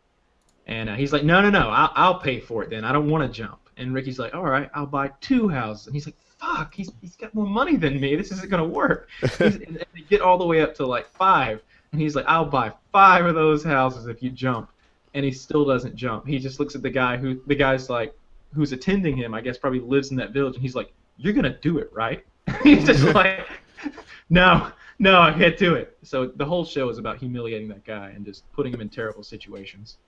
And he's like, no, I'll pay for it then. I don't want to jump. And Ricky's like, all right, I'll buy 2 houses. And he's like, fuck, he's got more money than me. This isn't gonna work. And they get all the way up to like 5, and he's like, I'll buy 5 of those houses if you jump. And he still doesn't jump. He just looks at the guy's like, who's attending him, I guess probably lives in that village, and he's like, you're going to do it, right? He's just like, no, I can't do it. So the whole show is about humiliating that guy and just putting him in terrible situations.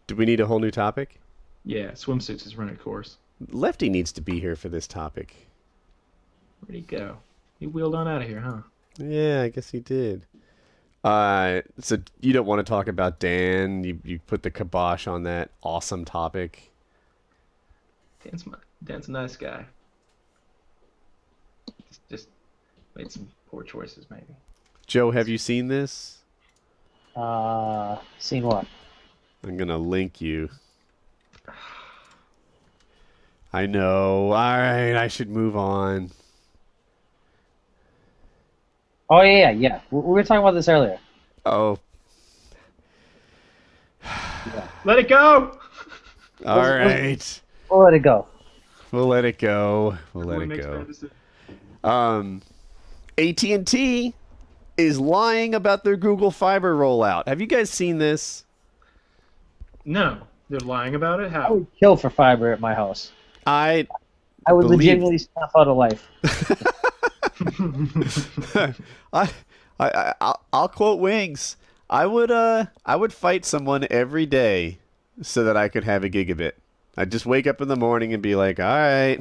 Do we need a whole new topic? Yeah, swimsuits is run its course. Lefty needs to be here for this topic. Where'd he go? He wheeled on out of here, huh? Yeah, I guess he did. So you don't want to talk about Dan? You put the kibosh on that awesome topic. Dan's a nice guy. Just made some poor choices, maybe. Joe, have you seen this? Seen what? I'm gonna link you. I know. All right, I should move on. Oh, yeah. We were talking about this earlier. Oh. Yeah. Let it go! All right. We'll let it go. We'll let it go. AT&T is lying about their Google Fiber rollout. Have you guys seen this? No. They're lying about it? I How? would kill for fiber at my house. I would believe... legitimately snuff out of life. I'll quote Wings. I would fight someone every day so that I could have a gigabit. I'd just wake up in the morning and be like, all right,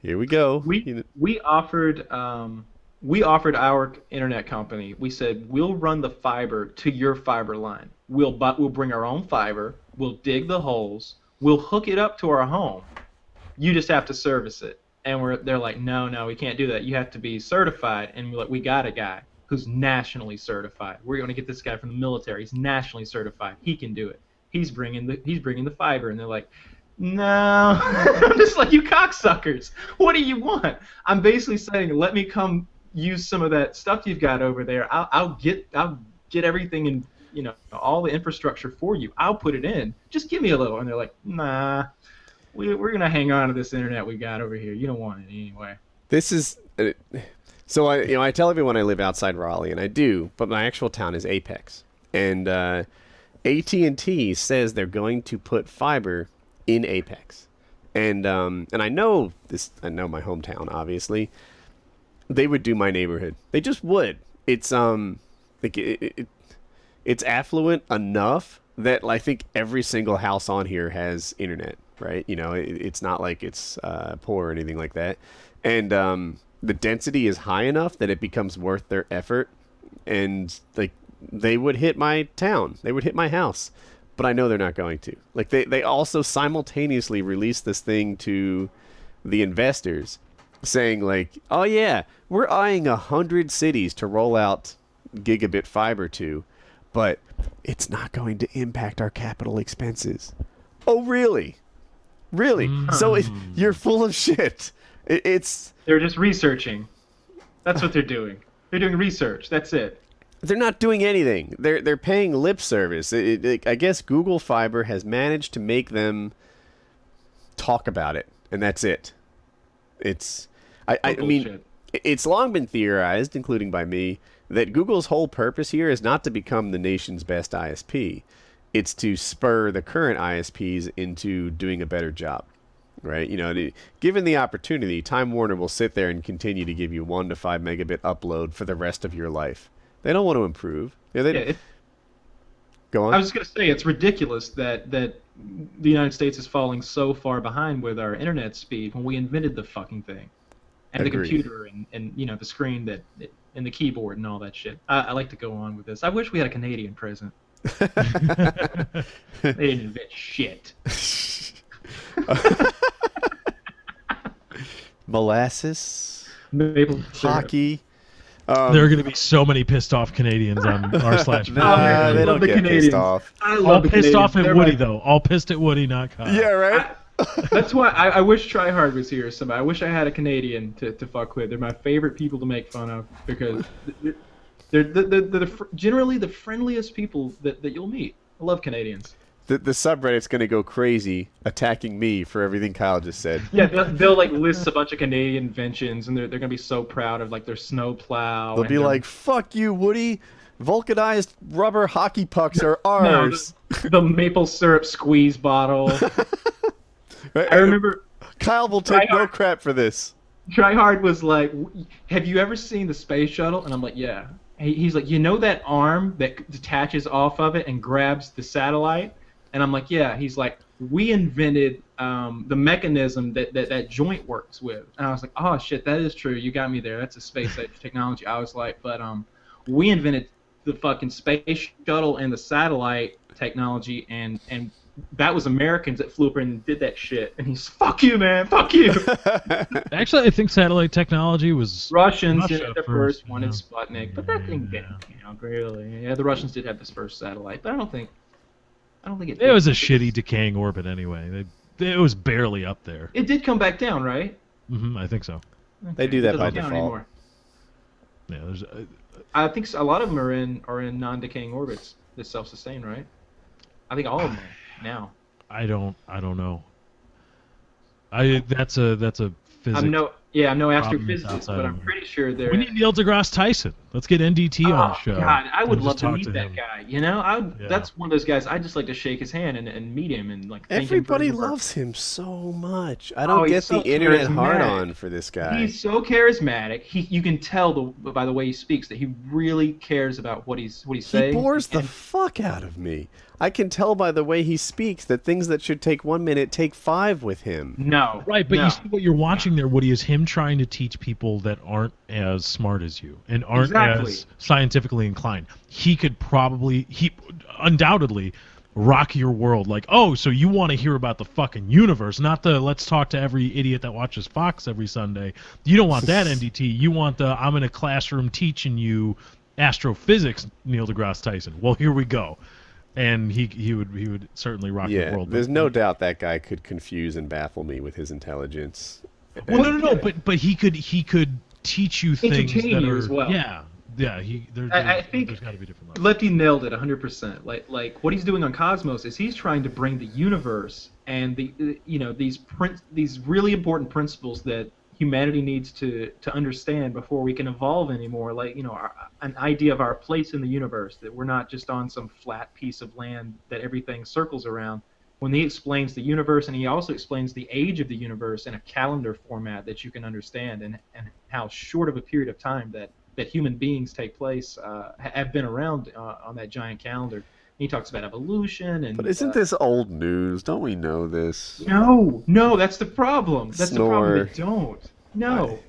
here we go. We offered our internet company. We said we'll run the fiber to your fiber line. We'll bring our own fiber. We'll dig the holes. We'll hook it up to our home. You just have to service it. And they're like, no, we can't do that. You have to be certified. And we're like, we got a guy. who's nationally certified. We're going to get this guy from the military. He's nationally certified. He can do it. He's bringing the fiber, and they're like, no. I'm just like, you cocksuckers. What do you want? I'm basically saying, let me come use some of that stuff you've got over there. I'll get everything in, all the infrastructure for you. I'll put it in. Just give me a little. And they're like, nah, we're gonna hang on to this internet we got over here. You don't want it anyway. This is so I tell everyone I live outside Raleigh, and I do, but my actual town is Apex, and AT&T says they're going to put fiber in Apex, and I know this. I know my hometown, obviously. They would do my neighborhood. They just would. It's it's affluent enough that I think every single house on here has internet, right? It's not like it's poor or anything like that, and the density is high enough that it becomes worth their effort, and like they would hit my town, they would hit my house, but I know they're not going to. Like they also simultaneously release this thing to the investors, saying like, oh yeah, we're eyeing 100 cities to roll out gigabit fiber to, but it's not going to impact our capital expenses. Oh really? Really? So you're full of shit. They're just researching. That's what they're doing. They're doing research. That's it. They're not doing anything. They're paying lip service. I guess Google Fiber has managed to make them talk about it, and that's it. I mean, it's long been theorized, including by me, that Google's whole purpose here is not to become the nation's best ISP. It's to spur the current ISPs into doing a better job, right? Given the opportunity, Time Warner will sit there and continue to give you 1 to 5 megabit upload for the rest of your life. They don't want to improve. Go on. I was just going to say, it's ridiculous that the United States is falling so far behind with our internet speed when we invented the fucking thing. And Agreed. The computer and the screen and the keyboard and all that shit. I like to go on with this. I wish we had a Canadian president. They didn't invent shit. Molasses, Maple syrup. hockey. There are going to be so many pissed off Canadians on r/. Nah, they don't get pissed off. I All love the pissed Canadians. off at They're Woody, my- though. All pissed at Woody, not Kyle. Yeah, right. That's why I wish Try Hard was here. Somebody. I wish I had a Canadian to fuck with. They're my favorite people to make fun of because they're generally the friendliest people that you'll meet. I love Canadians. The subreddit's going to go crazy attacking me for everything Kyle just said. Yeah, they'll like list a bunch of Canadian inventions, and they're gonna be so proud of like their snowplow. They'll be like, "Fuck you, Woody! Vulcanized rubber hockey pucks are ours." the maple syrup squeeze bottle. I remember Kyle will take no crap for this. Try Hard was like, "Have you ever seen the space shuttle?" And I'm like, "Yeah." He's like, "You know that arm that detaches off of it and grabs the satellite?" And I'm like, "Yeah." He's like, "We invented the mechanism that joint works with." And I was like, "Oh shit, that is true. You got me there. That's a space age technology." I was like, "But we invented the fucking space shuttle and the satellite technology, and that was Americans that flew up and did that shit." And he's, "Fuck you, man. Fuck you." Actually, I think satellite technology was Russians Russia did it the first, first one in Sputnik, but that thing didn't count really. Yeah, the Russians did have this first satellite, but I don't think It was a shitty decaying orbit anyway. It was barely up there. It did come back down, right? I think so. They do that by Doesn't count default. anymore. Yeah, there's. I think a lot of them are in non-decaying orbits that self-sustain, right? I think all of them are now. I don't know. That's a physics. I'm no Problems astrophysicist, outside but of I'm me. pretty sure they're. We need Neil deGrasse Tyson. Let's get NDT on the show. God, I would and love just to talk meet that him. guy. You know, Yeah. That's one of those guys. I just like to shake his hand and meet him and like. thank him for Everybody his work. loves him so much. I don't he's get so the internet charismatic. hard on for this guy. He's so charismatic. You can tell by the way he speaks that he really cares about what he's He saying. bores the And- fuck out of me. I can tell by the way he speaks that things that should take 1 minute take 5 with him. No. Right, but no. you see what you're watching there, Woody, is him trying to teach people that aren't as smart as you and aren't Exactly. as scientifically inclined. He undoubtedly rock your world. Like, oh, so you want to hear about the fucking universe, not the let's talk to every idiot that watches Fox every Sunday. You don't want that NDT. You want the I'm in a classroom teaching you astrophysics, Neil deGrasse Tyson. Well, here we go. And he would certainly rock the world. There's no doubt that guy could confuse and baffle me with his intelligence. Well, no, but he could teach you things that are as well. Yeah. I think there's got to be different levels. Lefty nailed it 100%. Like what he's doing on Cosmos is he's trying to bring the universe and these really important principles that humanity needs to understand before we can evolve anymore. Like an idea of our place in the universe, that we're not just on some flat piece of land that everything circles around. When he explains the universe, and he also explains the age of the universe in a calendar format that you can understand, and how short of a period of time that human beings take place, have been around on that giant calendar. And he talks about evolution and. But isn't this old news? Don't we know this? No, that's the problem. That's Snore. the problem. They don't. No.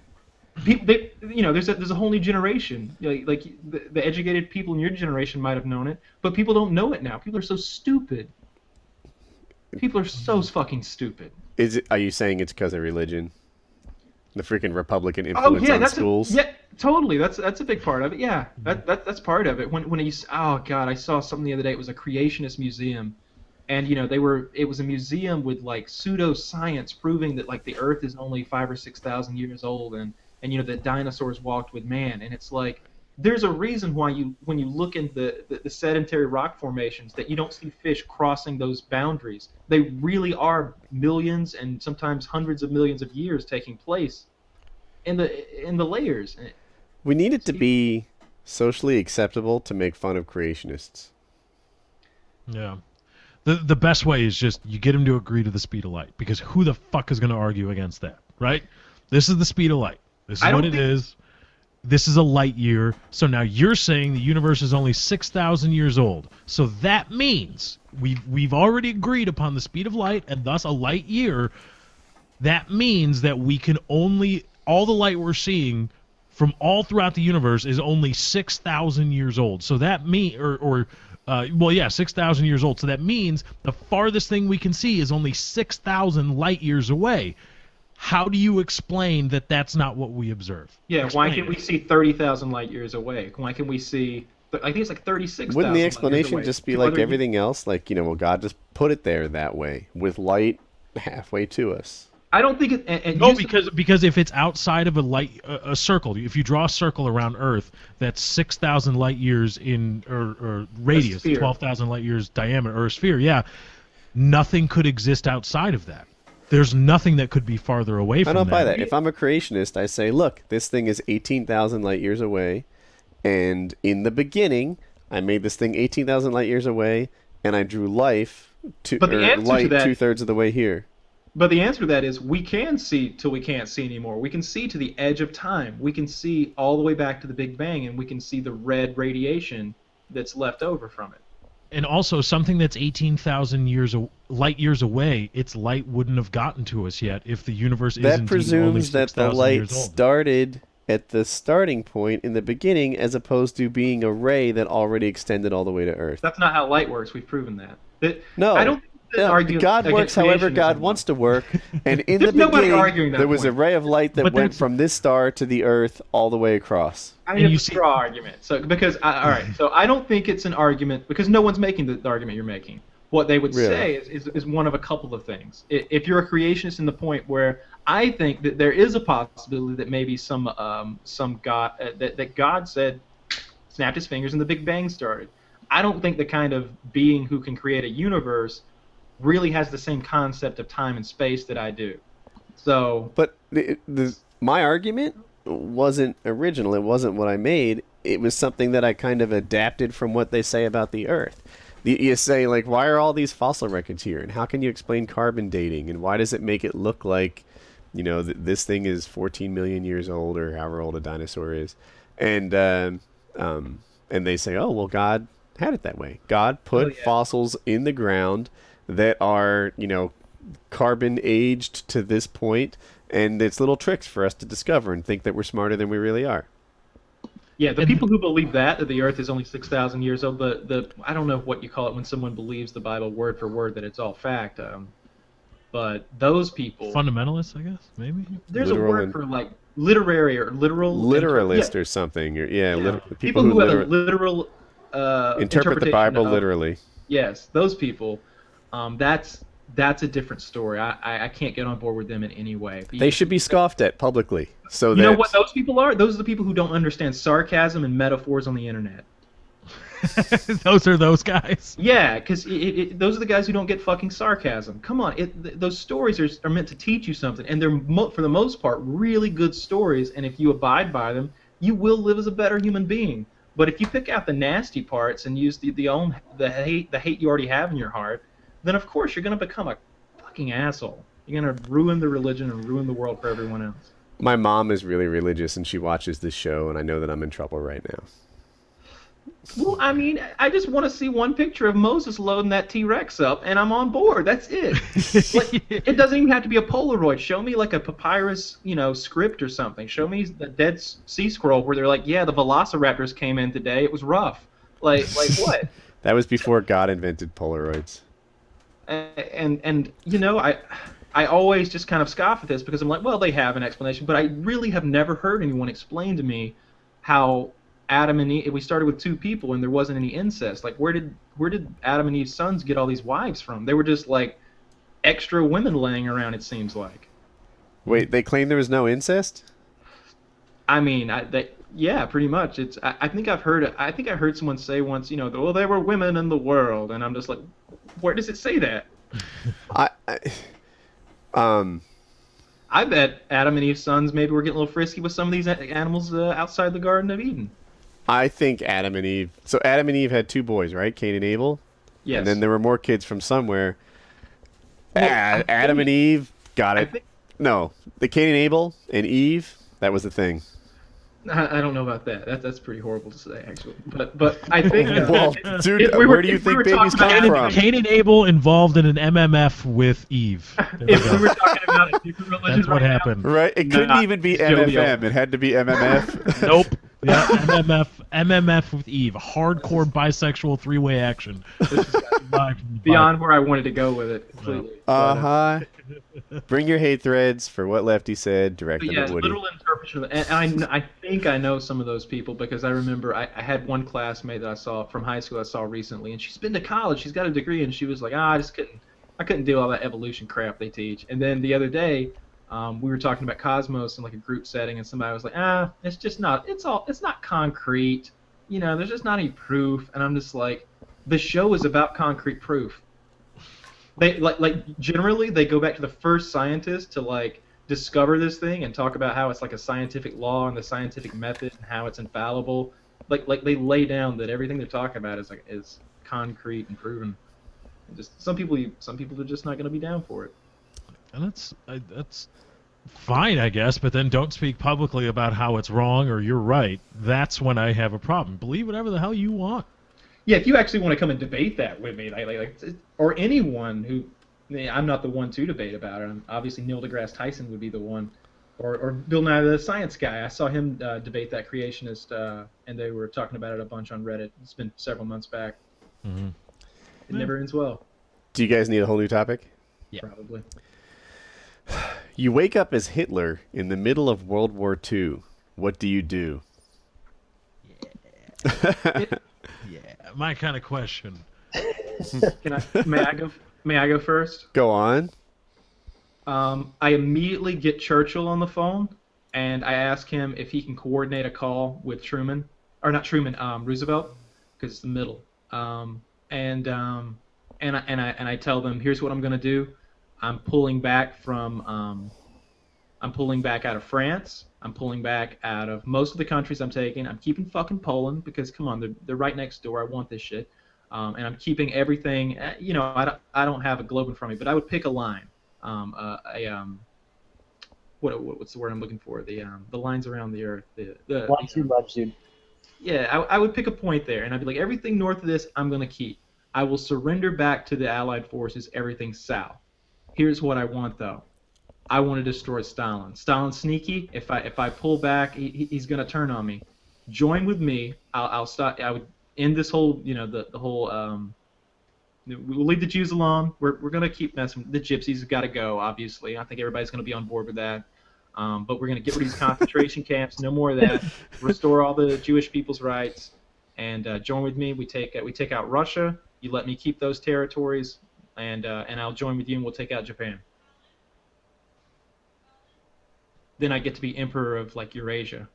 There's a whole new generation. Like the educated people in your generation might have known it, but people don't know it now. People are so stupid. People are so fucking stupid. Are you saying it's because of religion? The freaking Republican influence on schools? Totally. That's a big part of it. Yeah, that's part of it. When I saw something the other day. It was a creationist museum, and it was a museum with like pseudoscience proving that like the Earth is only 5,000 or 6,000 years old, and that dinosaurs walked with man, and it's like there's a reason why when you look in the sedentary rock formations that you don't see fish crossing those boundaries. They really are millions and sometimes hundreds of millions of years taking place in the layers. We need it to be socially acceptable to make fun of creationists. Yeah. The best way is just you get them to agree to the speed of light, because who the fuck is going to argue against that, right? This is the speed of light. This is what it is. This is a light year. So now you're saying the universe is only 6,000 years old. So that means we've already agreed upon the speed of light, and thus a light year. That means that we can only all the light we're seeing from all throughout the universe is only 6,000 years old. So that 6,000 years old. So that means the farthest thing we can see is only 6,000 light years away. How do you explain that that's not what we observe? Yeah, why can we see 30,000 light years away? Why can we see, I think it's like 36,000 Wouldn't the explanation just be like everything else? Like, God just put it there that way, with light halfway to us. I don't think it... No, because if it's outside of a circle, if you draw a circle around Earth that's 6,000 light years in or radius, 12,000 light years diameter, or a sphere, nothing could exist outside of that. There's nothing that could be farther away from that. I don't buy that. If I'm a creationist, I say, look, this thing is 18,000 light years away, and in the beginning, I made this thing 18,000 light years away, and I drew light 2/3 of the way here. But the answer to that is we can see till we can't see anymore. We can see to the edge of time. We can see all the way back to the Big Bang, and we can see the red radiation that's left over from it. And also, something that's 18,000 light years away, its light wouldn't have gotten to us yet if the universe is indeed only 6,000 years old. That presumes that the light started at the starting point in the beginning, as opposed to being a ray that already extended all the way to Earth. That's not how light works. We've proven that. No. I don't. God works however God wants to work, and in the beginning there was a ray of light that went from this star to the Earth all the way across. I have a straw argument. So I don't think it's an argument, because no one's making the argument you're making. What they would say is one of a couple of things. If you're a creationist in the point where I think that there is a possibility that maybe some God that God said, snapped his fingers and the Big Bang started. I don't think the kind of being who can create a universe really has the same concept of time and space that I do. So, but my argument wasn't original. It wasn't what I made. It was something that I kind of adapted from what they say about the Earth. You say, like, why are all these fossil records here, and how can you explain carbon dating, and why does it make it look like, this thing is 14 million years old, or however old a dinosaur is, and they say, oh well, God had it that way. God put fossils in the ground that are, carbon aged to this point, and it's little tricks for us to discover and think that we're smarter than we really are. Yeah, the people who believe that the Earth is only 6,000 years old, I don't know what you call it when someone believes the Bible word for word that it's all fact. But those people, fundamentalists, I guess, maybe. there's a word for like literary or literalist or something. People who have a literal interpret the Bible literally. Yes, those people. That's a different story. I can't get on board with them in any way. They should be scoffed at publicly. So you know what those people are? Those are the people who don't understand sarcasm and metaphors on the internet. Those are those guys. Yeah, because those are the guys who don't get fucking sarcasm. Come on, those stories are meant to teach you something, and they're for the most part really good stories. And if you abide by them, you will live as a better human being. But if you pick out the nasty parts and use the hate you already have in your heart, then of course you're gonna become a fucking asshole. You're gonna ruin the religion and ruin the world for everyone else. My mom is really religious, and she watches this show, and I know that I'm in trouble right now. Well, I mean, I just want to see one picture of Moses loading that T-Rex up, and I'm on board. That's it. Like, it doesn't even have to be a Polaroid. Show me like a papyrus, script or something. Show me the Dead Sea Scroll where they're like, yeah, the Velociraptors came in today. It was rough. Like what? That was before God invented Polaroids. And I always just kind of scoff at this because I'm like, well, they have an explanation, but I really have never heard anyone explain to me how Adam and Eve, we started with two people and there wasn't any incest. Like, where did Adam and Eve's sons get all these wives from? They were just like extra women laying around, it seems like. Wait, they claim there was no incest? I mean, yeah, pretty much. I think I heard someone say once, well, there were women in the world, and I'm just like, where does it say that? I bet Adam and Eve's sons maybe were getting a little frisky with some of these animals outside the Garden of Eden. I think Adam and Eve... So Adam and Eve had two boys, right? Cain and Abel? Yes. And then there were more kids from somewhere. Well, Adam and Eve got it. No, the Cain and Abel and Eve, that was the thing. I don't know about that. That's pretty horrible to say, actually. But I think... well, dude, where do you think babies come from? Cain and Abel involved in an MMF with Eve. If we were talking about a different religion, that's what happened. Right? It couldn't even be MFM. It had to be MMF. Nope. Yeah, MMF with Eve. Hardcore bisexual three-way action. This is beyond where I wanted to go with it completely. Bring your hate threads for what Lefty said. Direct them to Woody. Literal interpretation of it. And I think I know some of those people because I remember I had one classmate that I saw from high school I saw recently, and she's been to college. She's got a degree, and she was like, I couldn't deal with all that evolution crap they teach. And then the other day, we were talking about cosmos in like a group setting, and somebody was like, it's just not. It's not concrete. There's just not any proof. And I'm just like, the show is about concrete proof. They generally they go back to the first scientist to like discover this thing and talk about how it's like a scientific law and the scientific method and how it's infallible. Like they lay down that everything they're talking about is concrete and proven. And just some people are just not going to be down for it. And that's fine, I guess, but then don't speak publicly about how it's wrong or you're right. That's when I have a problem. Believe whatever the hell you want. Yeah, if you actually want to come and debate that with me, or anyone who, I'm not the one to debate about it. Obviously, Neil deGrasse Tyson would be the one, or Bill Nye the Science Guy. I saw him debate that creationist, and they were talking about it a bunch on Reddit. It's been several months back. Mm-hmm. It never ends well. Do you guys need a whole new topic? Yeah, probably. You wake up as Hitler in the middle of World War II. What do you do? Yeah, my kind of question. May I go first? Go on. I immediately get Churchill on the phone, and I ask him if he can coordinate a call with Truman, or not Truman, Roosevelt, because it's the middle. And I tell them, here's what I'm gonna do. I'm pulling back out of France. I'm pulling back out of most of the countries I'm taking. I'm keeping fucking Poland because, come on, they're right next door. I want this shit. And I'm keeping everything. I don't have a globe in front of me, but I would pick a line. What's the word I'm looking for? The lines around the earth. Longitude. Yeah, I would pick a point there, and I'd be like, everything north of this, I'm gonna keep. I will surrender back to the Allied forces everything south. Here's what I want, though. I want to destroy Stalin. Stalin's sneaky. If I pull back, he's going to turn on me. Join with me. I'll start. I would end this whole, the whole. We'll leave the Jews alone. We're gonna keep messing. The gypsies have got to go. Obviously, I think everybody's gonna be on board with that. But we're gonna get rid of these concentration camps. No more of that. Restore all the Jewish people's rights, and join with me. We take out Russia. You let me keep those territories, and I'll join with you, and we'll take out Japan. Then I get to be emperor of like Eurasia,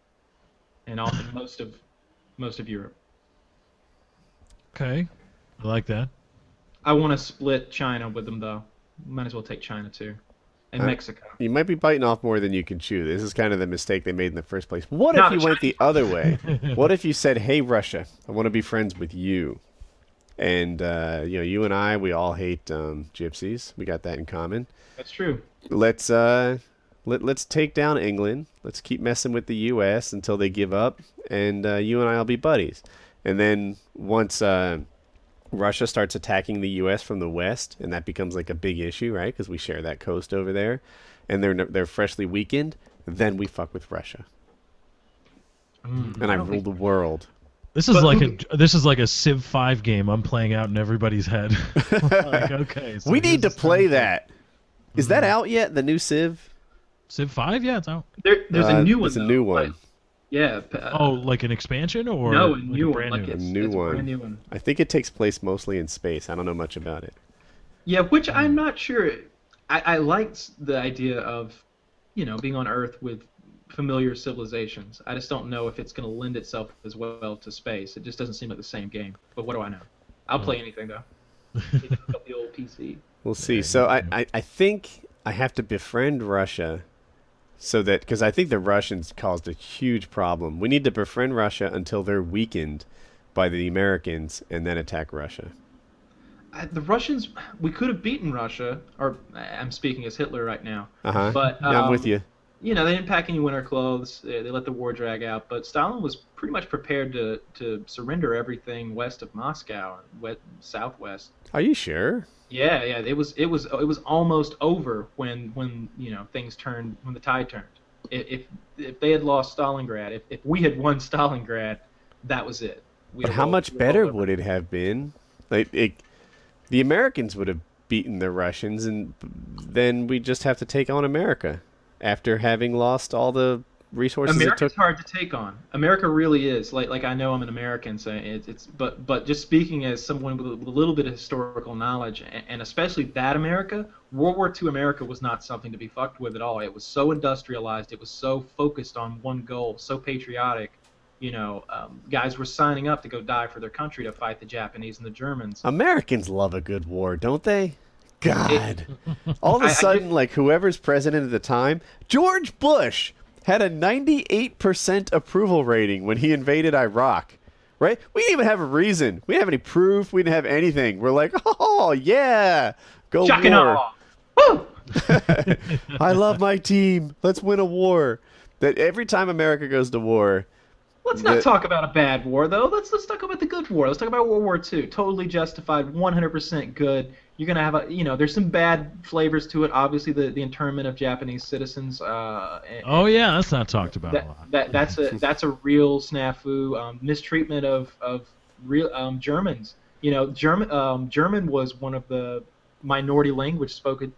and all most of Europe. Okay, I like that. I want to split China with them, though. Might as well take China, too. And Mexico. You might be biting off more than you can chew. This is kind of the mistake they made in the first place. What No, if you the went the other way? What if you said, hey, Russia, I want to be friends with you? And, you and I, we all hate gypsies. We got that in common. That's true. Let's take down England. Let's keep messing with the U.S. until they give up. And you and I will be buddies. And then once... Russia starts attacking the U.S. from the west, and that becomes like a big issue, right? Because we share that coast over there, and they're freshly weakened. Then we fuck with Russia, and I rule the world. This is like a Civ 5 game I'm playing out in everybody's head. Like, okay, so we need to play that. Is that out yet? The new Civ? Civ 5? Yeah, it's out. There's a new one. There's a new one. Yeah. Like an expansion or no, a like new a one. brand Like new? it's new a one. brand new one. I think it takes place mostly in space. I don't know much about it. Yeah, which I'm not sure. I liked the idea of, being on Earth with familiar civilizations. I just don't know if it's going to lend itself as well to space. It just doesn't seem like the same game. But what do I know? I'll play anything though. The old PC. We'll see. So I think I have to befriend Russia. So that, because I think the Russians caused a huge problem. We need to befriend Russia until they're weakened by the Americans and then attack Russia. The Russians, we could have beaten Russia, or I'm speaking as Hitler right now. Uh-huh. But yeah, I'm with you. They didn't pack any winter clothes. They let the war drag out. But Stalin was pretty much prepared to surrender everything west of Moscow and southwest. Are you sure? Yeah. It was almost over when things turned, when the tide turned. If they had lost Stalingrad, if we had won Stalingrad, that was it. But how much better would it have been? The Americans would have beaten the Russians, and then we just have to take on America after having lost all the resources. America's hard to take on. America really is. Like I know I'm an American, so but just speaking as someone with a little bit of historical knowledge, and especially that America, World War II America was not something to be fucked with at all. It was so industrialized. It was so focused on one goal, so patriotic. Guys were signing up to go die for their country to fight the Japanese and the Germans. Americans love a good war, don't they? God. All of a sudden, like whoever's president at the time, George Bush had a 98% approval rating when he invaded Iraq. Right? We didn't even have a reason. We didn't have any proof. We didn't have anything. We're like, oh, yeah. Go war. Woo! I love my team. Let's win a war. That every time America goes to war... Let's not talk about a bad war, though. Let's talk about the good war. Let's talk about World War II. Totally justified, 100% good. You're gonna have there's some bad flavors to it. Obviously, the internment of Japanese citizens. That's not talked about a lot. That's a real snafu. Mistreatment of real Germans. German was one of the minority languages spoken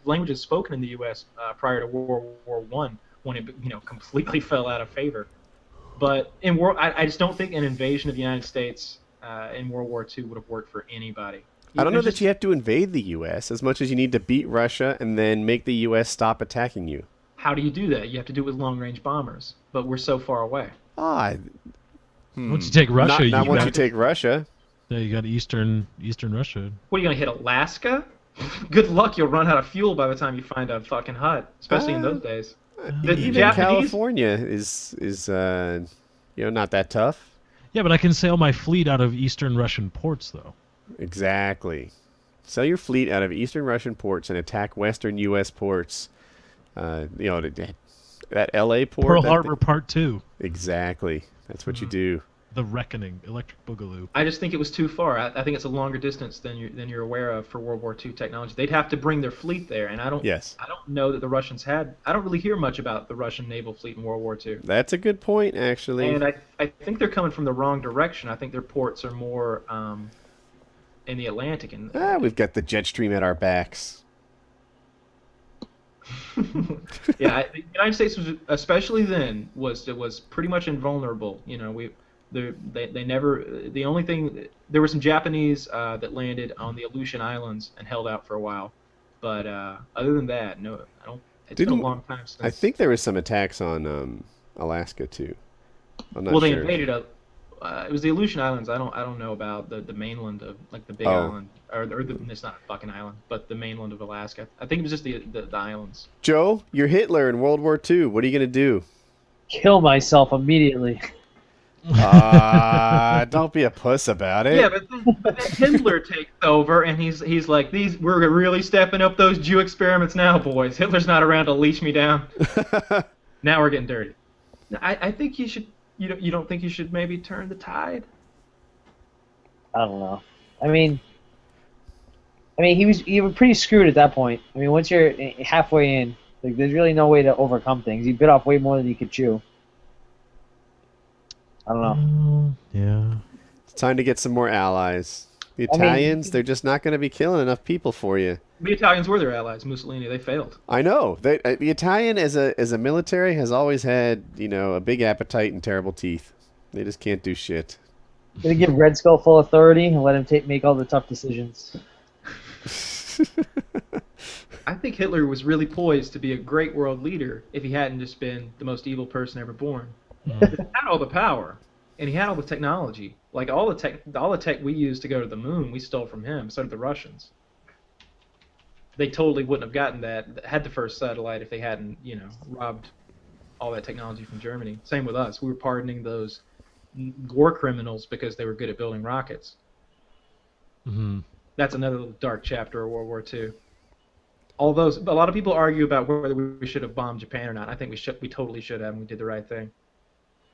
in the U.S. Prior to World War I, when it completely fell out of favor. But I just don't think an invasion of the United States in World War II would have worked for anybody. I don't know that you have to invade the U.S. as much as you need to beat Russia and then make the U.S. stop attacking you. How do you do that? You have to do it with long-range bombers, but we're so far away. Once you take Russia, you take Russia. Yeah, you got Eastern Russia. What, are you going to hit Alaska? Good luck, you'll run out of fuel by the time you find a fucking hut, especially in those days. Even California is not that tough. Yeah, but I can sail my fleet out of Eastern Russian ports, though. Exactly. Sail your fleet out of Eastern Russian ports and attack Western U.S. ports. That L.A. port. Pearl Harbor Part 2. Exactly. That's what you do. The Reckoning, Electric Boogaloo. I just think it was too far. I think it's a longer distance than you're aware of for World War II technology. They'd have to bring their fleet there, and I don't know that the Russians had. I don't really hear much about the Russian naval fleet in World War II. That's a good point, actually. And I think they're coming from the wrong direction. I think their ports are more in the Atlantic. And we've got the jet stream at our backs. Yeah, the United States was, especially then, was pretty much invulnerable. They never. The only thing, there were some Japanese that landed on the Aleutian Islands and held out for a while, but other than that, no, I don't. It's been a long time since. I think there was some attacks on Alaska too. I'm not well, sure. they invaded it was the Aleutian Islands. I don't know about the mainland of like the Big Island it's not a fucking island, but the mainland of Alaska. I think it was just the islands. Joe, you're Hitler in World War II. What are you gonna do? Kill myself immediately. Don't be a puss about it. Yeah, but then Hitler takes over, and he's like, we're really stepping up those Jew experiments now, boys. Hitler's not around to leash me down. Now we're getting dirty. I think you should. You don't think you should maybe turn the tide? I don't know. I mean, he was pretty screwed at that point. I mean, once you're halfway in, like, there's really no way to overcome things. He bit off way more than he could chew. I don't know. Yeah. It's time to get some more allies. The Italians, they're just not going to be killing enough people for you. The Italians were their allies. Mussolini, they failed. I know. The Italian, as a military, has always had, a big appetite and terrible teeth. They just can't do shit. Gonna give Red Skull full authority and let him make all the tough decisions. I think Hitler was really poised to be a great world leader if he hadn't just been the most evil person ever born. He had all the power, and he had all the technology. Like all the tech we used to go to the moon, we stole from him. So did the Russians. They totally wouldn't have gotten that, had the first satellite if they hadn't, robbed all that technology from Germany. Same with us. We were pardoning those war criminals because they were good at building rockets. Mm-hmm. That's another little dark chapter of World War II. A lot of people argue about whether we should have bombed Japan or not. I think we totally should have, and we did the right thing.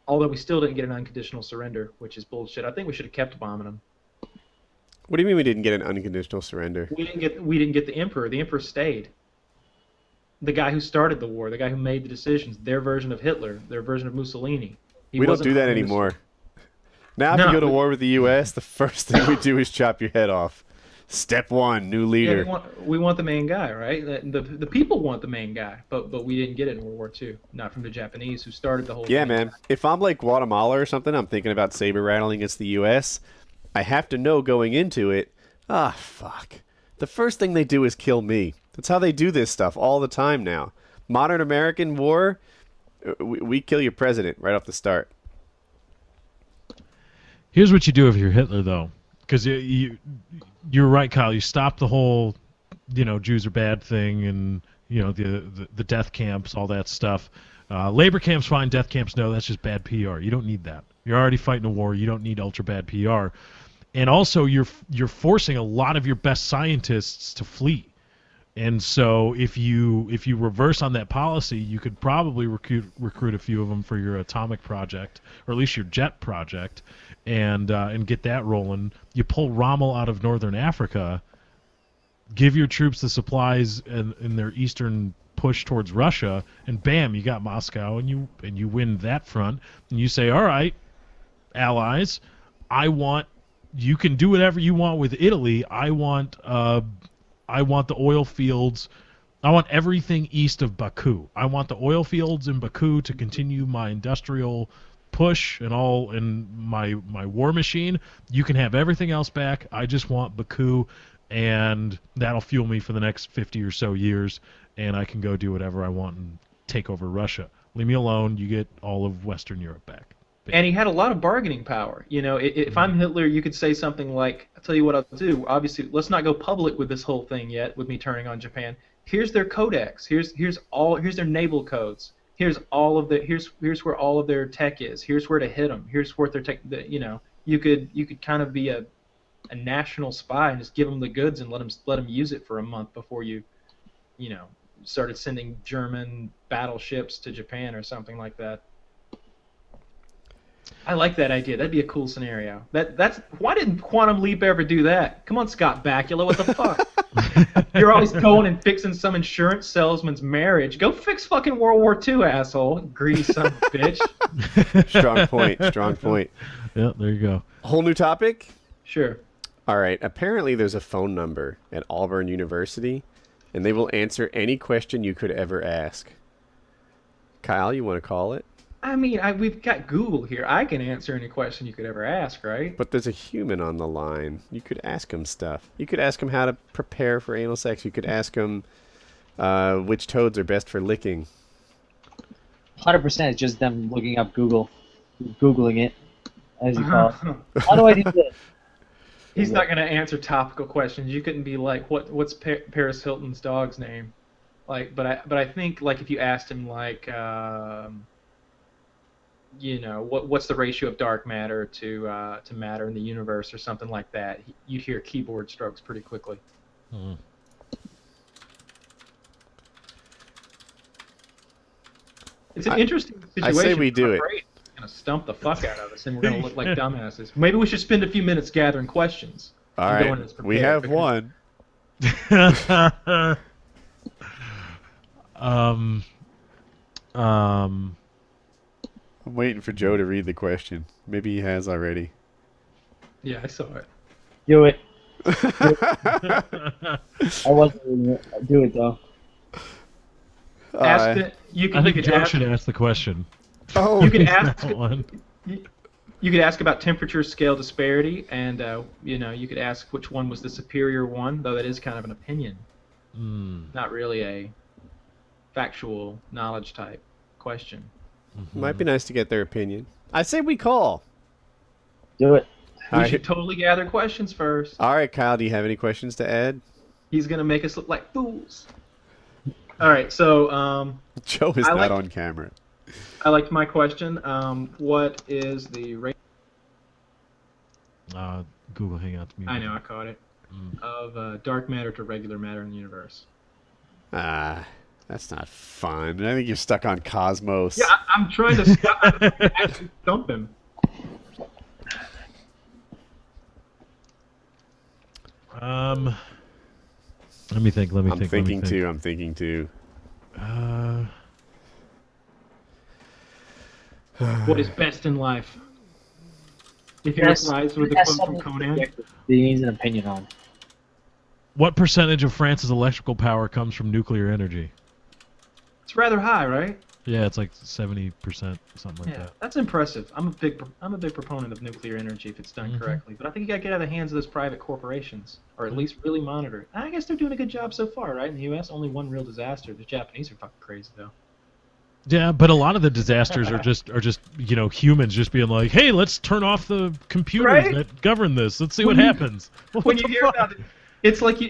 Although we still didn't get an unconditional surrender, which is bullshit. I think we should have kept bombing them. What do you mean we didn't get an unconditional surrender? We didn't get the Emperor. The Emperor stayed. The guy who started the war, the guy who made the decisions, their version of Hitler, their version of Mussolini. We don't do that anymore. Now if you go to war with the U.S., the first thing we do is chop your head off. Step one, new leader. Yeah, we want the main guy, right? The people want the main guy, but we didn't get it in World War II. Not from the Japanese, who started the whole thing. Yeah, man. If I'm like Guatemala or something, I'm thinking about saber rattling against the U.S., I have to know going into it, fuck. The first thing they do is kill me. That's how they do this stuff all the time now. Modern American war, we kill your president right off the start. Here's what you do if you're Hitler, though. Because you're right, Kyle. You stop the whole, Jews are bad thing and, the death camps, all that stuff. Labor camps, fine. Death camps, no. That's just bad PR. You don't need that. You're already fighting a war. You don't need ultra bad PR. And also, you're forcing a lot of your best scientists to flee. And so if you reverse on that policy, you could probably recruit a few of them for your atomic project, or at least your jet project, and get that rolling. You pull Rommel out of northern Africa, give your troops the supplies in their eastern push towards Russia, and bam, you got Moscow, and you win that front. And you say, all right, allies, you can do whatever you want with Italy. I want the oil fields. I want everything east of Baku. I want the oil fields in Baku to continue my industrial push and my war machine. You can have everything else back. I just want Baku, and that'll fuel me for the next 50 or so years, and I can go do whatever I want and take over Russia. Leave me alone. You get all of Western Europe back. And he had a lot of bargaining power. If I'm Hitler, you could say something like, I'll tell you what I'll do. Obviously, let's not go public with this whole thing yet, with me turning on Japan. Here's their codex. Here's their naval codes. Here's where all of their tech is. Here's where to hit them. Here's where their tech. You could kind of be a national spy and just give them the goods and let them use it for a month before you started sending German battleships to Japan or something like that. I like that idea. That'd be a cool scenario. That's why didn't Quantum Leap ever do that? Come on, Scott Bakula, what the fuck? You're always going and fixing some insurance salesman's marriage. Go fix fucking World War II, asshole. Greedy son of a bitch. Strong point. Strong point. Yeah, there you go. Whole new topic? Sure. All right. Apparently there's a phone number at Auburn University, and they will answer any question you could ever ask. Kyle, you want to call it? I mean, we've got Google here. I can answer any question you could ever ask, right? But there's a human on the line. You could ask him stuff. You could ask him how to prepare for anal sex. You could ask him which toads are best for licking. 100% is just them looking up Googling it, as you call it. How do I do this? He's not going to answer topical questions. You couldn't be like, what's Paris Hilton's dog's name? Like, but I think like if you asked him like, you know, what's the ratio of dark matter to matter in the universe or something like that, you'd hear keyboard strokes pretty quickly. Hmm. It's an interesting situation. I say we do it. It's going to stump the fuck out of us, and we're going to look like dumbasses. Maybe we should spend a few minutes gathering questions. All right, we have one. I'm waiting for Joe to read the question. Maybe he has already. Yeah, I saw it. Do it. I wasn't going to do it, though. Ask it. I think Joe should ask the question. Oh, you could ask. That one. You could ask about temperature scale disparity, and you know, you could ask which one was the superior one, though that is kind of an opinion, not really a factual knowledge type question. might be nice to get their opinion. I say we call. Do it. We should totally gather questions first. All right, Kyle, do you have any questions to add? He's gonna make us look like fools. All right, so Joe is not on camera. I liked my question. What is the rate? Google Hangouts. I know, I caught it. Of dark matter to regular matter in the universe. That's not fun. I think you're stuck on Cosmos. Yeah, I'm trying to actually stump him. Let me think. I'm thinking too. What is best in life? If you reprise with the quote from Conan. He needs an opinion on. What percentage of France's electrical power comes from nuclear energy? It's rather high, right? Yeah, it's like 70%, something like Yeah, that. that's impressive. I'm a big proponent of nuclear energy if it's done correctly, but I think you gotta get out of the hands of those private corporations, or at least really monitor it. I guess they're doing a good job so far, right? In the U.S., only one real disaster. The Japanese are fucking crazy though. Yeah, but a lot of the disasters are just you know, humans just being like, hey, let's turn off the computers that govern this. Let's see what happens. When you hear about it, it's like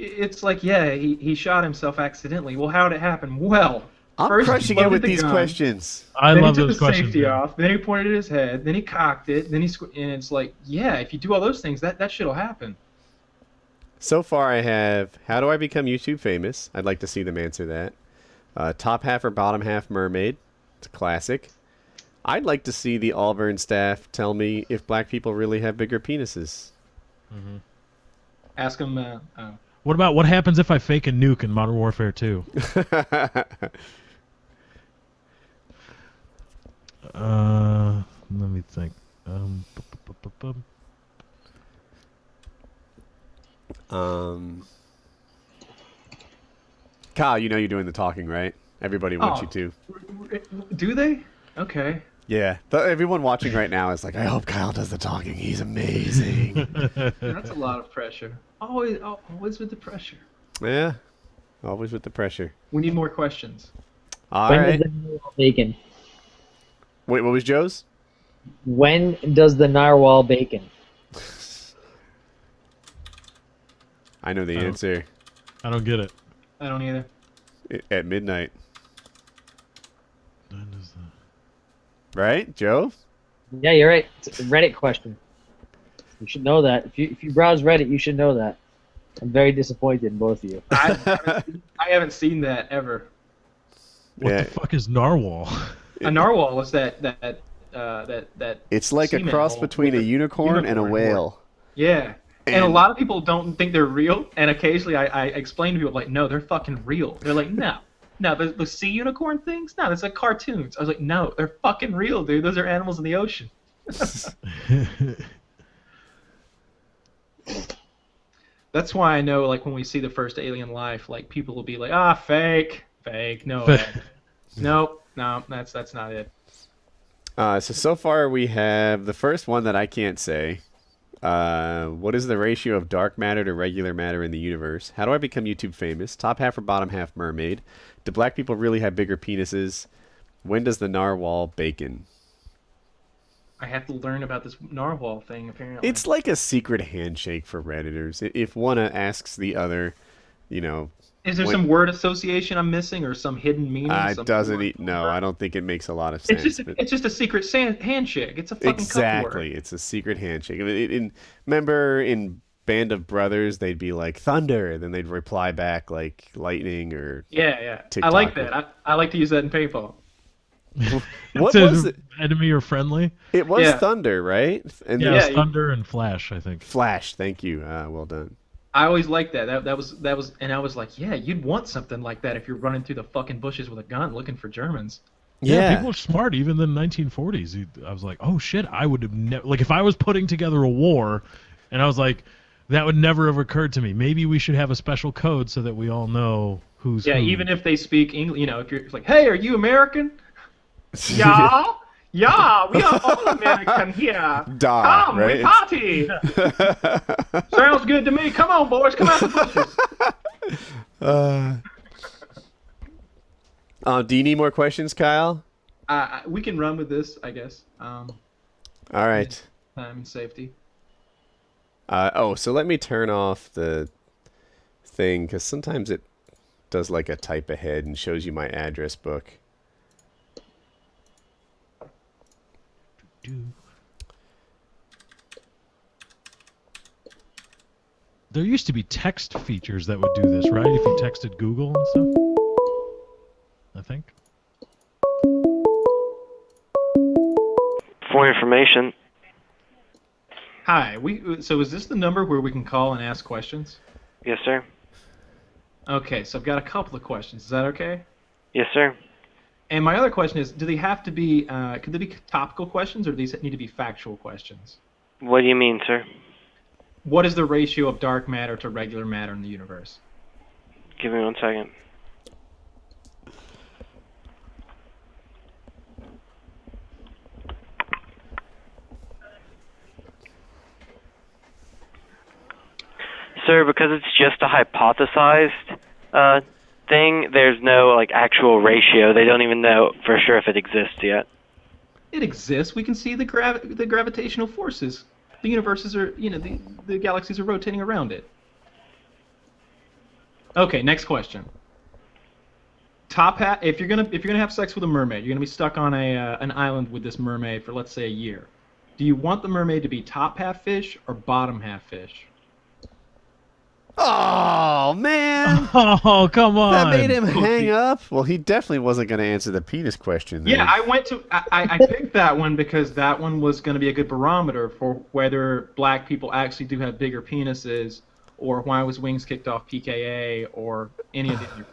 yeah, he shot himself accidentally. Well, how did it happen? Well, I'm first crushing he it with loaded the these gun, questions. I then love he took those the questions. safety off. Then he pointed at his head. Then he cocked it. Then and it's like, yeah, if you do all those things, that shit'll happen. So far I have, how do I become YouTube famous? I'd like to see them answer that. Top half or bottom half mermaid. It's a classic. I'd like to see the Auburn staff tell me if black people really have bigger penises. Ask him. What about what happens if I fake a nuke in Modern Warfare 2? Let me think. Kyle, you know you're doing the talking, right? Everybody wants you to. Do they? Okay. Yeah. Everyone watching right now is like, I hope Kyle does the talking. He's amazing. That's a lot of pressure. Always with the pressure. Yeah. Always with the pressure. We need more questions. All When right. does the narwhal bacon? Wait, what was Joe's? When does the narwhal bacon? I know the answer. I don't get it. I don't either. At midnight. When does the... Right, Joe? Yeah, you're right. It's a Reddit question. You should know that. If you browse Reddit, you should know that. I'm very disappointed in both of you. I haven't seen that ever. What the fuck is narwhal? A narwhal is that that. It's like a semen cross hole between a with unicorn and a horn. whale. Yeah. And a And- lot of people don't think they're real, and occasionally I explain to people, like, no, they're fucking real. They're like, no, the sea unicorn things? No, that's like cartoons. I was like, no, they're fucking real, dude. Those are animals in the ocean. That's why I know, like, when we see the first alien life, like, people will be like, fake, no way. Nope, no, that's not it. So far we have the first one that I can't say. What is the ratio of dark matter to regular matter in the universe? How do I become YouTube famous? Top half or bottom half mermaid? Do black people really have bigger penises? When does the narwhal bacon? I have to learn about this narwhal thing, apparently. It's like a secret handshake for Redditors. If one asks the other, you know... Is there some word association I'm missing, or some hidden meaning? No, I don't think it makes a lot of sense. It's just a secret handshake. It's a fucking exactly. It's a secret handshake. Remember in Band of Brothers, they'd be like thunder, and then they'd reply back like lightning or TikTok. I like that. I like to use that in paintball. What was it? Enemy or friendly? It was thunder, right? And it was thunder and flash, I think. Flash. Thank you. Well done. I always liked that. That was, and I was like, yeah, you'd want something like that if you're running through the fucking bushes with a gun looking for Germans. Yeah, people are smart. Even in the 1940s, I was like, oh shit, I would have never, like, if I was putting together a war, and I was like, that would never have occurred to me. Maybe we should have a special code so that we all know who's who. Even if they speak English, if you're like, hey, are you American? Yeah. Yeah, we are all American here. Come, right? we party. Sounds good to me. Come on, boys. Come out the bushes. Do you need more questions, Kyle? We can run with this, I guess. All right. Time and safety. So let me turn off the thing, because sometimes it does like a type ahead and shows you my address book. There used to be text features that would do this, right? If you texted Google and stuff, I think. For information. Hi. So is this the number where we can call and ask questions? Yes, sir. Okay, so I've got a couple of questions. Is that okay? Yes, sir. And my other question is, do they have to be, could they be topical questions, or do these need to be factual questions? What do you mean, sir? What is the ratio of dark matter to regular matter in the universe? Give me 1 second. Sir, because it's just a hypothesized thing, there's no like actual ratio. They don't even know for sure if it exists yet. It exists. We can see the gravitational forces. The universes are, the galaxies are rotating around it. Okay, next question. Top hat. If you're gonna have sex with a mermaid, you're gonna be stuck on an island with this mermaid for, let's say, a year. Do you want the mermaid to be top half fish or bottom half fish? Oh, man. Oh, come on. That made him hang up? Well, he definitely wasn't going to answer the penis question then. Yeah, I picked that one because that one was going to be a good barometer for whether black people actually do have bigger penises, or why was Wings kicked off PKA, or any of the other.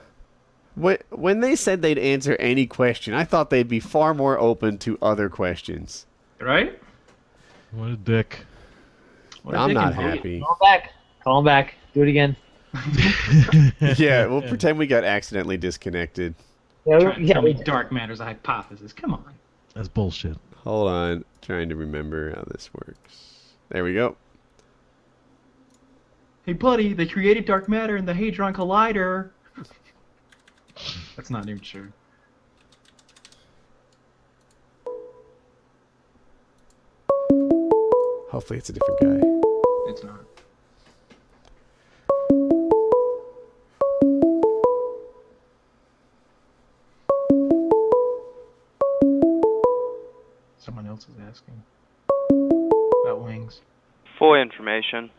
When they said they'd answer any question, I thought they'd be far more open to other questions. Right? What a dick. I'm not happy. Call him back. Do it again. Yeah, we'll pretend we got accidentally disconnected. Tell me dark matter's a hypothesis. Come on. That's bullshit. Hold on. Trying to remember how this works. There we go. Hey, buddy, they created dark matter in the Hadron Collider. That's not even true. Hopefully it's a different guy. It's not. Someone else is asking about Wings. For information.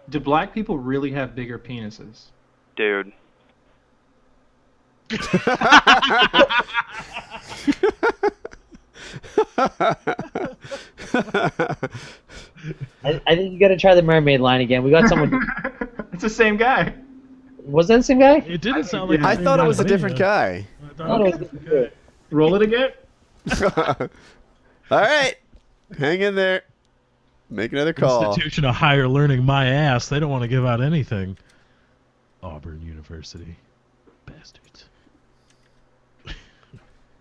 Do black people really have bigger penises? Dude. I think you got to try the mermaid line again. We got someone. It's the same guy. Was that the same guy? It didn't sound like. I thought it was a different guy. I thought it was a different guy. Roll it again. All right, hang in there. Make another call. Institution of Higher Learning, my ass. They don't want to give out anything. Auburn University, bastards.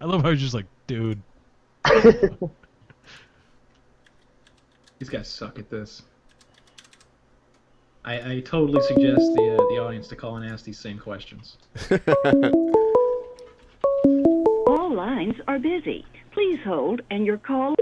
I love how he's just like, dude. These guys suck at this. I totally suggest the audience to call and ask these same questions. All lines are busy. Please hold, and your call...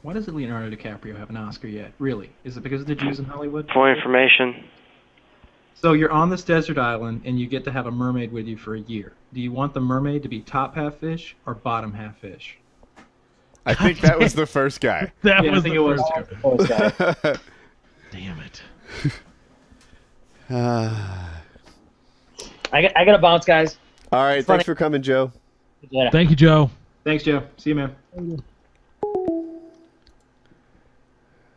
Why doesn't Leonardo DiCaprio have an Oscar yet? Really? Is it because of the Jews in Hollywood? For information. So you're on this desert island, and you get to have a mermaid with you for a year. Do you want the mermaid to be top half fish or bottom half fish? I think that was the first guy. That Yeah, was I think the it was first too. guy. Damn it. I got to bounce, guys. All right, thanks for coming, Joe. Later. Thank you, Joe. Thanks, Joe. See you, man.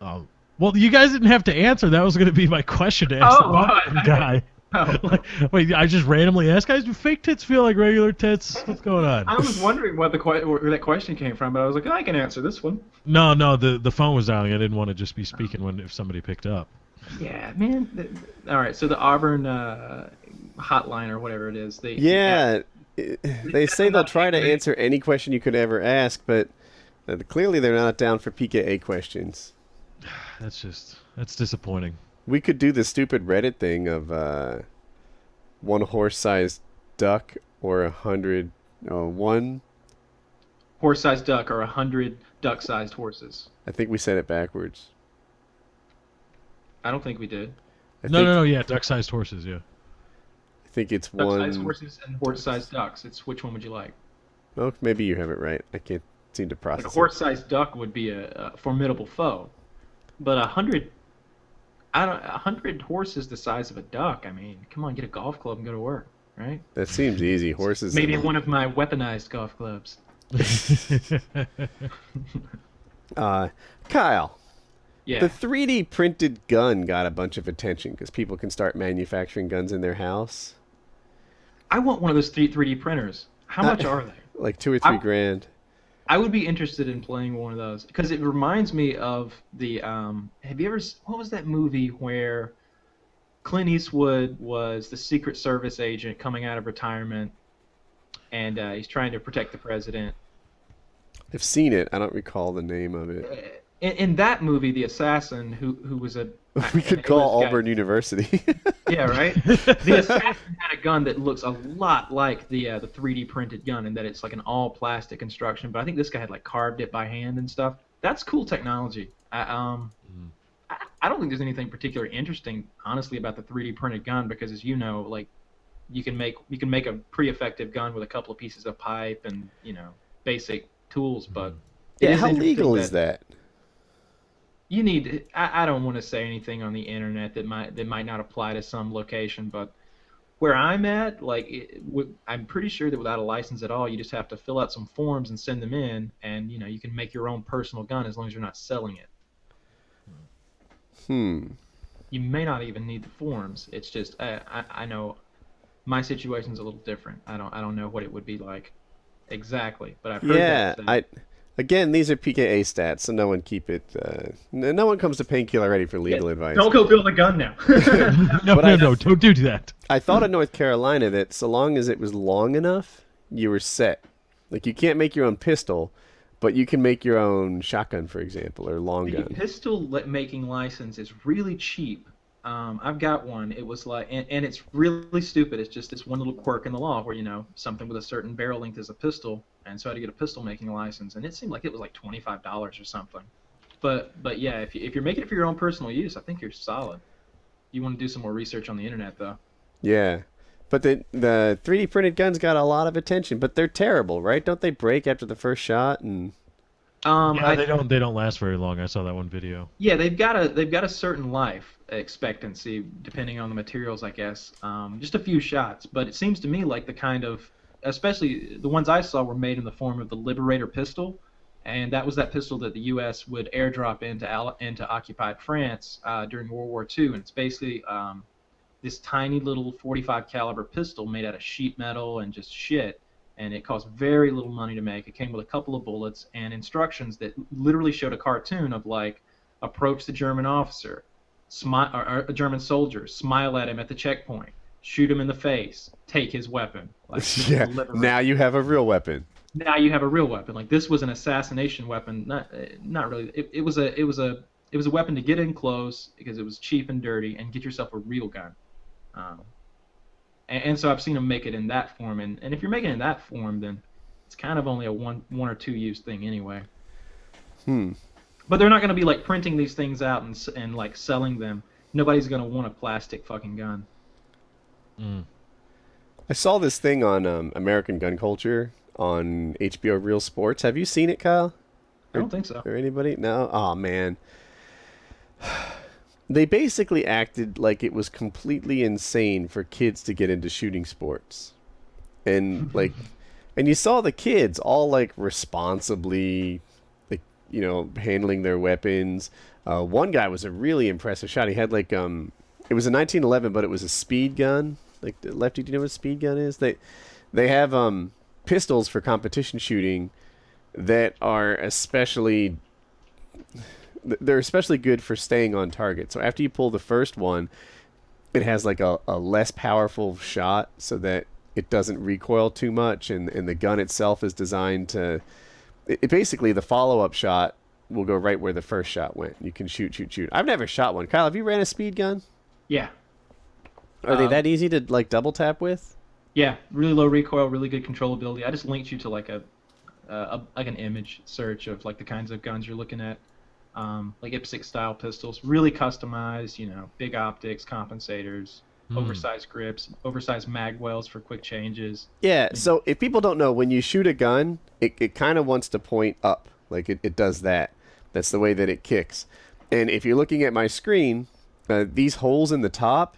Oh, well, you guys didn't have to answer. That was going to be my question to ask the bottom guy. Oh. Wait, I just randomly asked, guys, do fake tits feel like regular tits? What's going on? I was wondering where that question came from, but I was like, I can answer this one. No, the phone was dialing. I didn't want to just be speaking if somebody picked up. Yeah, man. All right, so the Auburn hotline or whatever it is. They They say they'll try to answer any question you could ever ask, but clearly they're not down for PKA questions. That's disappointing. We could do the stupid Reddit thing of one horse-sized duck or 1 horse-sized duck or 100 duck-sized horses. I think we said it backwards. I don't think we did. No, yeah, duck-sized horses, yeah. I think it's Duck-sized one. horses and horse-sized ducks. It's which one would you like? Oh, maybe you have it right. I can't seem to process But a horse-sized duck would be a formidable foe. But 100 horses the size of a duck. I mean, come on, get a golf club and go to work, right? it. That seems easy. Horses. Maybe one of my weaponized golf clubs. Kyle. Yeah. The 3D printed gun got a bunch of attention because people can start manufacturing guns in their house. I want one of those 3D printers. How much are they? Like $2 or $3 grand. I would be interested in playing one of those because it reminds me of the. Have you ever? What was that movie where Clint Eastwood was the Secret Service agent coming out of retirement, and he's trying to protect the president? I've seen it. I don't recall the name of it. In that movie, the assassin who was a We could call Auburn University. Yeah, right. The assassin had a gun that looks a lot like the 3D printed gun, in that it's like an all plastic construction. But I think this guy had like carved it by hand and stuff. That's cool technology. I don't think there's anything particularly interesting, honestly, about the 3D printed gun because, as you know, like you can make a pretty effective gun with a couple of pieces of pipe and basic tools. But yeah, how legal is that? You need. I don't want to say anything on the internet that might not apply to some location, but where I'm at, I'm pretty sure that without a license at all, you just have to fill out some forms and send them in, and you can make your own personal gun as long as you're not selling it. You may not even need the forms. It's just I know my situation's a little different. I don't know what it would be like exactly, but I've heard that. Again, these are PKA stats, so no one keep it. No one comes to Painkiller ready for legal advice. Don't go build a gun now. No, don't do that. I thought in North Carolina that so long as it was long enough, you were set. Like you can't make your own pistol, but you can make your own shotgun, for example, or long gun. The pistol making license is really cheap. I've got one. It was like, and it's really stupid. It's just this one little quirk in the law where something with a certain barrel length is a pistol, and so I had to get a pistol making license, and it seemed like it was like $25 or something. But yeah, if you're making it for your own personal use, I think you're solid. You want to do some more research on the internet though. Yeah, But the 3D printed guns got a lot of attention, but they're terrible, right? Don't they break after the first shot? And they don't last very long. I saw that one video. Yeah, they've got a certain life expectancy depending on the materials, I guess. Just a few shots, but it seems to me like the kind of, especially the ones I saw were made in the form of the Liberator pistol, and that was that pistol that the U.S. would airdrop into occupied France during World War II, and it's basically this tiny little 45 caliber pistol made out of sheet metal and just shit, and it cost very little money to make. It came with a couple of bullets and instructions that literally showed a cartoon of like, approach the German officer, or a German soldier, smile at him at the checkpoint, shoot him in the face, take his weapon. Like, yeah, now you have a real weapon. Now you have a real weapon. Like, this was an assassination weapon. Not really. It was a weapon to get in close because it was cheap and dirty, and get yourself a real gun. And so I've seen them make it in that form, and if you're making it in that form, then it's kind of only a one or two use thing anyway. But they're not going to be like printing these things out and like selling them. Nobody's going to want a plastic fucking gun. I saw this thing on American Gun Culture on HBO Real Sports. Have you seen it, Kyle? I don't think so. Or anybody? No? Oh, man. They basically acted like it was completely insane for kids to get into shooting sports. And and you saw the kids all like responsibly, like, you know, handling their weapons. One guy was a really impressive shot. He had like it was a 1911, but it was a speed gun. Like, Lefty, do you know what a speed gun is? They have pistols for competition shooting that are especially good for staying on target. So after you pull the first one, it has like a less powerful shot so that it doesn't recoil too much, and the gun itself is designed to basically the follow-up shot will go right where the first shot went. You can shoot. I've never shot one. Kyle, have you ran a speed gun? Yeah. Are they that easy to like double tap with? Yeah, really low recoil, really good controllability. I just linked you to like an image search of like the kinds of guns you're looking at, like IPSC style pistols, really customized. You know, big optics, compensators, oversized grips, oversized mag wells for quick changes. Yeah. So if people don't know, when you shoot a gun, it kind of wants to point up, like it does that. That's the way that it kicks. And if you're looking at my screen, these holes in the top,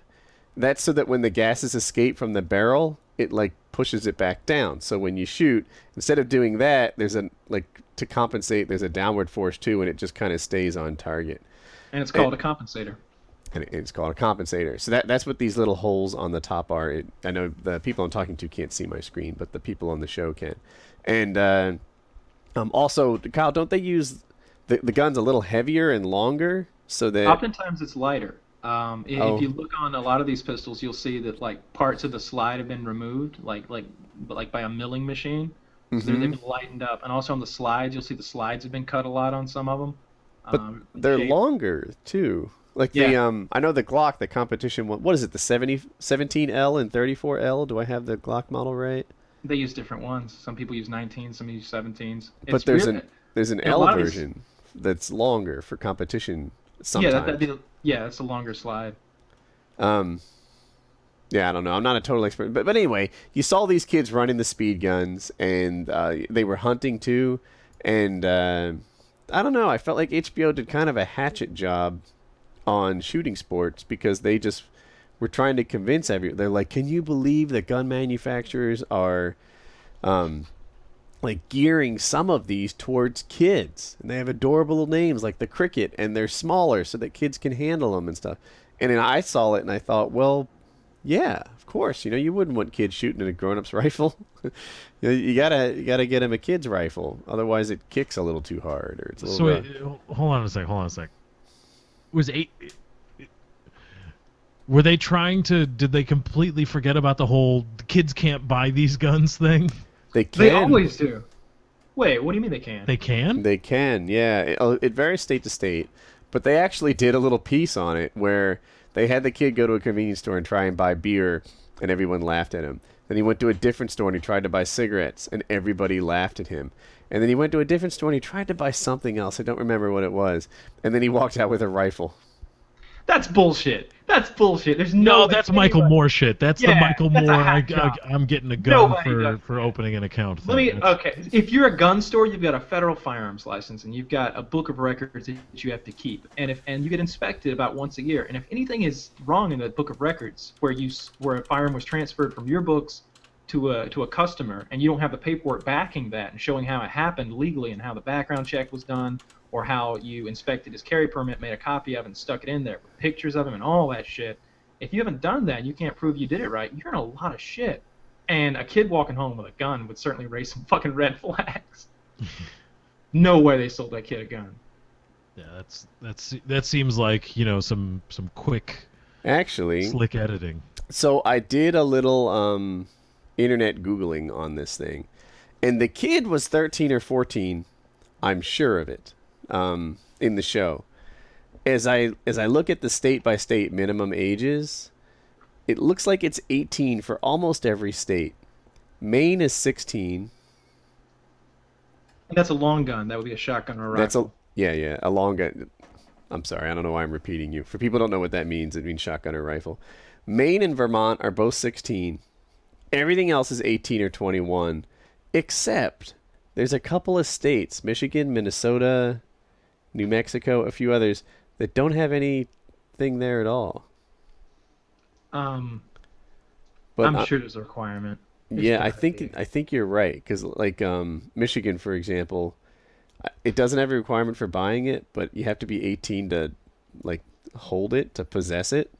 that's so that when the gases escape from the barrel, it like pushes it back down. So when you shoot, instead of doing that, there's to compensate, there's a downward force too, and it just kind of stays on target. And it's called a compensator. And it's called a compensator. So that's what these little holes on the top are. I know the people I'm talking to can't see my screen, but the people on the show can. And also, Kyle, don't they use the guns a little heavier and longer so that oftentimes it's lighter. If you look on a lot of these pistols, you'll see that like parts of the slide have been removed, like by a milling machine. So they've been lightened up, and also on the slides, you'll see the slides have been cut a lot on some of them. But they're longer too. Like I know the Glock, the competition one. What is it? The 17L and 34L. Do I have the Glock model right? They use different ones. Some people use 19s, some use 17s. But there's an L version that's longer for competition. Sometimes. Yeah, it's a longer slide. Yeah, I don't know. I'm not a total expert, but anyway, you saw these kids running the speed guns, and they were hunting too, and I don't know. I felt like HBO did kind of a hatchet job on shooting sports because they just were trying to convince everyone. They're like, "Can you believe that gun manufacturers are like gearing some of these towards kids, and they have adorable little names like the Cricket, and they're smaller so that kids can handle them and stuff." And then I saw it and I thought, well, yeah, of course, you know, you wouldn't want kids shooting at a grown-up's rifle. you gotta get him a kid's rifle, otherwise it kicks a little too hard, or it's a little. So wait, hold on a sec. Were they trying to? Did they completely forget about the whole kids can't buy these guns thing? They can. They always do. Wait, what do you mean they can? They can? They can, yeah. It varies state to state, but they actually did a little piece on it where they had the kid go to a convenience store and try and buy beer, and everyone laughed at him. Then he went to a different store and he tried to buy cigarettes, and everybody laughed at him. And then he went to a different store and he tried to buy something else. I don't remember what it was. And then he walked out with a rifle. That's bullshit. That's bullshit. There's No, way that's Michael anybody- Moore shit. That's the Yeah, Michael that's a Moore. hack job. I'm getting a gun Nobody does for opening an account. Let me. thing. That's- Okay, if you're a gun store, you've got a federal firearms license, and you've got a book of records that you have to keep, and you get inspected about once a year. And if anything is wrong in the book of records, where a firearm was transferred from your books to a customer, and you don't have the paperwork backing that and showing how it happened legally and how the background check was done, or how you inspected his carry permit, made a copy of it, and stuck it in there with pictures of him and all that shit. If you haven't done that and you can't prove you did it right, you're in a lot of shit. And a kid walking home with a gun would certainly raise some fucking red flags. No way they sold that kid a gun. Yeah, that seems like some quick, Actually, slick editing. So I did a little internet Googling on this thing, and the kid was 13 or 14. I'm sure of it. In the show, as I look at the state by state minimum ages, it looks like it's 18 for almost every state. Maine is 16. And that's a long gun. That would be a shotgun or a rifle. A long gun. I'm sorry, I don't know why I'm repeating you. For people who don't know what that means, it means shotgun or rifle. Maine and Vermont are both 16. Everything else is 18 or 21, except there's a couple of states, Michigan, Minnesota, New Mexico, a few others, that don't have anything there at all. But I'm sure there's a requirement. Yeah, I think you're right, because like Michigan, for example, it doesn't have a requirement for buying it, but you have to be 18 to like hold it, to possess it.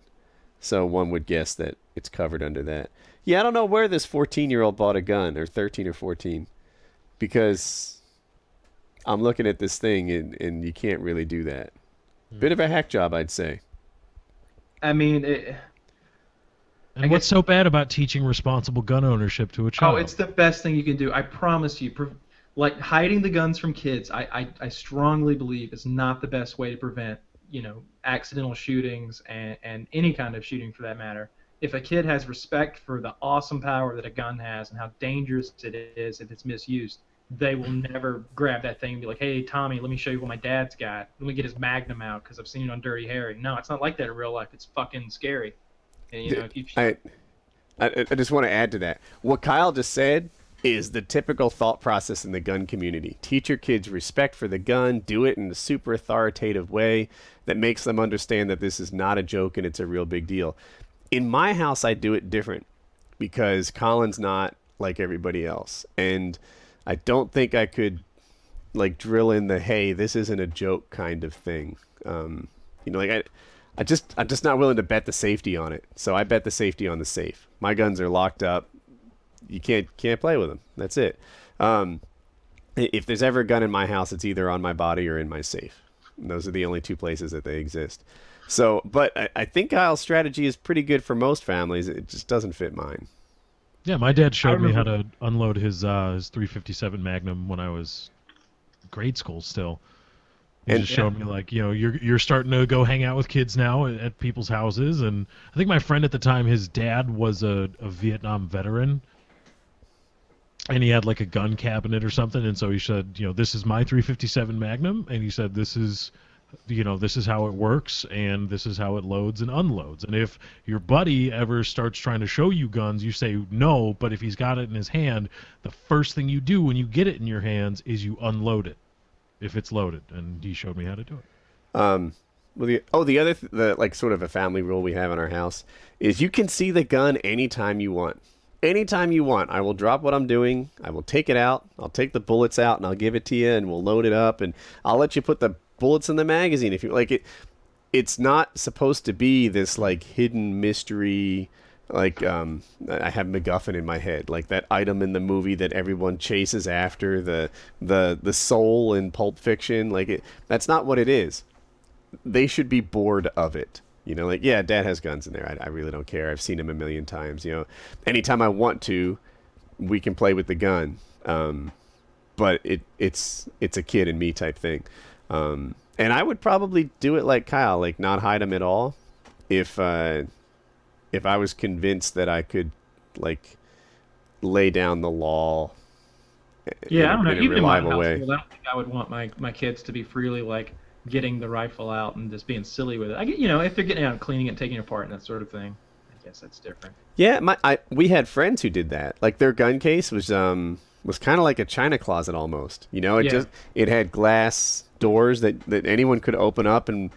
So one would guess that it's covered under that. Yeah, I don't know where this 14-year-old bought a gun, or 13 or 14, because I'm looking at this thing and you can't really do that. Bit of a hack job, I'd say. I mean, And what's so bad about teaching responsible gun ownership to a child? oh, it's the best thing you can do. I promise you. Like hiding the guns from kids, I strongly believe is not the best way to prevent, accidental shootings and any kind of shooting for that matter. If a kid has respect for the awesome power that a gun has and how dangerous it is if it's misused, they will never grab that thing and be like, hey, Tommy, let me show you what my dad's got. Let me get his Magnum out because I've seen it on Dirty Harry. No, it's not like that in real life. It's fucking scary. And, if you... I just want to add to that. What Kyle just said is the typical thought process in the gun community. Teach your kids respect for the gun. Do it in a super authoritative way that makes them understand that this is not a joke and it's a real big deal. In my house, I do it different because Colin's not like everybody else. And I don't think I could like drill in the, hey, this isn't a joke kind of thing. I'm just not willing to bet the safety on it. So I bet the safety on the safe. My guns are locked up. You can't play with them. That's it. If there's ever a gun in my house, it's either on my body or in my safe. And those are the only two places that they exist. So, but I think Kyle's strategy is pretty good for most families. It just doesn't fit mine. Yeah, my dad showed me how to unload his 357 Magnum when I was grade school still. He just showed me like, you're starting to go hang out with kids now at people's houses, and I think my friend at the time, his dad was a Vietnam veteran, and he had like a gun cabinet or something, and so he said, this is my 357 Magnum, and he said this is how it works, and this is how it loads and unloads. And if your buddy ever starts trying to show you guns, you say no, but if he's got it in his hand, the first thing you do when you get it in your hands is you unload it, if it's loaded. And he showed me how to do it. The other like sort of a family rule we have in our house is you can see the gun anytime you want. Anytime you want, I will drop what I'm doing. I will take it out. I'll take the bullets out and I'll give it to you, and we'll load it up, and I'll let you put the bullets in the magazine if you like it. It's not supposed to be this like hidden mystery, like I have MacGuffin in my head, like that item in the movie that everyone chases after, the soul in Pulp Fiction. That's not what it is. They should be bored of it. Yeah, Dad has guns in there. I really don't care. I've seen him a million times. Anytime I want to, we can play with the gun. But it's a kid and me type thing. And I would probably do it like Kyle, like not hide them at all. If I was convinced that I could like lay down the law. Yeah, I don't know. In a Even in my reliable way. household, I don't think I would want my kids to be freely like getting the rifle out and just being silly with it. I get, if they're getting out and cleaning it, taking it apart, and that sort of thing, I guess that's different. Yeah, we had friends who did that. Like their gun case was kind of like a china closet almost. It had glass doors that anyone could open up and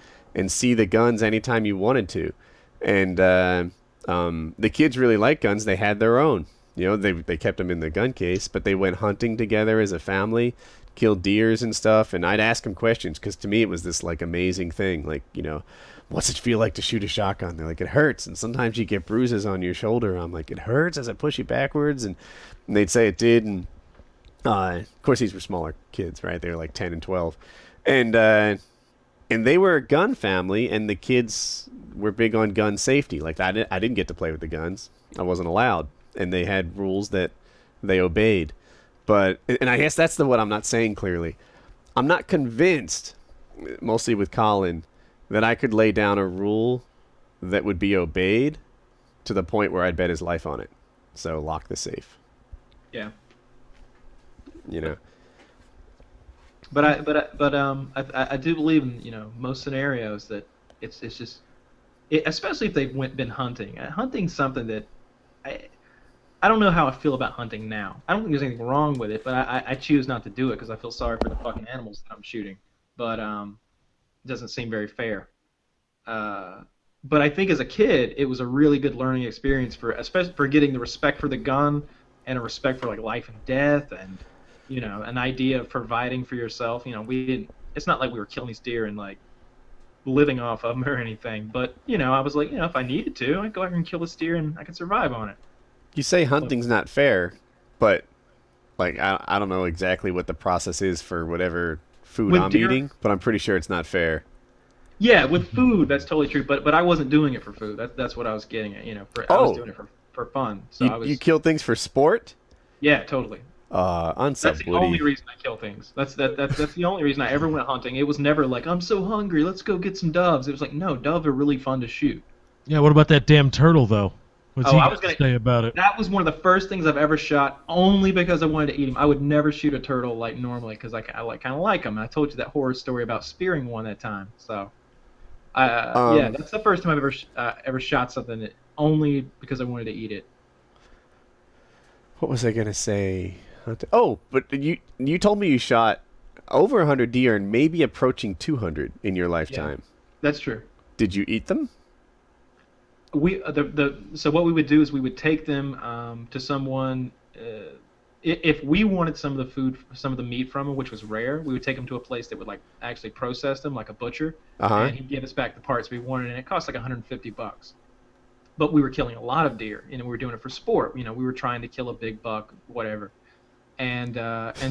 see the guns anytime you wanted to. And the kids really liked guns. They had their own. They kept them in the gun case, but they went hunting together as a family, killed deers and stuff. And I'd ask them questions because to me it was this like amazing thing. Like, what's it feel like to shoot a shotgun? They're like, it hurts. And sometimes you get bruises on your shoulder. I'm like, it hurts as I push you backwards. And they'd say it did. And of course, these were smaller kids, right? They were like 10 and 12. And they were a gun family, and the kids were big on gun safety. Like I didn't get to play with the guns. I wasn't allowed. And they had rules that they obeyed. And I guess that's what I'm not saying clearly. I'm not convinced, mostly with Colin, that I could lay down a rule that would be obeyed to the point where I'd bet his life on it. So lock the safe. Yeah. But I do believe in most scenarios that it's just, especially if they've been hunting. Hunting's something that I don't know how I feel about hunting now. I don't think there's anything wrong with it, but I choose not to do it because I feel sorry for the fucking animals that I'm shooting. But it doesn't seem very fair. But I think as a kid, it was a really good learning experience especially for getting the respect for the gun and a respect for like life and death and an idea of providing for yourself. We didn't. It's not like we were killing these deer and like living off of them or anything. But I was like, if I needed to, I'd go out and kill this deer and I could survive on it. You say hunting's not fair, but like I don't know exactly what the process is for whatever food I'm eating, but I'm pretty sure it's not fair. Yeah, with food, that's totally true. But I wasn't doing it for food. That's what I was getting at. I was doing it for fun. So you kill things for sport? Yeah, totally. That's the only reason I kill things. That's the only reason I ever went hunting. It was never like, I'm so hungry, let's go get some doves. It was like, no, doves are really fun to shoot. Yeah, what about that damn turtle though? What's he I was gonna say about it? That was one of the first things I've ever shot, only because I wanted to eat him. I would never shoot a turtle like normally because I kind of like them. And I told you that horror story about spearing one that time. So, yeah, that's the first time I've ever shot something only because I wanted to eat it. What was I gonna say? Oh, but you told me you shot over 100 deer and maybe approaching 200 in your lifetime. Yeah, that's true. Did you eat them? So what we would do is we would take them to someone. If we wanted some of the meat from them, which was rare, we would take them to a place that would like actually process them, like a butcher, and he'd give us back the parts we wanted, and it cost like $150. But we were killing a lot of deer, we were doing it for sport. We were trying to kill a big buck, whatever, and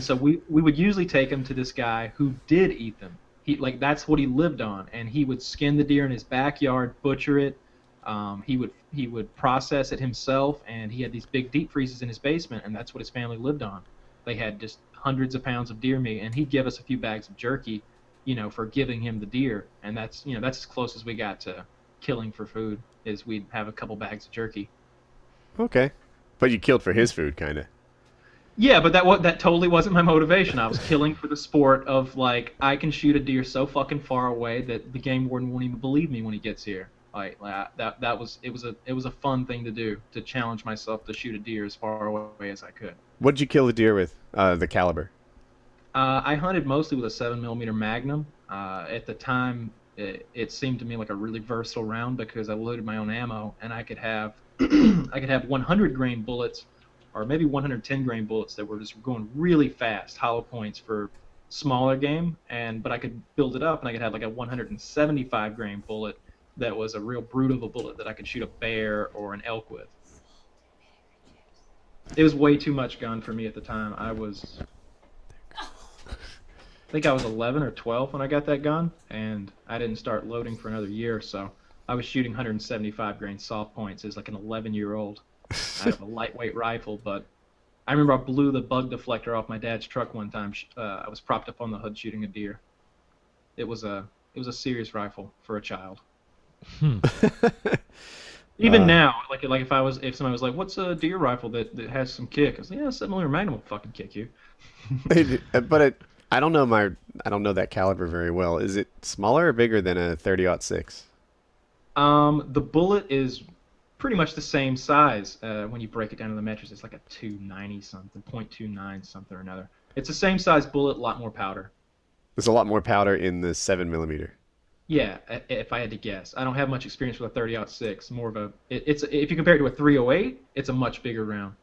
so we would usually take them to this guy who did eat them. That's what he lived on, and he would skin the deer in his backyard, butcher it. He would process it himself, and he had these big deep freezes in his basement, and that's what his family lived on. They had just hundreds of pounds of deer meat, and he'd give us a few bags of jerky, for giving him the deer, and that's as close as we got to killing for food. Is we'd have a couple bags of jerky. Okay, but you killed for his food, kind of. Yeah, but that totally wasn't my motivation. I was killing for the sport of like I can shoot a deer so fucking far away that the game warden won't even believe me when he gets here. Like that was a fun thing to do, to challenge myself to shoot a deer as far away as I could. What did you kill the deer with? The caliber? I hunted mostly with a 7mm Magnum. At the time, it seemed to me like a really versatile round because I loaded my own ammo, and I could have 100 grain bullets, or maybe 110 grain bullets that were just going really fast, hollow points for smaller game, but I could build it up, and I could have like a 175 grain bullet that was a real brute of a bullet that I could shoot a bear or an elk with. It was way too much gun for me at the time. I think I was 11 or 12 when I got that gun, and I didn't start loading for another year, so I was shooting 175 grain soft points as like an 11-year-old. I have a lightweight rifle, but I remember I blew the bug deflector off my dad's truck one time. I was propped up on the hood shooting a deer. It was a serious rifle for a child. Even now, like if somebody was like, "What's a deer rifle that has some kick?" I was like, "Yeah, 7mm Magnum will fucking kick you." But I don't know that caliber very well. Is it smaller or bigger than a 30-06? The bullet is pretty much the same size when you break it down to the metrics. It's like a 290 something, .29 something or another. It's the same size bullet, a lot more powder. There's a lot more powder in the 7 mm. Yeah, if I had to guess. I don't have much experience with a 30-06. More of a it's if you compare it to a 308, it's a much bigger round.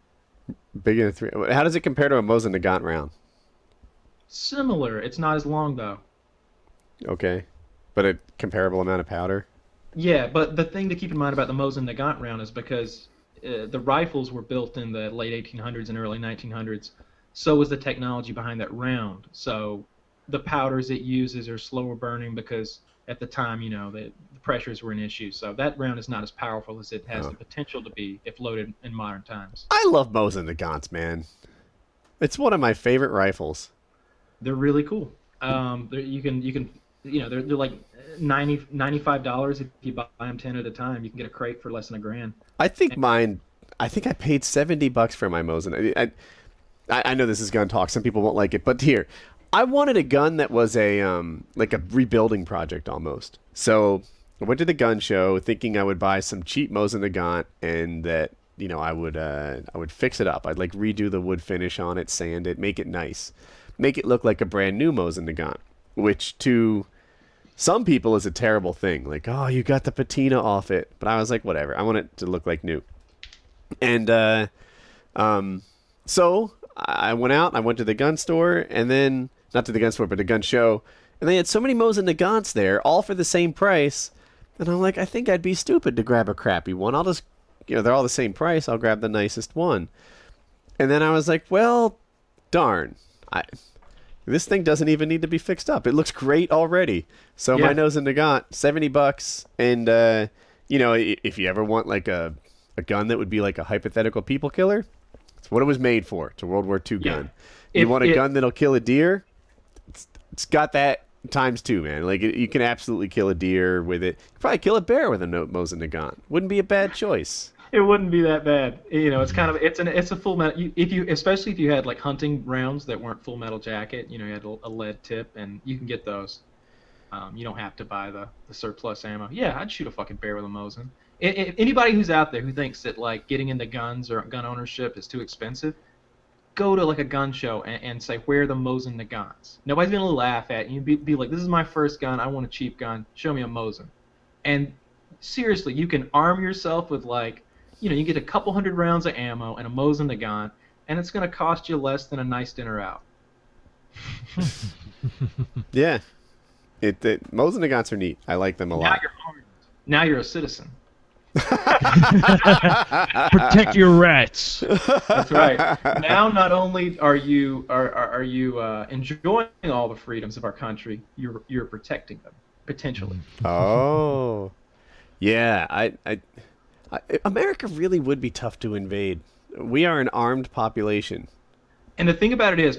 Bigger than 3. How does it compare to a Mosin Nagant round? Similar. It's not as long though. Okay, but a comparable amount of powder. Yeah, but the thing to keep in mind about the Mosin Nagant round is because the rifles were built in the late 1800s and early 1900s. So was the technology behind that round. So the powders it uses are slower burning because at the time, the pressures were an issue. So that round is not as powerful as it has the potential to be if loaded in modern times. I love Mosin Nagants, man. It's one of my favorite rifles. They're really cool. You can they're like $95 if you buy them 10 at a time. You can get a crate for less than $1,000. I think I paid $70 for my Mosin. I know this is gun talk. Some people won't like it, but here, I wanted a gun that was a like a rebuilding project almost. So I went to the gun show thinking I would buy some cheap Mosin Nagant and that I would fix it up. I'd like redo the wood finish on it, sand it, make it nice, make it look like a brand new Mosin Nagant, which to some people is a terrible thing. Like, oh, you got the patina off it, but I was like, whatever. I want it to look like new. And so I went out. I went to the gun store, and then not to the gun store, but the gun show, and they had so many Mosin Nagants there, all for the same price. And I'm like, I think I'd be stupid to grab a crappy one. I'll just, they're all the same price. I'll grab the nicest one. And then I was like, well, darn, this thing doesn't even need to be fixed up. It looks great already. So my Mosin Nagant, $70, and if you ever want like a gun that would be like a hypothetical people killer, it's what it was made for. It's a World War II gun. You want a gun that'll kill a deer? It's got that times 2, man. Like you can absolutely kill a deer with it. You probably kill a bear with a Mosin Nagant. Wouldn't be a bad choice. It wouldn't be that bad. It's kind of it's a full metal. Especially if you had like hunting rounds that weren't full metal jacket. You had a lead tip, and you can get those. You don't have to buy the surplus ammo. Yeah, I'd shoot a fucking bear with a Mosin. If anybody who's out there who thinks that like getting into guns or gun ownership is too expensive, go to like a gun show and say, where are the Mosin Nagants? Nobody's gonna laugh at you. Be like, this is my first gun. I want a cheap gun. Show me a Mosin. And seriously, you can arm yourself with like, you get a couple hundred rounds of ammo and a Mosin Nagant, and it's gonna cost you less than a nice dinner out. Yeah, Mosin Nagants are neat. I like them a lot. Now you're a citizen. Protect your rights. That's right. Now, not only are you enjoying all the freedoms of our country, you're protecting them potentially. Oh, yeah. America really would be tough to invade. We are an armed population. And the thing about it is,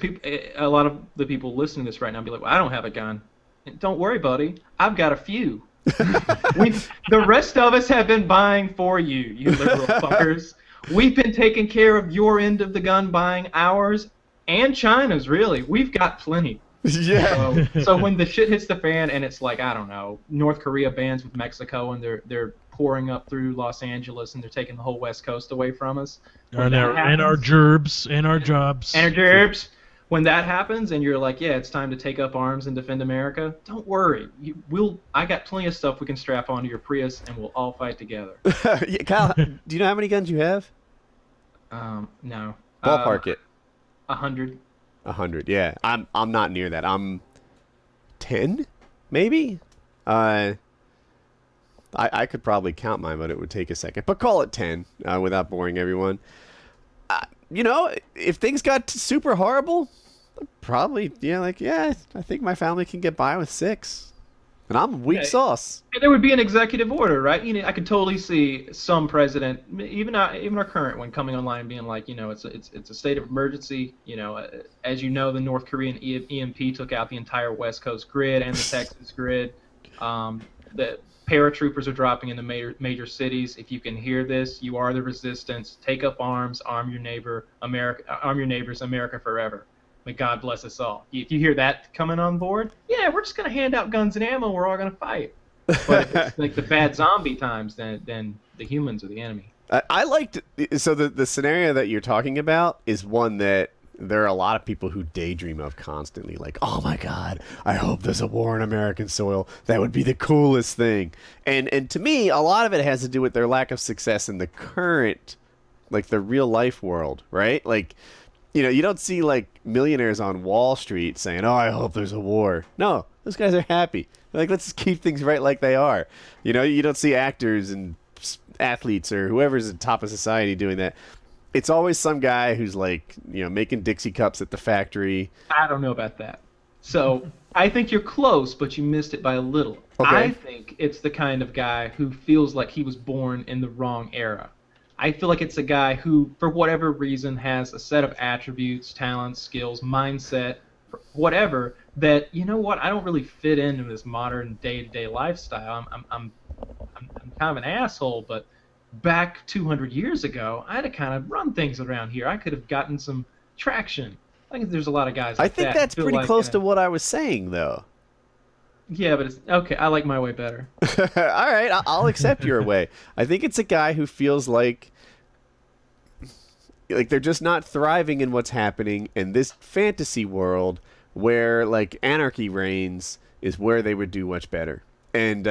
a lot of the people listening to this right now be like, well, I don't have a gun. And don't worry, buddy. I've got a few. The rest of us have been buying for you, you liberal fuckers. We've been taking care of your end of the gun buying, ours and China's, really. We've got plenty. Yeah. So when the shit hits the fan and it's like, I don't know, North Korea bands with Mexico and they're pouring up through Los Angeles and they're taking the whole West Coast away from us. And our gerbs and our jobs. And our gerbs. When that happens and you're like, yeah, it's time to take up arms and defend America, don't worry. I got plenty of stuff we can strap onto your Prius and we'll all fight together. Yeah, Kyle, do you know how many guns you have? No. Ballpark it. 100. 100, yeah. I'm not near that. I'm 10, maybe? I could probably count mine, but it would take a second. But call it 10 without boring everyone. If things got super horrible, probably, I think my family can get by with 6. And I'm weak sauce. And there would be an executive order, right? I could totally see some president, even our current one, coming online and being like, it's a state of emergency. As you know, the North Korean EMP took out the entire West Coast grid and the Texas grid. The paratroopers are dropping into major cities. If you can hear this, you are the resistance. Take up arms, arm your neighbors, America forever. May God bless us all. If you hear that coming on board, yeah, we're just gonna hand out guns and ammo. We're all gonna fight. But if it's like the bad zombie times, then the humans are the enemy. I liked so the scenario that you're talking about is one that there are a lot of people who daydream of constantly. Like, oh my God, I hope there's a war on American soil. That would be the coolest thing. And to me, a lot of it has to do with their lack of success in the current, like the real life world, right? Like, you know, you don't see like millionaires on Wall Street saying, "Oh, I hope there's a war." No, those guys are happy. They're like, let's just keep things right like they are. You know, you don't see actors and athletes or whoever's at the top of society doing that. It's always some guy who's like, you know, making Dixie cups at the factory. I don't know about that. So I think you're close, but you missed it by a little. Okay. I think it's the kind of guy who feels like he was born in the wrong era. I feel like it's a guy who, for whatever reason, has a set of attributes, talents, skills, mindset, whatever, that, you know what, I don't really fit into this modern day-to-day lifestyle. I'm kind of an asshole, but back 200 years ago, I'd have kind of run things around here. I could have gotten some traction. I think there's a lot of guys like I think that that's who feel pretty like, close to what I was saying, though. Yeah, but it's okay. I like my way better. All right, I'll accept your way. I think it's a guy who feels like they're just not thriving in what's happening, in this fantasy world where like anarchy reigns is where they would do much better, and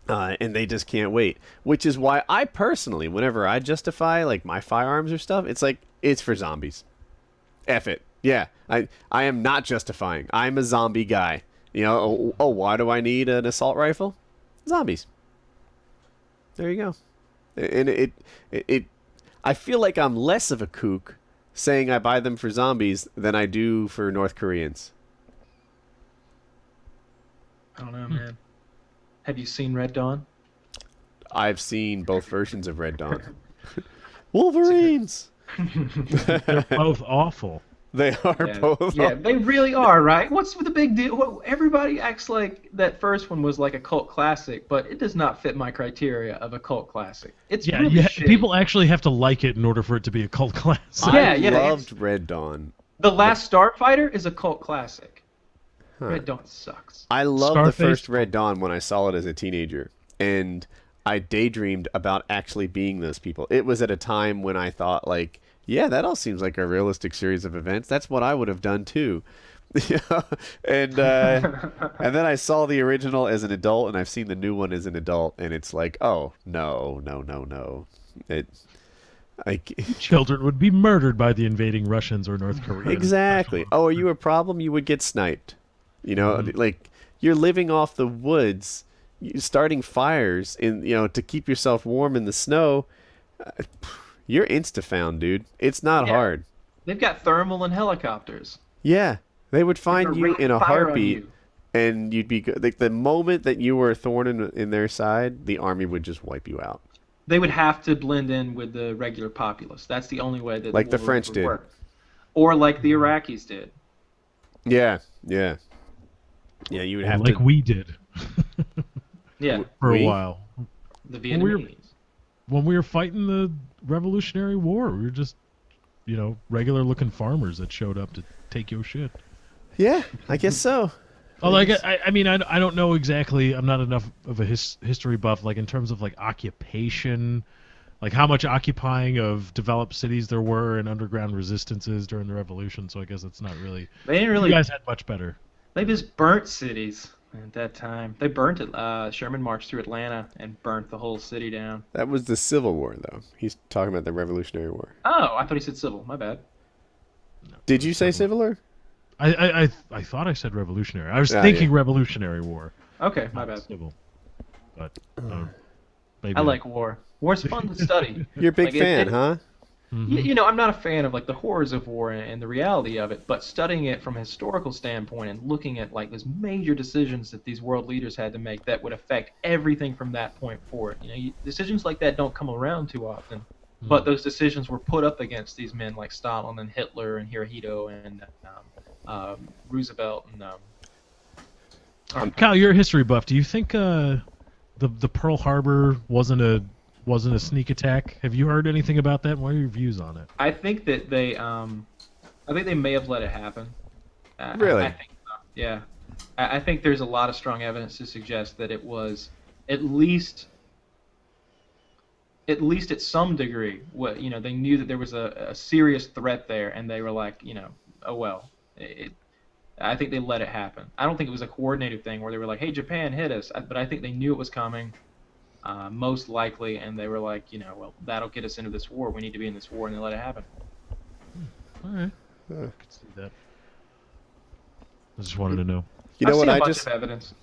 they just can't wait. Which is why I personally, whenever I justify like my firearms or stuff, it's like it's for zombies. F it. Yeah, I am not justifying. I'm a zombie guy. You know, oh, why do I need an assault rifle? Zombies. There you go. And it I feel like I'm less of a kook saying I buy them for zombies than I do for North Koreans. I don't know, man. Have you seen Red Dawn? I've seen both versions of Red Dawn. Wolverines! They're both awful. They are both. Yeah, they really are, right? What's the big deal? Well, everybody acts like that first one was like a cult classic, but it does not fit my criteria of a cult classic. It's really shitty. People actually have to like it in order for it to be a cult classic. I loved Red Dawn. The Last Starfighter is a cult classic. Huh. Red Dawn sucks. I loved the first Red Dawn when I saw it as a teenager, and I daydreamed about actually being those people. It was at a time when I thought, like, yeah, that all seems like a realistic series of events. That's what I would have done too. And then I saw the original as an adult, and I've seen the new one as an adult, and it's like, oh no. Children would be murdered by the invading Russians or North Koreans. Exactly. Oh, are you a problem? You would get sniped. You know, like you're living off the woods, starting fires to keep yourself warm in the snow. You're insta-found, dude. It's not hard. They've got thermal and helicopters. Yeah, they would find you in a heartbeat, and you'd be good. Like the moment that you were a thorn in their side, the army would just wipe you out. They would have to blend in with the regular populace. That's the only way that like the French did, or like the Iraqis did. Yeah. You would have like we did. Yeah, for a while. The Vietnamese. When we were fighting the Revolutionary War, we were just, regular looking farmers that showed up to take your shit. Yeah, I guess so. Oh, like I mean, I don't know exactly. I'm not enough of a history buff. Like in terms of like occupation, like how much occupying of developed cities there were and underground resistances during the Revolution. So I guess it's not really. They didn't really. You guys had much better. They just burnt cities at that time. They burnt it. Sherman marched through Atlanta and burnt the whole city down. That was the Civil War, though. He's talking about the Revolutionary War. Oh, I thought he said civil. My bad. No, did you say civil or? I thought I said revolutionary. I was thinking Revolutionary War. Okay, my bad. Civil. But maybe I like war. War's fun to study. You're a big fan, huh? Mm-hmm. I'm not a fan of like the horrors of war and the reality of it, but studying it from a historical standpoint and looking at like those major decisions that these world leaders had to make that would affect everything from that point forward. Decisions like that don't come around too often, but those decisions were put up against these men like Stalin and Hitler and Hirohito and Roosevelt and. Kyle, you're a history buff. Do you think the Pearl Harbor wasn't a sneak attack? Have you heard anything about that? What are your views on it? I think that they I think they may have let it happen. Really? I think so. Yeah. I think there's a lot of strong evidence to suggest that it was at least at some degree, they knew that there was a serious threat there, and they were like, oh well. I think they let it happen. I don't think it was a coordinated thing where they were like, hey, Japan, hit us. But I think they knew it was coming, most likely, and they were like, well, that'll get us into this war. We need to be in this war, and they let it happen. All right. I can see that. I just wanted to know. You know I've what? seen a bunch of evidence.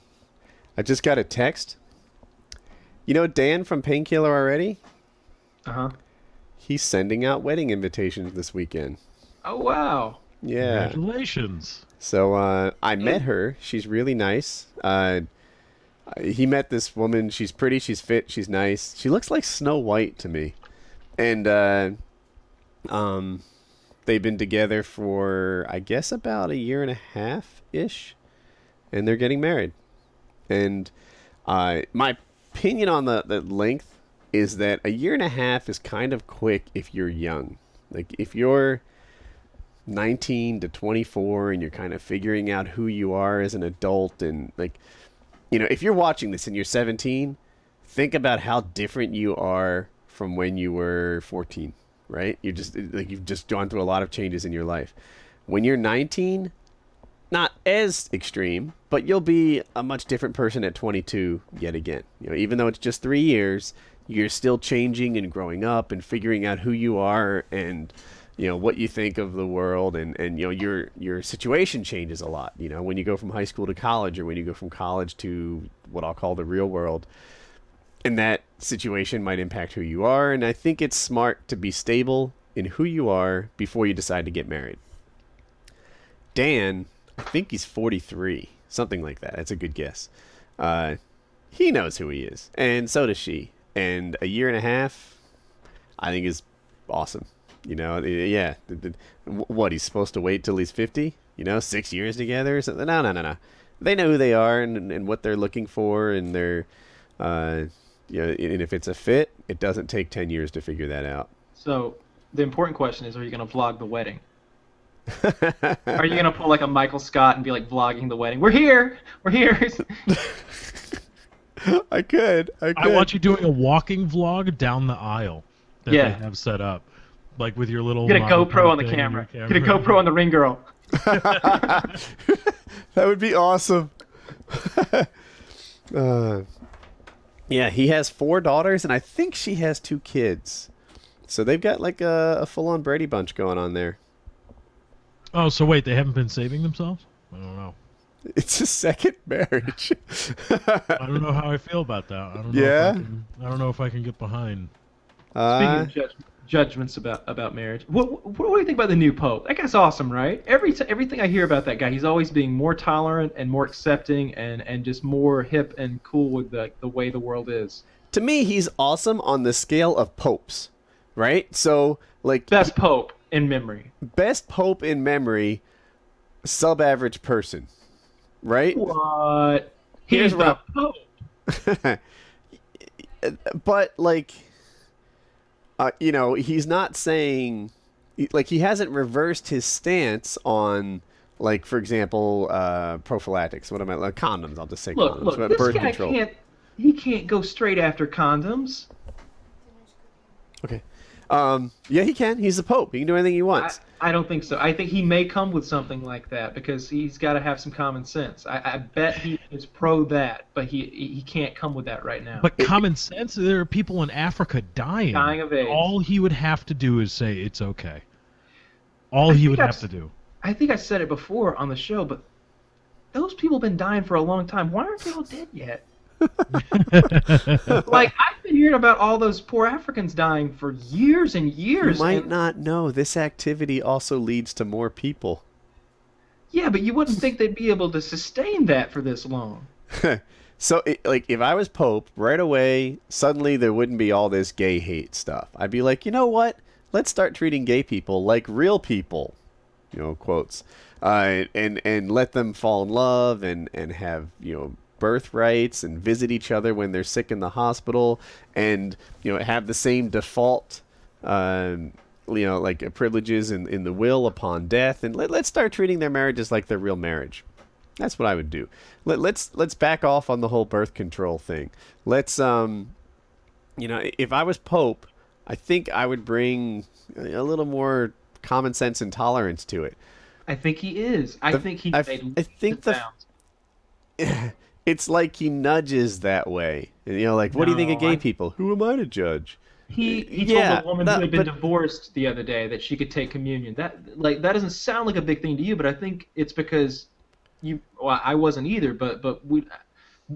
I just got a text. You know Dan from Painkiller already? Uh-huh. He's sending out wedding invitations this weekend. Oh, wow. Yeah. Congratulations. So I met her. She's really nice. He met this woman. She's pretty. She's fit. She's nice. She looks like Snow White to me. And they've been together for, I guess, about a year and a half-ish. And they're getting married. And my opinion on the length is that a year and a half is kind of quick if you're young. Like, if you're 19 to 24 and you're kind of figuring out who you are as an adult, and, like, if you're watching this and you're 17, think about how different you are from when you were 14, right? You've just gone through a lot of changes in your life. When you're 19, not as extreme, but you'll be a much different person at 22 yet again. Even though it's just 3 years, you're still changing and growing up and figuring out who you are and what you think of the world, and your situation changes a lot. When you go from high school to college, or when you go from college to what I'll call the real world, and that situation might impact who you are. And I think it's smart to be stable in who you are before you decide to get married. Dan, I think he's 43, something like that. That's a good guess. He knows who he is, and so does she. And a year and a half, I think, is awesome. Yeah. What, he's supposed to wait till he's 50? 6 years together or something? No. They know who they are and what they're looking for, and they're, and if it's a fit, it doesn't take 10 years to figure that out. So the important question is, are you going to vlog the wedding? Are you going to pull like a Michael Scott and be like vlogging the wedding? We're here! I could. I want you doing a walking vlog down the aisle that they have set up. Like with your little... Get a GoPro on the camera. Get a GoPro on the ring girl. That would be awesome. Yeah, he has 4 daughters, and I think she has 2 kids. So they've got like a full-on Brady Bunch going on there. Oh, so wait, they haven't been saving themselves? I don't know. It's a second marriage. I don't know how I feel about that. I don't know if I can get behind. Speaking of judgments about marriage, what do you think about the new pope? That guy's awesome, right? Everything I hear about that guy, he's always being more tolerant and more accepting and just more hip and cool with the way the world is. To me, he's awesome on the scale of popes, right? So, like... Best pope in memory. Best pope in memory, sub-average person. Right? What? He's the Pope. But, like, he's not saying... Like, he hasn't reversed his stance on, like, for example, prophylactics. What am I... Like, condoms, I'll just say condoms. Look, but this birth guy control. can't go straight after condoms. Okay. Yeah, he can. He's the Pope. He can do anything he wants. I don't think so. I think he may come with something like that because he's got to have some common sense. I bet he is pro that, but he can't come with that right now. But common sense? There are people in Africa dying. Dying of AIDS. All he would have to do is say it's okay. All he would have to do. I think I said it before on the show, but those people have been dying for a long time. Why aren't they all dead yet? Like, I've been hearing about all those poor Africans dying for years and years. You might not know this activity also leads to more people. Yeah, but you wouldn't think they'd be able to sustain that for this long. So, like, if I was Pope, right away, suddenly there wouldn't be all this gay hate stuff. I'd be like, you know what? Let's start treating gay people like real people, quotes, and let them fall in love and have, birthrights and visit each other when they're sick in the hospital and have the same default like privileges in the will upon death, and let's start treating their marriages like their real marriage. That's what I would do. Let's back off on the whole birth control thing. Let's if I was Pope, I think I would bring a little more common sense and tolerance to it. I think he is. I think he made it's like he nudges that way. Like, what do you think of gay people? Who am I to judge? He told a woman who had been divorced the other day that she could take communion. That doesn't sound like a big thing to you, but I think it's because I wasn't either, but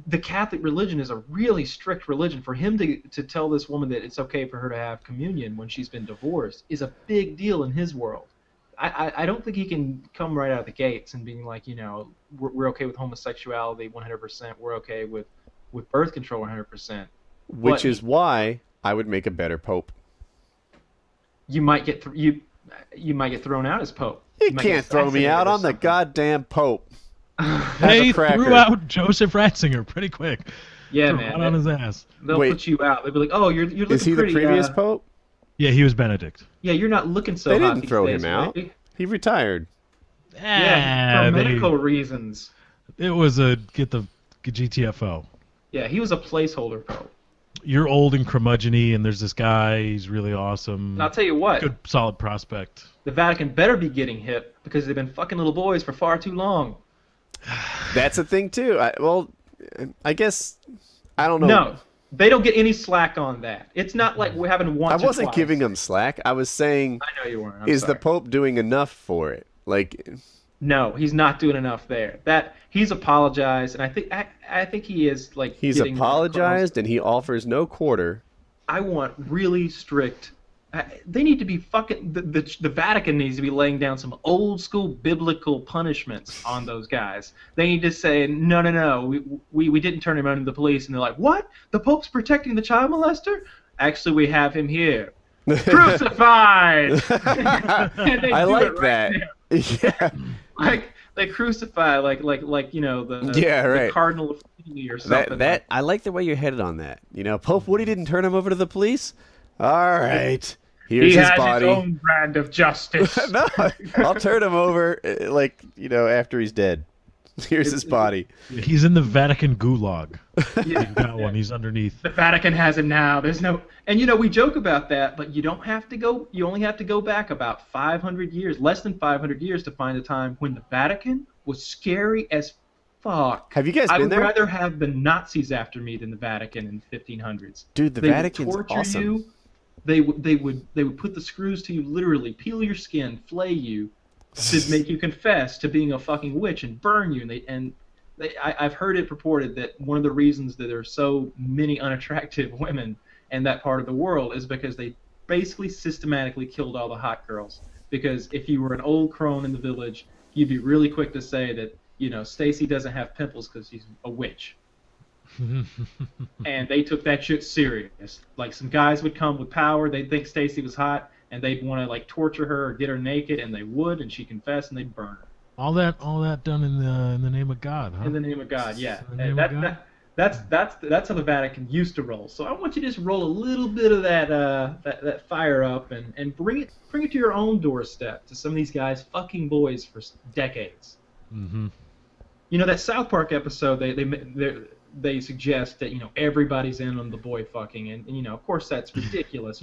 the Catholic religion is a really strict religion. For him to tell this woman that it's okay for her to have communion when she's been divorced is a big deal in his world. I don't think he can come right out of the gates and being like, we're okay with homosexuality 100%, we're okay with birth control 100%. Which is why I would make a better Pope. You might get you might get thrown out as Pope. You can't throw me out. I'm the goddamn Pope. They threw out Joseph Ratzinger pretty quick. Yeah, threw man. Right on his ass. They'll put you out. They'll be like, "Oh, you're looking pretty." Is he the previous Pope? Yeah, he was Benedict. Yeah, you're not looking so hot. They didn't throw him out. Right? He retired. Yeah, for medical reasons. It was get the GTFO. Yeah, he was a placeholder Pope. You're old and curmudgeon-y, and there's this guy. He's really awesome. And I'll tell you what. Good, solid prospect. The Vatican better be getting hip because they've been fucking little boys for far too long. That's a thing too. I guess I don't know. No, they don't get any slack on that. It's not like we're having one. I wasn't giving them slack. I was saying. I know you weren't. Is the Pope doing enough for it? Like. No, he's not doing enough there. That he's apologized, and I think he is like. He's apologized, and he offers no quarter. I want really strict. They need to be fucking. The Vatican needs to be laying down some old school biblical punishments on those guys. They need to say no. We didn't turn him over to the police, and they're like, what? The Pope's protecting the child molester? Actually, we have him here. Crucified. I like that. Yeah. Like they crucify the right. the Cardinal of Italy or something. That I like the way you're headed on that. Pope Woody didn't turn him over to the police. All right, here's his body. He has his own brand of justice. No, I'll turn him over after he's dead. Here's his body. He's in the Vatican gulag. Yeah. Got one. He's underneath. The Vatican has him now. There's no, and we joke about that, but you don't have to go. You only have to go back about 500 years, less than 500 years, to find a time when the Vatican was scary as fuck. Have you guys been there? I would rather have the Nazis after me than the Vatican in the 1500s. Dude, the Vatican's would torture awesome. You. They would put the screws to you, literally peel your skin, flay you, to make you confess to being a fucking witch and burn you. I've heard it purported that one of the reasons that there are so many unattractive women in that part of the world is because they basically systematically killed all the hot girls. Because if you were an old crone in the village, you'd be really quick to say that Stacy doesn't have pimples because she's a witch. And they took that shit serious. Like, some guys would come with power, they'd think Stacy was hot, and they'd want to torture her or get her naked, and they would, and she'd confess, and they'd burn her. All that done in the name of God, huh? In the name of God, yeah. And that's how the Vatican used to roll. So I want you to just roll a little bit of that fire up and bring it to your own doorstep, to some of these guys fucking boys for decades. Mm-hmm. That South Park episode, they suggest that everybody's in on the boy fucking, and of course that's ridiculous,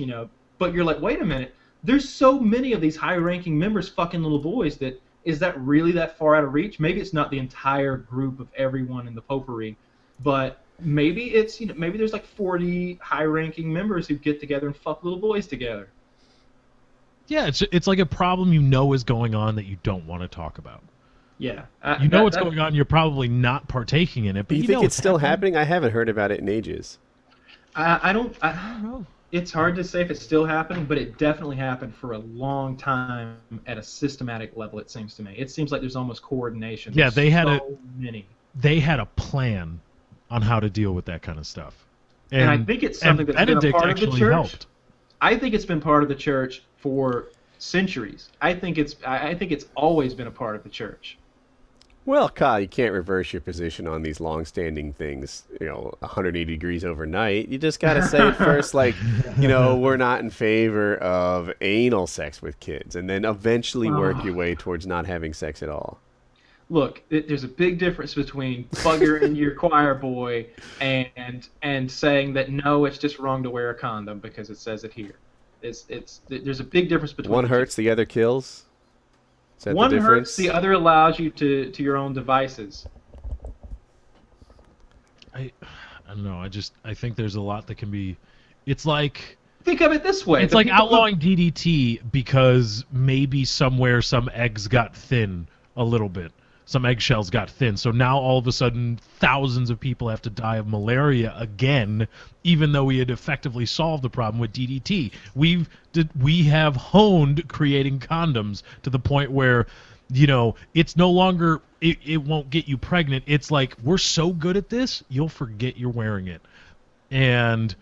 But you're like, wait a minute, there's so many of these high-ranking members fucking little boys that is that really that far out of reach? Maybe it's not the entire group of everyone in the popery, but maybe it's maybe there's 40 high-ranking members who get together and fuck little boys together. Yeah, it's like a problem is going on that you don't want to talk about. Yeah, what's going on. You're probably not partaking in it, but you think it's still happening? I haven't heard about it in ages. I don't know. It's hard to say if it's still happening, but it definitely happened for a long time at a systematic level. It seems to me. It seems like there's almost coordination. Yeah, they had They had a plan on how to deal with that kind of stuff, and I think it's something that's been a part of the church. Helped. I think it's been part of the church for centuries. I think it's always been a part of the church. Well, Kyle, you can't reverse your position on these long-standing things, 180 degrees overnight. You just got to say it first, like, we're not in favor of anal sex with kids, and then eventually work your way towards not having sex at all. Look, there's a big difference between buggering your choir boy and saying that no, it's just wrong to wear a condom because it says it here. There's a big difference between one hurts, the other kills. Is that one the difference? hurts, the other allows you to your own devices. I don't know. I think there's a lot that can be. It's like. Think of it this way. It's like outlawing DDT because maybe somewhere some eggs got thin a little bit. Some eggshells got thin. So now all of a sudden thousands of people have to die of malaria again, even though we had effectively solved the problem with DDT. We have honed creating condoms to the point where, it's no longer, it won't get you pregnant. It's like, we're so good at this, you'll forget you're wearing it. And,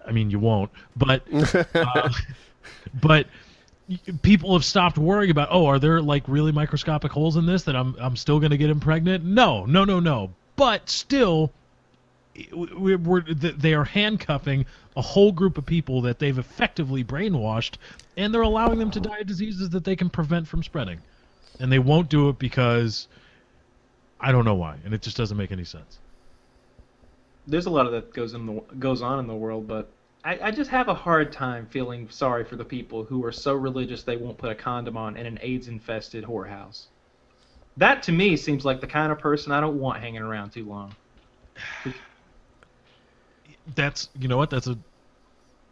I mean, you won't, but people have stopped worrying about, are there like really microscopic holes in this that I'm still going to get impregnant? No. But still, they are handcuffing a whole group of people that they've effectively brainwashed, and they're allowing them to die of diseases that they can prevent from spreading. And they won't do it because I don't know why, and it just doesn't make any sense. There's a lot of that goes on in the world, but I just have a hard time feeling sorry for the people who are so religious they won't put a condom on in an AIDS-infested whorehouse. That, to me, seems like the kind of person I don't want hanging around too long. That's, that's a...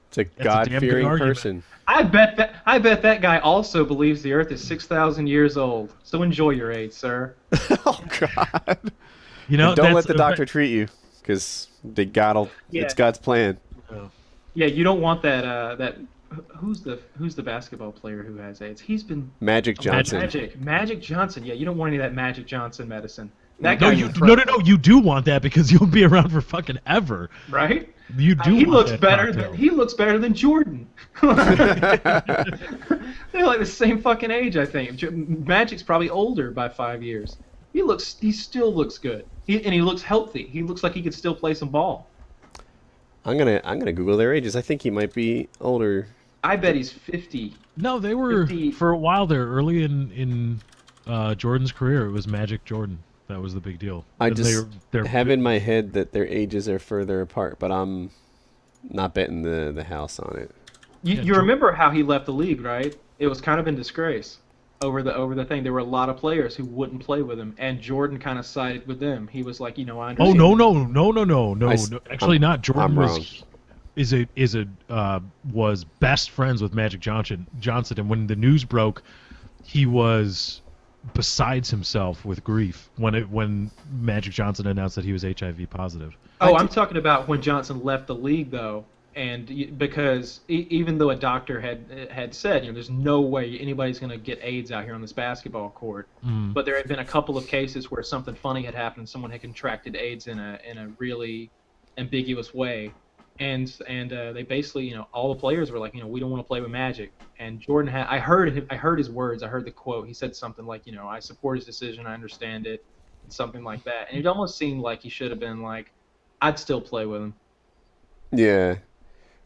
It's a God-fearing person. I bet that guy also believes the Earth is 6,000 years old. So enjoy your AIDS, sir. Oh God! Don't let the doctor treat you, because it's God's plan. Yeah, you don't want that. Who's the basketball player who has AIDS? He's been Magic Johnson. Magic Johnson. Yeah, you don't want any of that Magic Johnson medicine. That no, guy no, you do want that because you'll be around for fucking ever. Right? You do. He looks better than Jordan. They're like the same fucking age, I think. Magic's probably older by 5 years. He still looks good. And he looks healthy. He looks like he could still play some ball. I'm gonna Google their ages. I think he might be older. I bet he's 50. No, they were 50. For a while there. Early in Jordan's career, it was Magic Jordan. That was the big deal. I just have in my head that their ages are further apart, but I'm not betting the house on it. You remember how he left the league, right? It was kind of in disgrace over the thing. There were a lot of players who wouldn't play with him, and Jordan kind of sided with them. He was like, I understand. Oh no. Actually, not. Jordan was best friends with Magic Johnson, and when the news broke, he was besides himself with grief when Magic Johnson announced that he was HIV positive. Oh, I'm talking about when Johnson left the league, though, and because even though a doctor had said, there's no way anybody's going to get AIDS out here on this basketball court, but there had been a couple of cases where something funny had happened, someone had contracted AIDS in a really ambiguous way, and they basically, all the players were like, we don't want to play with Magic. And Jordan I heard his words. I heard the quote. He said something like, I support his decision. I understand it, and something like that. And it almost seemed like he should have been like, I'd still play with him. Yeah.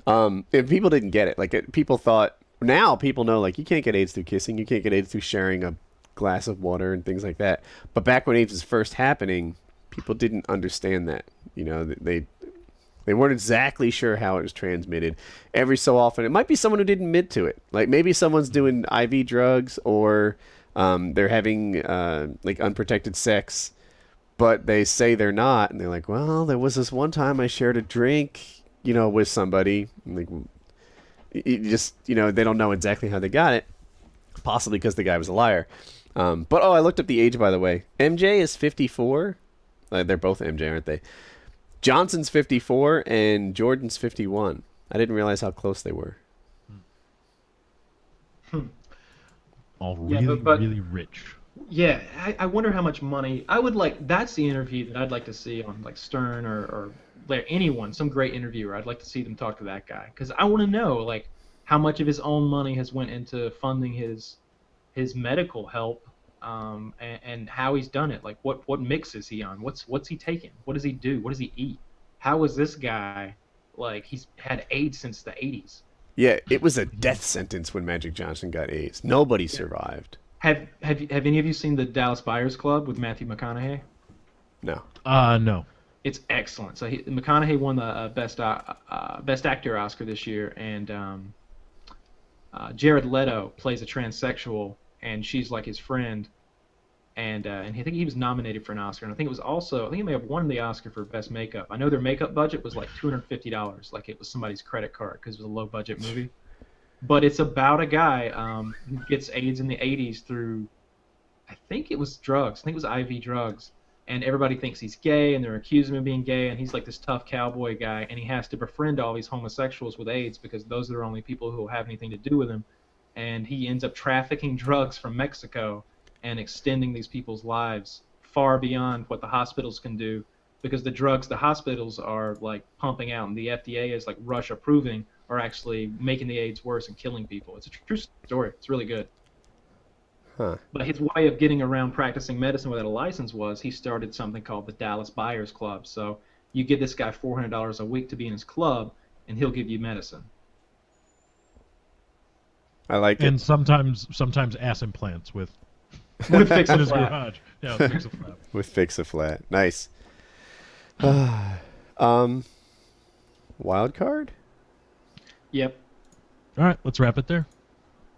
If people didn't get it, people thought, now people know, you can't get AIDS through kissing. You can't get AIDS through sharing a glass of water and things like that. But back when AIDS was first happening, people didn't understand that. They weren't exactly sure how it was transmitted. Every so often, it might be someone who didn't admit to it. Like maybe someone's doing IV drugs or they're having unprotected sex, but they say they're not, and they're like, well, there was this one time I shared a drink, with somebody. They don't know exactly how they got it, possibly because the guy was a liar. But I looked up the age, by the way. MJ is 54. They're both MJ, aren't they? Johnson's 54 and Jordan's 51. I didn't realize how close they were. All really rich. Yeah, I wonder how much money. That's the interview that I'd like to see on Stern or anyone, some great interviewer. I'd like to see them talk to that guy because I want to know how much of his own money has went into funding his medical help and how he's done it. Like what mix is he on? What's he taking? What does he do? What does he eat? How is this guy like he's had AIDS since the 80s? Yeah, it was a death sentence when Magic Johnson got AIDS. Nobody survived. Have any of you seen the Dallas Buyers Club with Matthew McConaughey? No. No. It's excellent. So McConaughey won the best actor Oscar this year, and Jared Leto plays a transsexual, and she's like his friend, and I think he was nominated for an Oscar, and I think he may have won the Oscar for best makeup. I know their makeup budget was like $250, like it was somebody's credit card because it was a low budget movie. But it's about a guy who gets AIDS in the 80s through, I think it was drugs. I think it was IV drugs. And everybody thinks he's gay, and they're accusing him of being gay, and he's like this tough cowboy guy, and he has to befriend all these homosexuals with AIDS because those are the only people who will have anything to do with him. And he ends up trafficking drugs from Mexico and extending these people's lives far beyond what the hospitals can do, because the drugs the hospitals are like pumping out and the FDA is like rush approving are actually making the AIDS worse and killing people. It's a true story. It's really good. Huh. But his way of getting around practicing medicine without a license was he started something called the Dallas Buyers Club. So you give this guy $400 a week to be in his club, and he'll give you medicine. I like And it. sometimes ass implants with Fix in a his flat. garage. Yeah, with Fix a Flat. With Fix-A-Flat. Nice. Wild card? Yep. All right, let's wrap it there.